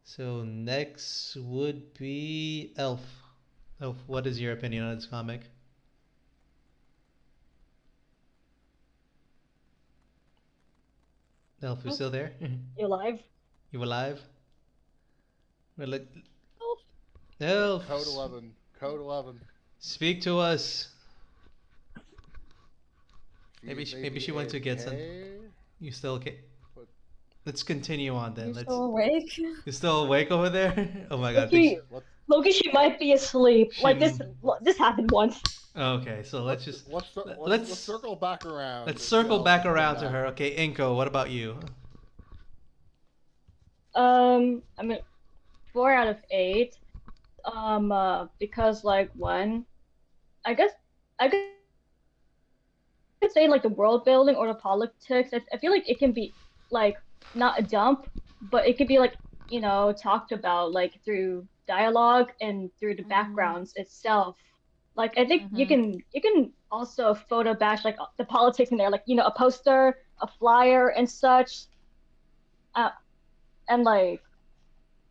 So next would be Elf. Elf, what is your opinion on this comic? Elf, you oh, still there? you're live. You alive? Well, let, Oh. Code Elf, 11. Code 11. speak to us. She's Maybe maybe she went to get some. AFK? You still okay? But Let's continue on then. You Let's. still awake? You still awake over there? Oh my god, I think Loki, what Loki, she might be asleep. Like she. this happened once. Okay, so let's just let's let's circle back around let's and see circle how back she's been around to back. her. Okay, Inko, what about you? I mean, 4 out of 8. Because like one, I guess I could say like the world building or the politics. I feel like it can be like not a dump, but it could be like talked about like through dialogue and through the Mm-hmm. backgrounds itself. Like I think you Mm-hmm. can you can also photo bash like the politics in there, like a poster, a flyer, and such. Uh, and like,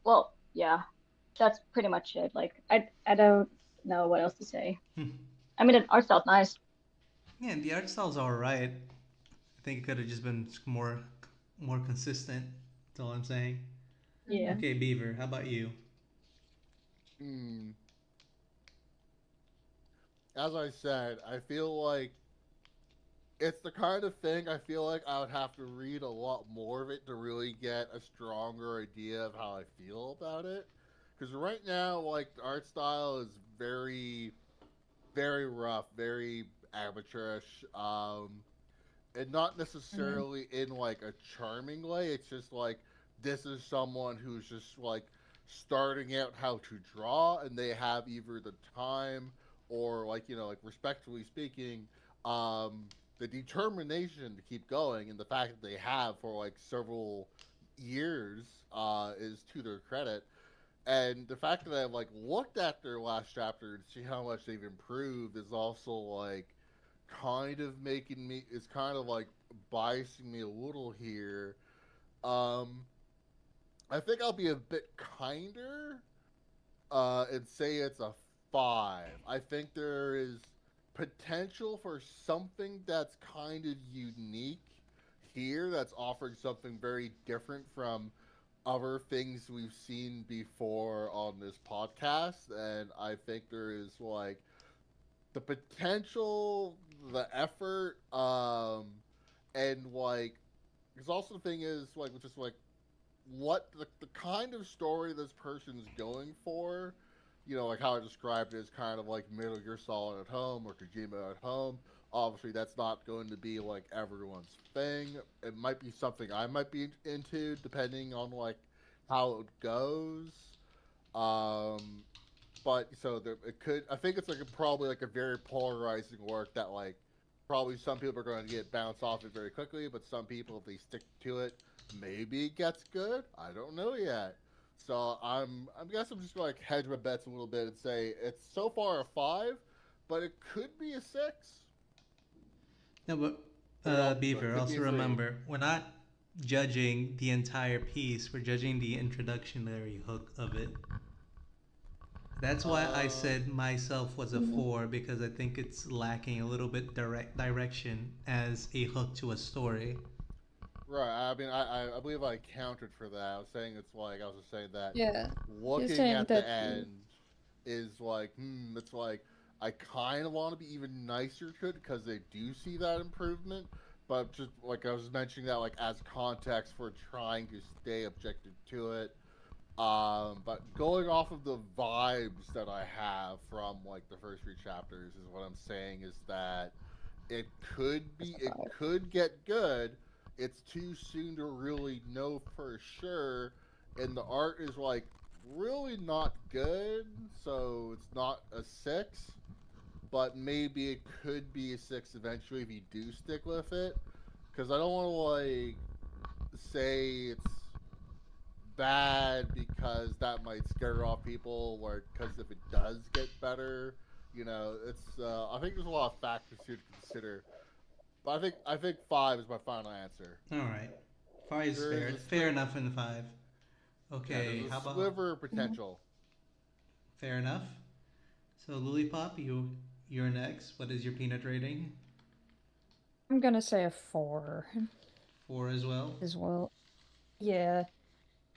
well, yeah, that's pretty much it. Like I don't know what else to say. I mean, the art style's nice. Yeah, the art style's alright. I think it could have just been more consistent. That's all I'm saying. Yeah. Okay, Beaver, how about you? Hmm. As I said, I feel like it's the kind of thing I feel like I would have to read a lot more of it to really get a stronger idea of how I feel about it. Because right now, like, the art style is very rough, very amateurish. And not Mm-hmm. necessarily in like a charming way. It's just like this is someone who's just like starting out how to draw, and they have either the time or like like respectfully speaking, the determination to keep going, and the fact that they have for like several years is to their credit. And the fact that I've like looked at their last chapter and see how much they've improved is also like kind of making me is kind of like biasing me a little here. Um, I think I'll be a bit kinder and say it's a 5. I think there is potential for something that's kind of unique here that's offering something very different from other things we've seen before on this podcast, and I think there is like the potential, the effort, and like, because also the thing is like, just like what the kind of story this person's going for. Like how I described it as kind of like Metal Gear Solid at home or Kojima at home. Obviously, that's not going to be like everyone's thing. It might be something I might be into, depending on like how it goes. Um, but so there, it could. I think it's like probably like a very polarizing work that like probably some people are going to get bounced off it very quickly, but some people if they stick to it, maybe it gets good. I don't know yet. So I guess I'm just going to like hedge my bets a little bit and say it's so far a 5, but it could be a 6. No, but But it Beaver, could be also a 3. remember, we're not judging the entire piece. We're judging the introductionary hook of it. That's why I Um, said myself was a Mm-hmm. 4 because I think it's lacking a little bit direction as a hook to a story. right. I mean, I believe I countered for that. I was saying it's like I was just saying that Yeah. You're looking saying at the that. end is like, it's like I kind of want to be even nicer to it because they do see that improvement. But just like I was mentioning that like as context for trying to stay objective to it. But going off of the vibes that I have from like the first 3 chapters is what I'm saying is that That's a it 5. could get good. It's too soon to really know for sure, and the art is like really not good, so it's not a 6. But maybe it could be a 6 eventually if you do stick with it. Because I don't want to like say it's bad because that might scare off people, or because if it does get better, it's I think there's a lot of factors here to consider. But I think 5 is my final answer. All right, 5 is There is fair. a Fair enough in 5. yeah, there's Okay, a how about sliver of Mm-hmm. potential. fair enough? So Lilipop, you're next. What is your peanut rating? I'm gonna say a 4 4 as well. as well. Yeah.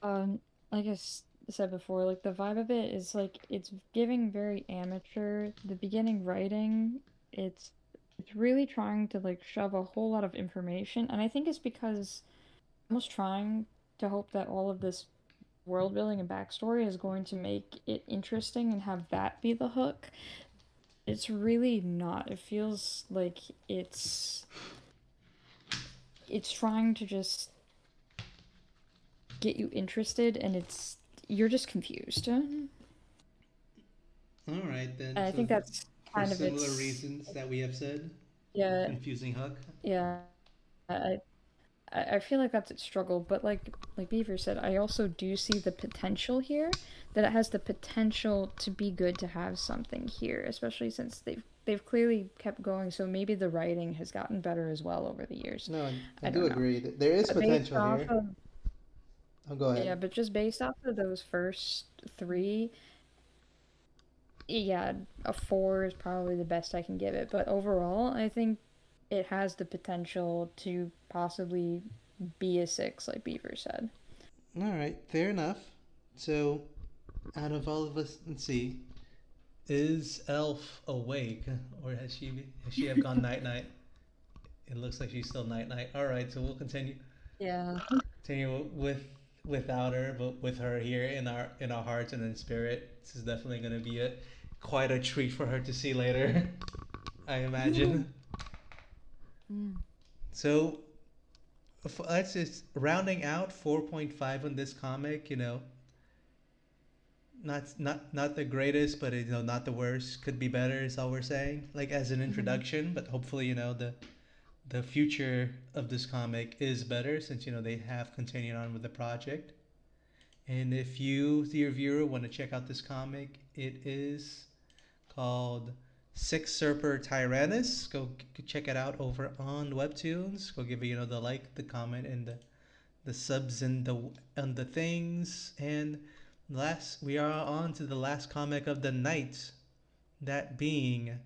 Um, I guess. said before, like the vibe of it is like it's giving very amateur. The beginning writing, it's it's really trying to like shove a whole lot of information, and I think it's because almost trying to hope that all of this world building and backstory is going to make it interesting and have that be the hook. It's really not. It feels like it's trying to just get you interested and you're just confused. And All right then. I So think that's for kind of similar its reasons that we have said, yeah, confusing hook. yeah. I I feel like that's its struggle, but like Beaver said, I also do see the potential here, that it has the potential to be good to have something here, especially since they've clearly kept going, so maybe the writing has gotten better as well over the years. No, I I do don't know. agree that there is But based potential off here. of Oh, go yeah, ahead. but just based off of those first three, yeah, a four is probably the best I can give it. But overall, I think it has the potential to possibly be a six, like Beaver said. All right, fair enough. So, out of all of us, let's see, is Elf awake, or has she have gone night night? It looks like she's still night night. All right, so we'll Yeah. continue without her, but with her here in our hearts and in spirit. This is definitely going to be a quite a treat for her to see later, I imagine. Mm. So let's just rounding out 4.5 on this comic. Not the greatest, but not the worst. Could be better is all we're saying. Like as an Mhm. introduction, but hopefully the future of this comic is better since they have continued on with the project. And if you, dear viewer, want to check out this comic, it is called Six Serper Tyrannus. Go check it out over on Webtoons. Go give it the like, the comment, and the subs and the things. And last, we are on to the last comic of the night, that being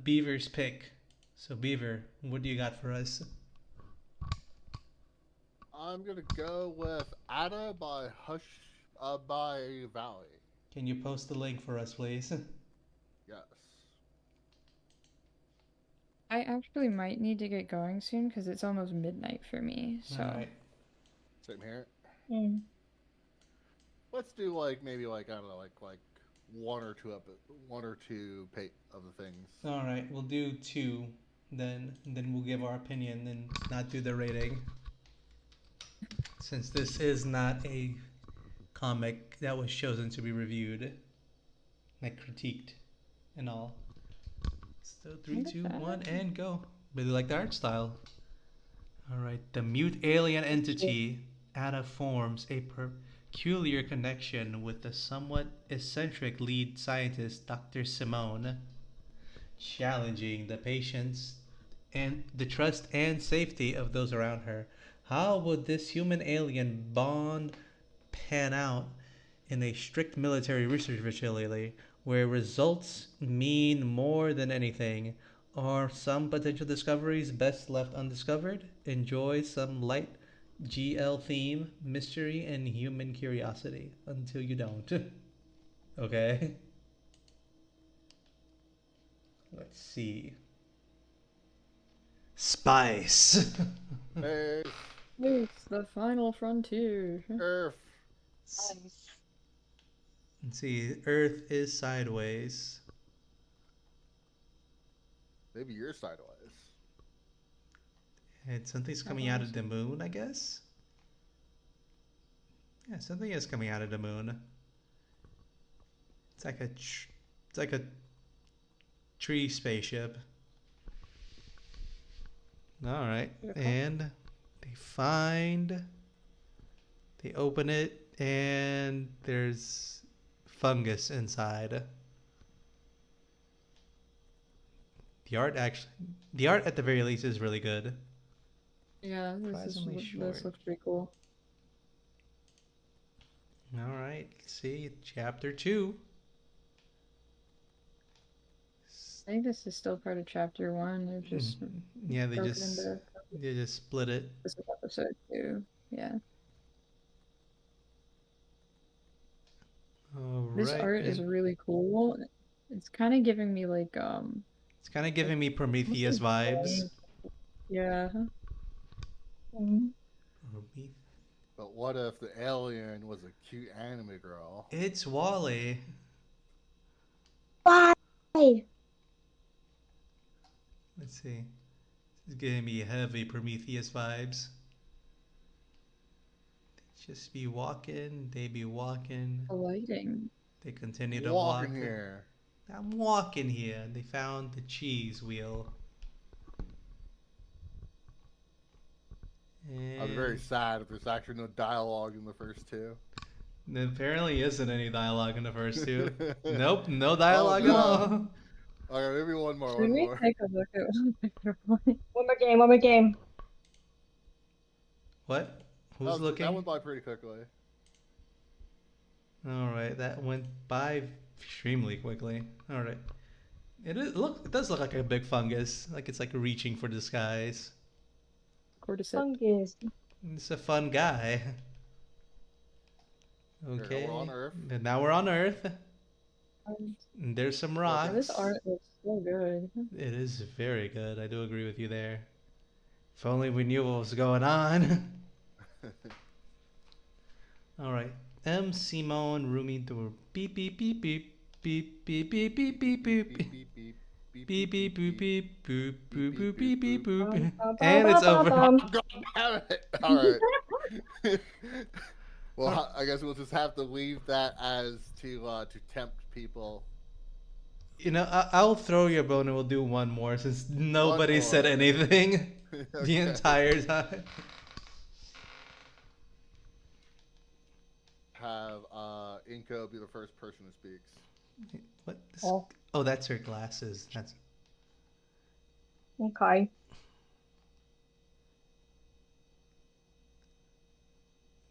Beaver's pick. So Beaver, what do you got for us? I'm gonna go with Ada by by Valley. Can you post the link for us, please? Yes. I actually might need to get going soon because it's almost midnight for me. All So right. Same here. Mm. Let's do like maybe like I don't know like one or two of the things. All right. We'll do two, then we'll give our opinion and not do the rating, since this is not a comic that was chosen to be reviewed, like critiqued, and all. So I three, get two, that. one, and go. Really like the art style. All right. The mute alien entity Ada forms a peculiar connection with the somewhat eccentric lead scientist, Dr. Simone, challenging the patience and the trust and safety of those around her. How would this human alien bond pan out in a strict military research facility where results mean more than anything? Are some potential discoveries best left undiscovered? Enjoy some light GL theme, mystery, and human curiosity until you don't. Okay, let's see. Spice. Earth, It's the final frontier. Earth. Nice. Let's see. Earth is sideways. Maybe you're sideways. And something's How coming out about of the moon, I guess. Yeah, something is coming out of the moon. It's like it's like a tree spaceship. All right, and they find, they open it, and there's fungus inside. The art actually, the art at the very least is really good. Yeah, Surprisingly this short. looks pretty cool. All right, let's see chapter two. I think this is still part of chapter one. They've Mm, just yeah, broken into they just split it. this episode two. Yeah. This Right, art is and really cool. It's kind of giving me it's kind of like giving me almost Prometheus like vibes. blank. Yeah. Mm. But what if the alien was a cute anime girl? It's Wally. Why? Let's see. It's giving me heavy Prometheus vibes. Just be walking, they be walking, The lighting. they continue to walk. Walking here. I'm walking here. They found the cheese wheel. I'll be very And sad if there's actually no dialogue in the first two. there apparently isn't any dialogue in the first two. Nope, no Oh dialogue at no. all. Okay, maybe one more, Should one we more. take a look at what they're playing? One more game. One more game. What? Who's That went looking? by pretty quickly. Alright, that went by extremely quickly. Alright. It does look like a big fungus. Like it's like reaching for the skies. Cordyceps. Fungus. It's a fun guy. Here, we're on Okay. Earth. And now we're on Earth. Um, And there's some yeah, this rocks. art looks so good. It is very good. I do agree with you there. If only we knew what was going on. Alright. M. Simone Rumi Tour. Beep beep beep beep. Beep beep beep beep beep beep. Beep beep beep. Beep beep boop beep boop boop boop beep, beep beep boop. boop. Bum, And bum, it's bum, over. bum, Oh, God damn it! All right. Well, I guess we'll just have to leave that as to tempt people. You know, I'll throw you a bone and we'll do one more since nobody said more. anything the Okay. entire time. Have Inko be the first person who speaks. What? Oh. Oh, that's her glasses. That's Okay.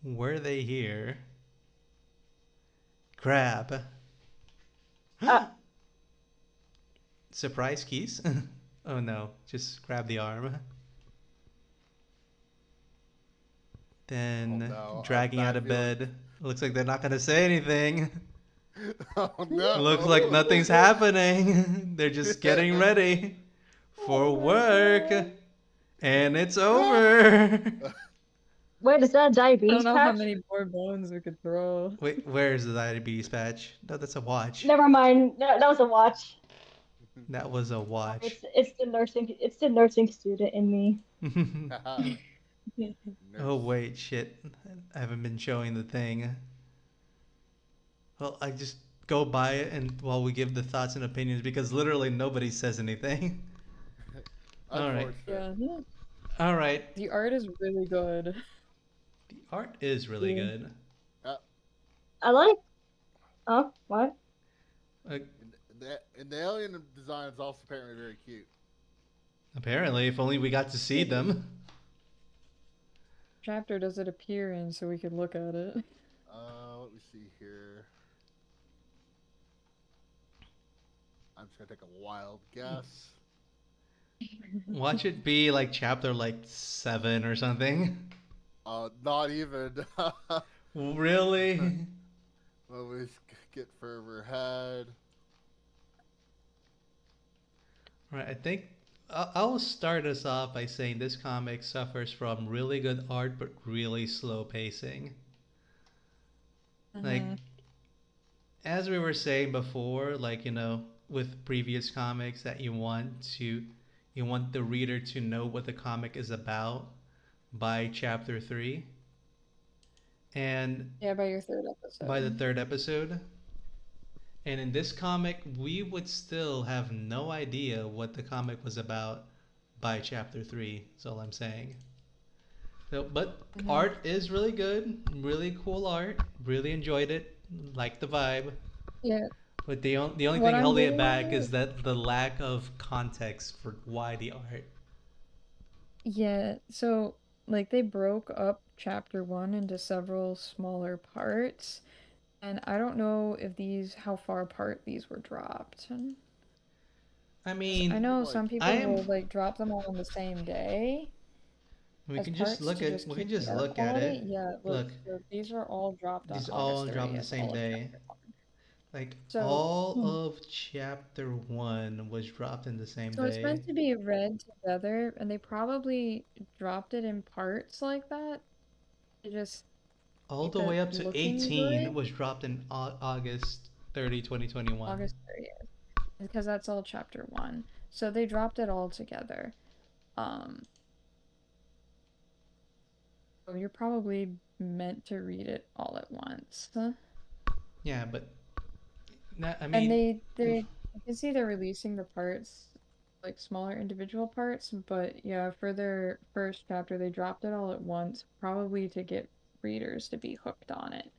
were they here? Grab. Uh, Surprise keys? Oh no, just grab the arm. Then Oh, no, dragging a out bad of feeling. bed. Looks like they're not gonna say anything. Oh no! Looks like nothing's happening. They're just getting ready for work. And it's over. wait, is that a I diabetes don't know how patch? many more bones we could throw. Wait, where's the diabetes patch? No, that's a watch. Never mind. That was a watch. That was a watch. It's the nursing student in me. Oh wait, shit. I haven't been showing the thing. Well, I just go by it and while we give the thoughts and opinions because literally nobody says anything. All right. Unfortunate. Yeah, All right. the art is really good. The art is really Yeah. good. I like. Oh, what? Uh, And the alien design is also apparently very cute. apparently, if only we got to see them. Chapter does it appear in so we could look at it? Let me see here. I'm just gonna take a wild guess. Watch it be like chapter like 7 or something. Not even. Really? Let me get further ahead. Right, I think I'll start us off by saying this comic suffers from really good art but really slow pacing. Like, as we were saying before, like, you know, with previous comics that you want the reader to know what the comic is about by chapter 3 and Yeah, by your third episode. by the third episode. And in this comic, we would still have no idea what the comic was about by chapter 3. That's all I'm saying. So, but art is really good, really cool art. Really enjoyed it, liked the vibe. Yeah, But the only What thing I'm holding it really- back is that the lack of context for why the art. yeah. So, like, they broke up chapter 1 into several smaller parts, and I don't know if how far apart these were dropped. I mean, I know like, some people I'm- will like drop them all on the same day we as can parts just look to at just we can keep the just art look at quality. it. Yeah, Look. so these are all dropped on These all August dropped on the 30th, same all of day. chapter 1. Like So, all of chapter one was dropped in the same so it's day. meant to be read together, and they probably dropped it in parts like that to just All keep the way it up to looking 18 good. was dropped in August 30, 2021. August 30th, because that's all chapter one. So they dropped it all together. Um, so you're probably meant to read it all at once. Huh? Yeah, but I And mean, they I can see they're releasing the parts like smaller individual parts, but yeah, for their first chapter they dropped it all at once, probably to get readers to be hooked on it.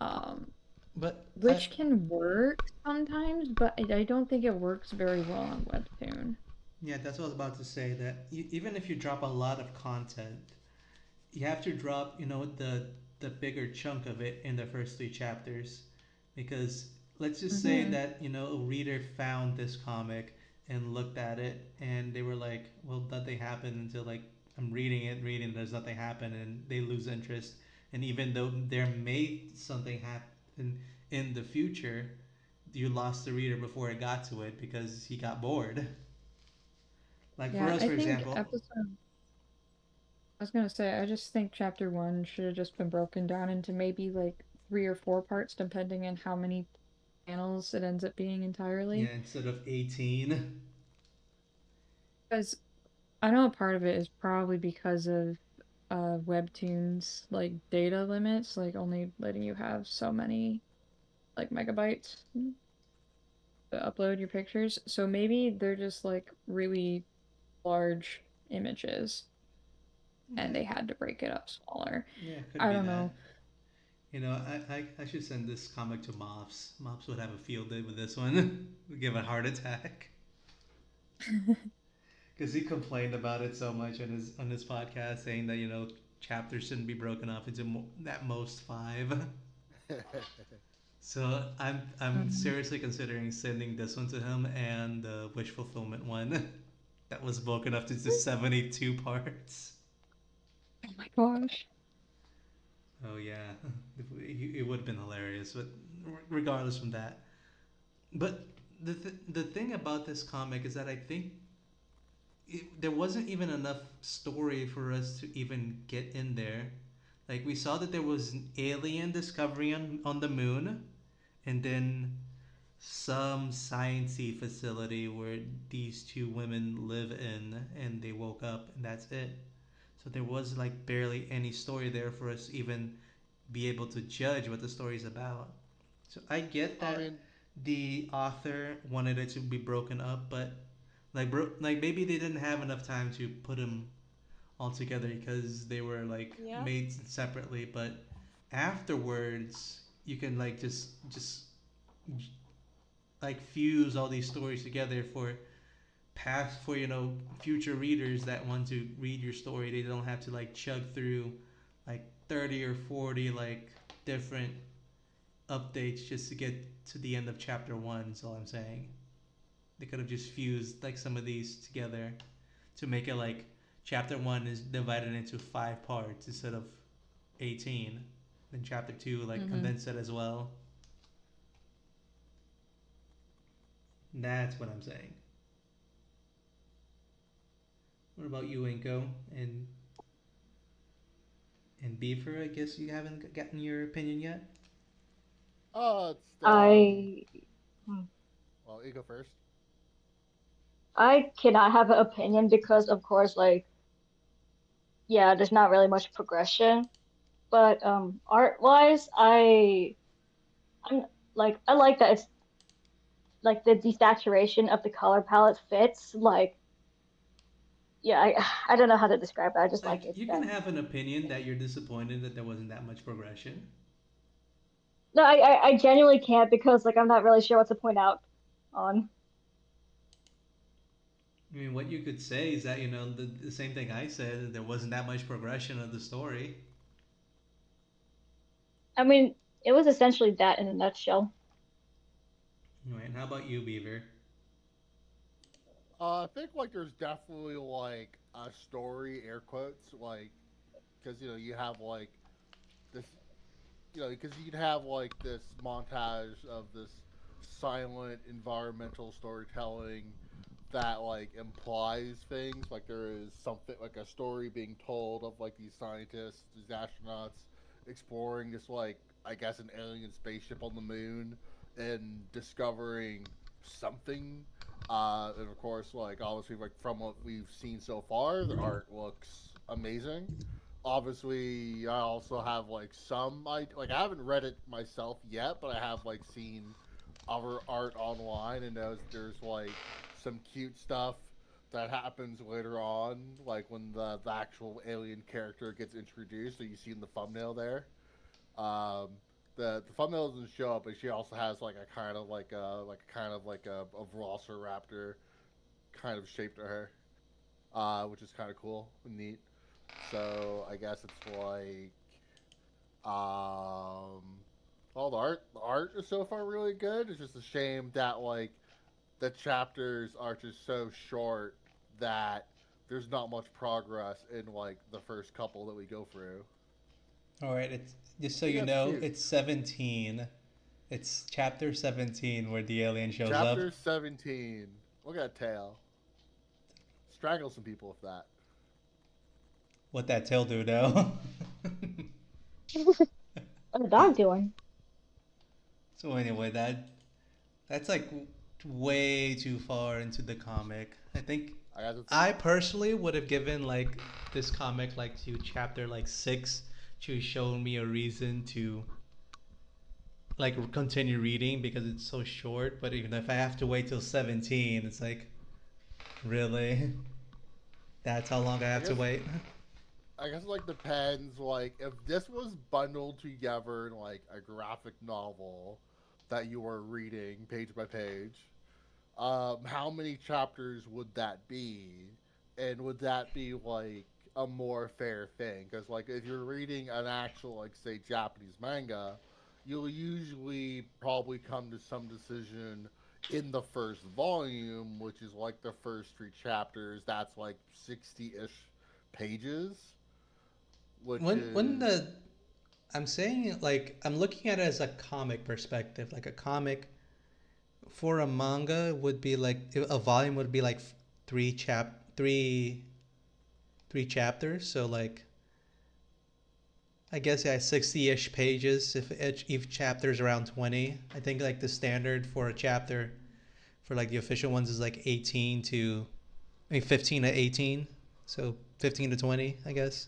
Um, but I, which can work sometimes, but I don't think it works very well on Webtoon. yeah, that's what I was about to say. That even if you drop a lot of content, you have to drop, the bigger chunk of it in the first three chapters, because let's just say Mm-hmm. that a reader found this comic and looked at it, and they were like, well, nothing happened until like I'm reading, there's nothing happen, and they lose interest. And even though there may something happen in the future, you lost the reader before it got to it because he got bored. Like for Yeah, us, I for think example. episode I was gonna say, I just think chapter one should have just been broken down into maybe like three or four parts, depending on how many panels it ends up being Yeah, entirely. instead of 18. Because I know a part of it is probably because of Webtoon's like data limits, like only letting you have so many like megabytes to upload your pictures. So maybe they're just like really large images and Yeah, they had to break it up smaller. yeah, could I be don't that. know. I should send this comic to Mops. Mops would have a field day with this one. Would give a heart attack. Because he complained about it so much on his podcast, saying that chapters shouldn't be broken up into at most five. So I'm Mhm. seriously considering sending this one to him and the wish fulfillment one that was broken up into 72 parts. Oh my gosh. Oh yeah, it would have been hilarious. But regardless from that, but the thing about this comic is that I think there wasn't even enough story for us to even get in there. Like we saw that there was an alien discovery on the moon, and then some sciencey facility where these two women live in, and they woke up, and that's it. So there was like barely any story there for us to even be able to judge what the story is about. So I get I that mean, the author wanted it to be broken up, but like maybe they didn't have enough time to put them all together because they were like Yeah. made separately. But afterwards, you can like just like fuse all these stories together for past for future readers that want to read your story. They don't have to like chug through like 30 or 40 like different updates just to get to the end of chapter one. Is all I'm saying. They could have just fused like some of these together to make it like chapter one is divided into five parts instead of 18. Then chapter two like Mm-hmm. condense it as well. That's what I'm saying. What about you, Inko and Beaver? I guess you haven't gotten your opinion yet. it's I hmm, well, you go first. I cannot have an opinion because of course like yeah, there's not really much progression. But art wise, I'm like I like that it's like the desaturation of the color palette fits. Like yeah, I don't know how to describe it. I just like Like it you can that. have an opinion that you're disappointed that there wasn't that much progression. No, I genuinely can't because like I'm not really sure what to point out on. I mean, what you could say is that the same thing I said, that there wasn't that much progression of the story. I mean, it was essentially that in a nutshell. Right? And how about you, Beaver? I think like there's definitely like a story, air quotes, like because you have like this. because you'd have like this montage of this silent environmental storytelling that like implies things like there is something like a story being told of like these scientists, these astronauts exploring this like I guess an alien spaceship on the moon and discovering something. And of course, like obviously, like from what we've seen so far, the art looks amazing. Obviously, I also have like some like I haven't read it myself yet, but I have like seen other art online and knows there's like some cute stuff that happens later on, like when the actual alien character gets introduced. So you see in the thumbnail there. Um, the thumbnail doesn't show up, but she also has like a kind of like a velociraptor kind of shape to her, which is kind of cool and neat. So I guess it's like um, all the art is so far really good. It's just a shame that like the chapters are just so short that there's not much progress in like the first couple that we go through. All right, it's just I so think you that's know, cute. it's 17. It's chapter 17 where the alien shows up. Chapter 17. Look at that tail. Strangle some people with that. What that tail do though? What's the dog doing? So anyway, that's like way too far into the comic. I think I guess it's I personally would have given like this comic like to chapter like 6 to show me a reason to like continue reading because it's so short. But even if I have to wait till 17, it's like really that's how long I I have to guess wait. I guess it like depends. Like if this was bundled together in like a graphic novel that you were reading page by page, how many chapters would that be? And would that be like a more fair thing? Because like if you're reading an actual like say Japanese manga, you'll usually probably come to some decision in the first volume, which is like the first three chapters. That's like 60-ish pages, which When is the I'm saying like I'm looking at it as a comic perspective, like a comic for a manga would be like a volume would be like three chapters. So like I guess yeah, 60-ish pages if each chapter is around 20. I think like the standard for a chapter for like the official ones is like 18 to I mean 15 to 18. So 15 to 20, I guess.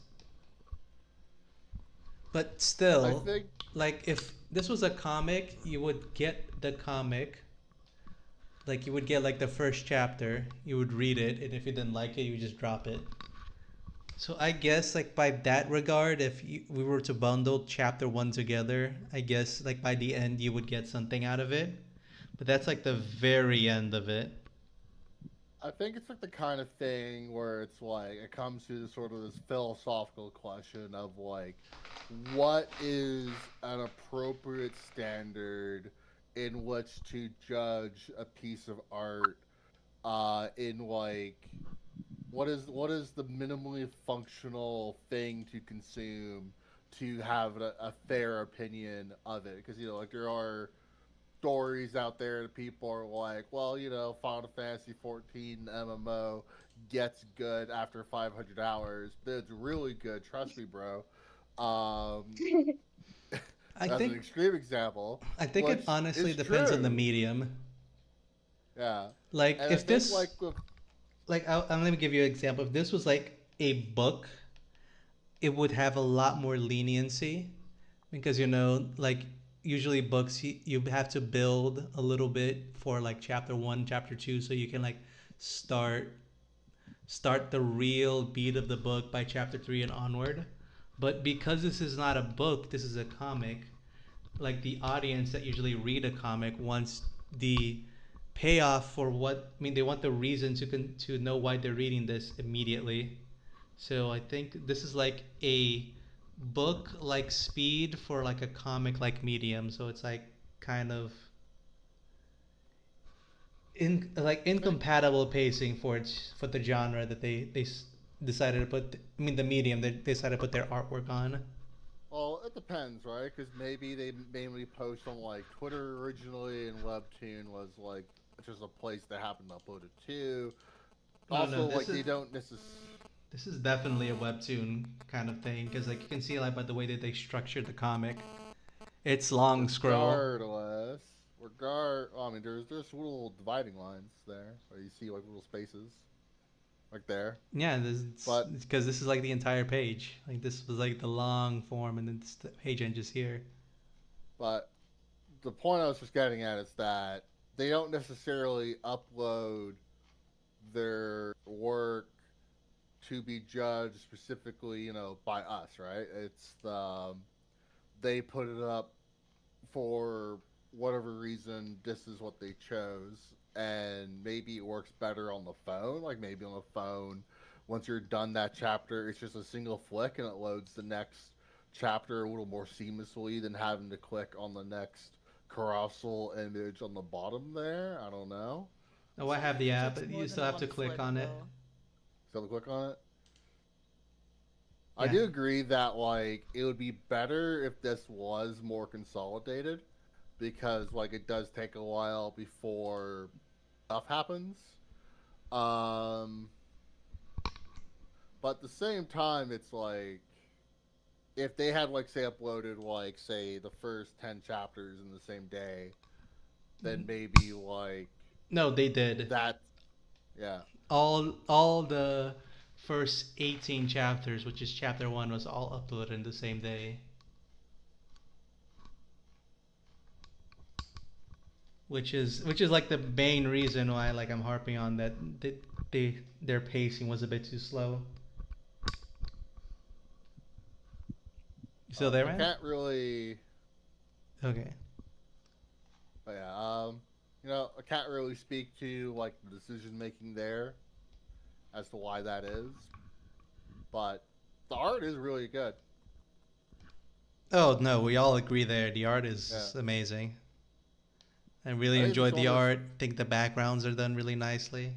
But I still, think like if this was a comic, you would get the comic. Like you would get like the first chapter, you would read it, and if you didn't like it, you would just drop it. So I guess like by that regard, if we were to bundle chapter one together, I guess like by the end you would get something out of it. But that's like the very end of it. I think it's like the kind of thing where it's like it comes to sort of this philosophical question of like what is an appropriate standard in which to judge a piece of art in like what is the minimally functional thing to consume to have a fair opinion of it because like there are stories out there that people are like, well, Final Fantasy 14 MMO gets good after 500 hours. It's really good, trust me, bro. Um, I that's an think extreme example, I think it which honestly is depends on the true. medium. Yeah, Like and I if think like this with like let me give you an example. If this was like a book, it would have a lot more leniency because like usually books you have to build a little bit for like chapter 1 chapter 2 so you can like start start the real beat of the book by chapter 3 and onward. But because this is not a book, this is a comic, like the audience that usually read a comic wants the payoff for what I mean they want the reason to know why they're reading this immediately. So I think this is like a book like speed for like a comic like medium. So it's like kind of in like I incompatible pacing for for the genre that decided to put. I mean the medium they decided to put their artwork on. Well, it depends, right? Because maybe they mainly post on like Twitter originally, and Webtoon was like just a place they happen to upload it to. No, no, Also, like they don't necessarily. this is definitely a webtoon kind of thing because like you can see like by the way that they structured the comic, it's long scroll. Regardless, I mean, there's little dividing lines there where you see like little spaces, like there. Yeah, this But because this is like the entire page. Like this was like the long form, and then the page end just here. but the point I was just getting at is that they don't necessarily upload their work to be judged specifically, by us, right? It's they put it up for whatever reason. This is what they chose, and maybe it works better on the phone. Like maybe on the phone, once you're done that chapter, it's just a single flick and it loads the next chapter a little more seamlessly than having to click on the next carousel image on the bottom there. I don't know. Oh, I have Sometimes the it app, takes but more you still than have to one click flick, on it. though. So click on it. I Yeah. do agree that like it would be better if this was more consolidated because like it does take a while before stuff happens. Um, but at the same time, it's like if they had like say uploaded like say the first 10 chapters in the same day, then maybe like No, they did. that. Yeah. All the first 18 chapters, which is chapter 1, was all uploaded in the same day. Which is like the main reason why like I'm harping on that their pacing was a bit too slow. You still there, I man? can't really. Okay. But yeah. I can't really speak to like the decision making there as to why that is, but the art is really good. Oh no, we all agree there. The art Yeah. is amazing. I really I think this enjoyed is the one of those. art. I think the backgrounds are done really nicely.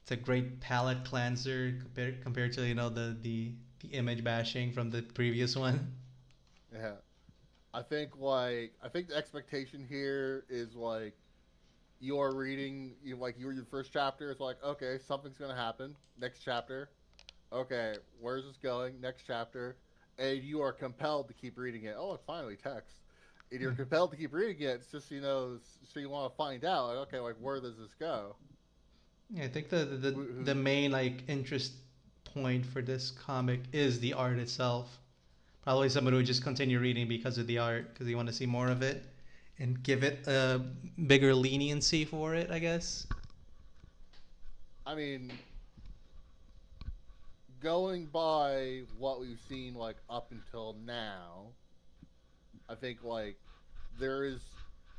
It's a great palette cleanser compared to the image bashing from the previous one. Yeah. I think the expectation here is like you're reading you like you read the first chapter. It's like okay, something's gonna happen. Next chapter. Okay, where's this going? Next chapter, and you are compelled to keep reading it. Oh, it's finally text. And you're compelled to keep reading it. It's just so you want to find out. Like, okay, like where does this go? Yeah, I think the Who main like interest point for this comic is the art itself. Probably somebody would just continue reading because of the art, because you want to see more of it and give it a bigger leniency for it, I guess. I mean, going by what we've seen like up until now, I think like there is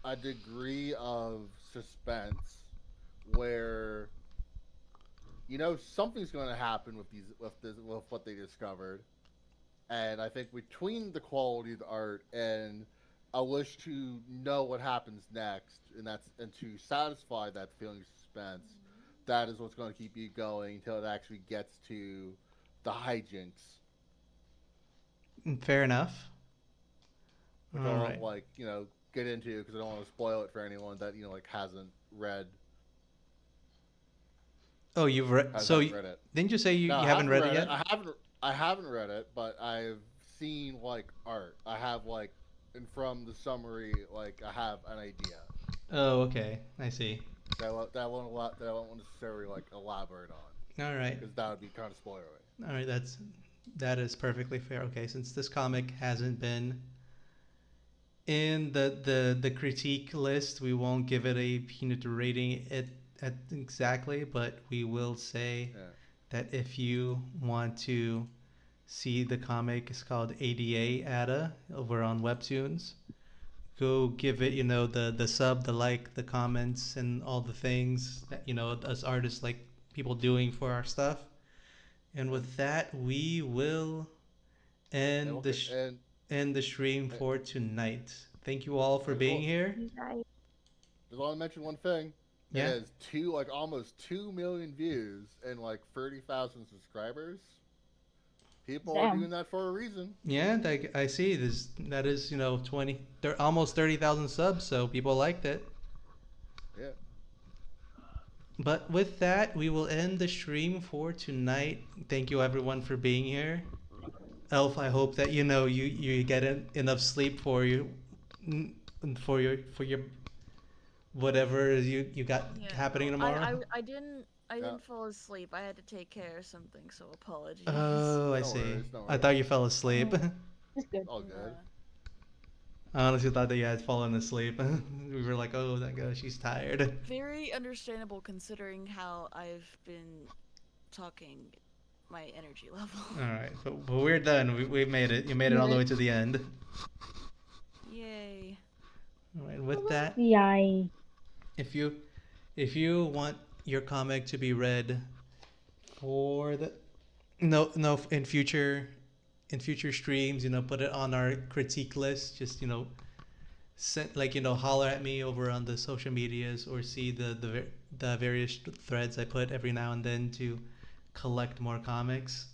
a degree of suspense where something's going to happen with with what they discovered, and I think between the quality of the art and a wish to know what happens next, and to satisfy that feeling of suspense, that is what's going to keep you going until it actually gets to the hijinks, Fair enough. which I All won't right. like get into because I don't want to spoil it for anyone that like Oh, you've read. So hasn't read it. didn't you say No, you I haven't haven't read it read it. yet? I haven't read it, but I've seen like art. I have like and from the summary like I have an idea Oh, okay. I see. that I won't necessarily like elaborate on All right. because that would be kind of spoilery. All right. That is perfectly fair. Okay, since this comic hasn't been in the critique list, we won't give it a peanut rating at exactly, but we will say Yeah. that if you want to see the comic, it's called ADA Ada over on Webtoons. Go give it, the sub, the like, the comments, and all the things that us artists like people doing for our stuff. And Yeah. with that, we will And end the okay, sh- end the stream and, for tonight. Thank you all for and being here. just want to mention one thing. It Yeah. has almost 2 million views and like 30,000 subscribers. People are Damn. doing that for a reason. Yeah, I see. That is 20. They're almost 30,000 subs, so people liked it. Yeah. But with that, we will end the stream for tonight. Thank you everyone for being here. Elf, I hope that you get enough sleep for your whatever you got Yeah, happening no, tomorrow. I Yeah. didn't fall asleep. I had to take care of something, so apologies. Oh, I No see. worries. No I worries. thought you fell asleep. Mm, it's good. All good. Nah. I honestly thought that you had fallen asleep. We were like, oh, that girl, she's tired. Very understandable considering how I've been talking my energy level. All right, but we're done. We made it. You made it all the way Good. to the end. Yay. All right, with that, Yay. if you if you want your comic to be read for the no in future streams, put it on our critique list. Just send, holler at me over on the social medias, or see the various threads I put every now and then to collect more comics.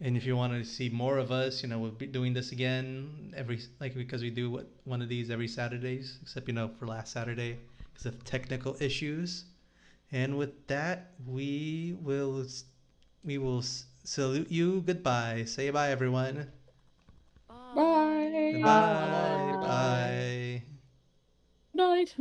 And if you want to see more of us, we'll be doing this again because we do one of these every Saturdays, except for last Saturday because of technical issues. And with that, we will salute you. Goodbye. Say bye, everyone. Bye. Bye. Goodbye. Goodbye. Bye. Night.